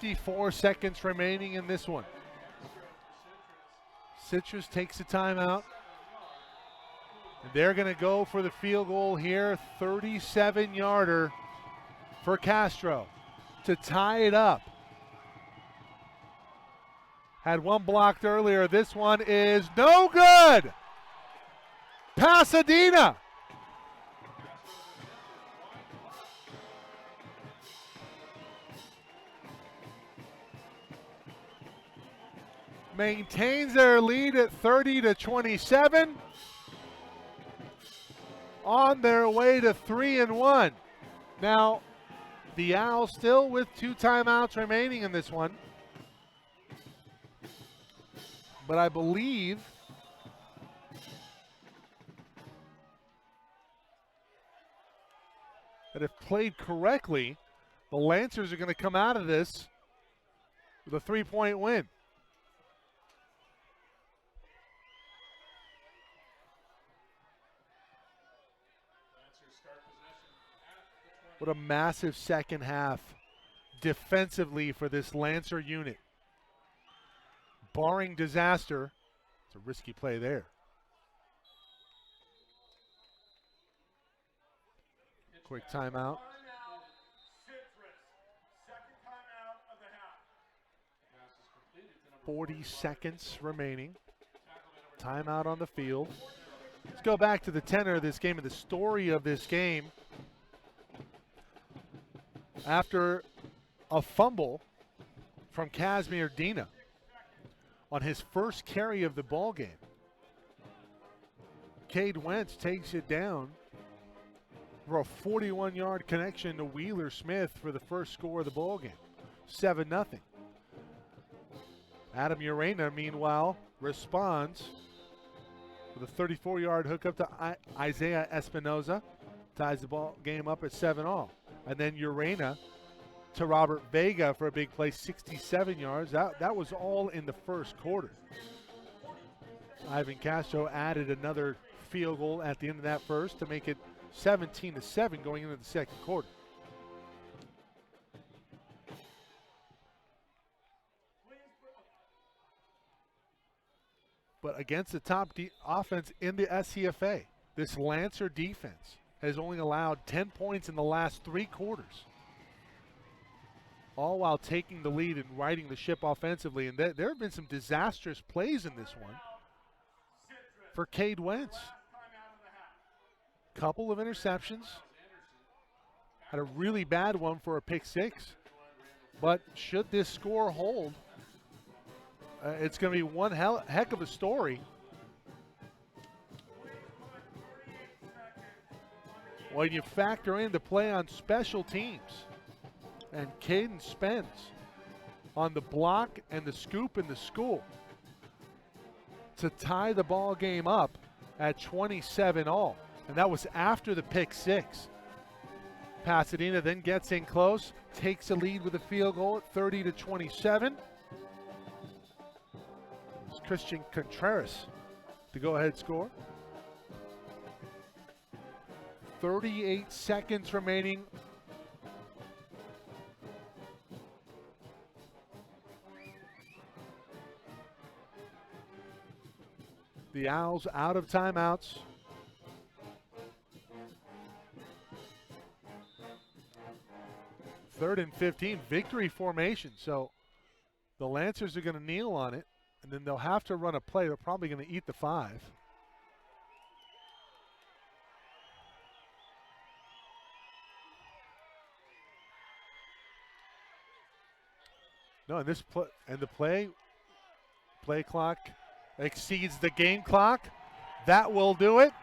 .54 seconds remaining in this one. Citrus takes a timeout. And they're going to go for the field goal here. 37-yarder for Castro to tie it up. Had one blocked earlier. This one is no good. Pasadena. Maintains their lead at 30-27. On their way to 3-1. Now, the Owls still with 2 timeouts remaining in this one. But I believe that if played correctly, the Lancers are going to come out of this with a 3-point win. What a massive second half defensively for this Lancer unit. Barring disaster, it's a risky play there. Quick timeout. 40 seconds remaining. Timeout on the field. Let's go back to the tenor of this game and the story of this game. After a fumble from Casimir Dina on his first carry of the ball game, Cade Wentz takes it down for a 41-yard connection to Wheeler Smith for the first score of the ball game, 7-0. Adam Urena, meanwhile, responds with a 34-yard hookup to Isaiah Espinoza, ties the ball game up at 7-all. And then Urena to Robert Vega for a big play, 67 yards. That was all in the first quarter. Ivan Castro added another field goal at the end of that first to make it 17-7 going into the second quarter. But against the top offense in the SCFA, this Lancer defense has only allowed 10 points in the last 3 quarters. All while taking the lead and riding the ship offensively. And there have been some disastrous plays in this one. for Cade Wentz. Couple of interceptions. Had a really bad one for a pick six. But should this score hold, it's going to be one heck of a story. When you factor in the play on special teams and Caden Spence on the block and the scoop and the school to tie the ball game up at 27-all. And that was after the pick six. Pasadena then gets in close, takes the lead with a field goal at 30-27. It's Christian Contreras to go ahead score. 38 seconds remaining. The Owls out of timeouts. Third and 15, victory formation. So the Lancers are going to kneel on it, and then they'll have to run a play. They're probably going to eat the 5. No, and this play clock exceeds the game clock. That will do it.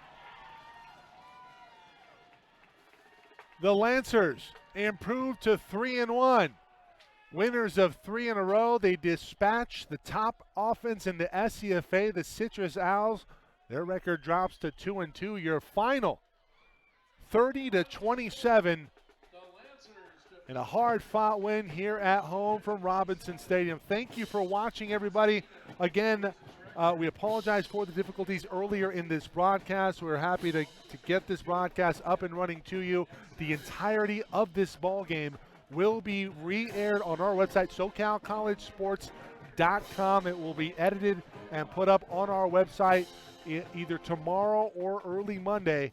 The Lancers improved to 3-1. Winners of 3 in a row. They dispatch the top offense in the SCFA, the Citrus Owls. Their record drops to 2-2. Your final 30-27 in a hard-fought win here at home from Robinson Stadium. Thank you for watching, everybody. Again, we apologize for the difficulties earlier in this broadcast. We're happy to get this broadcast up and running to you. The entirety of this ball game will be re-aired on our website, SoCalCollegeSports.com. It will be edited and put up on our website either tomorrow or early Monday.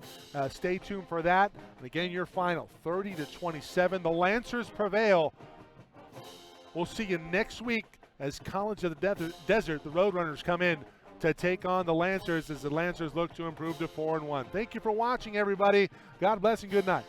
Stay tuned for that. And again, your final 30-27. The Lancers prevail. We'll see you next week as College of the Desert, the Roadrunners, come in to take on the Lancers as the Lancers look to improve to 4-1. Thank you for watching, everybody. God bless and good night.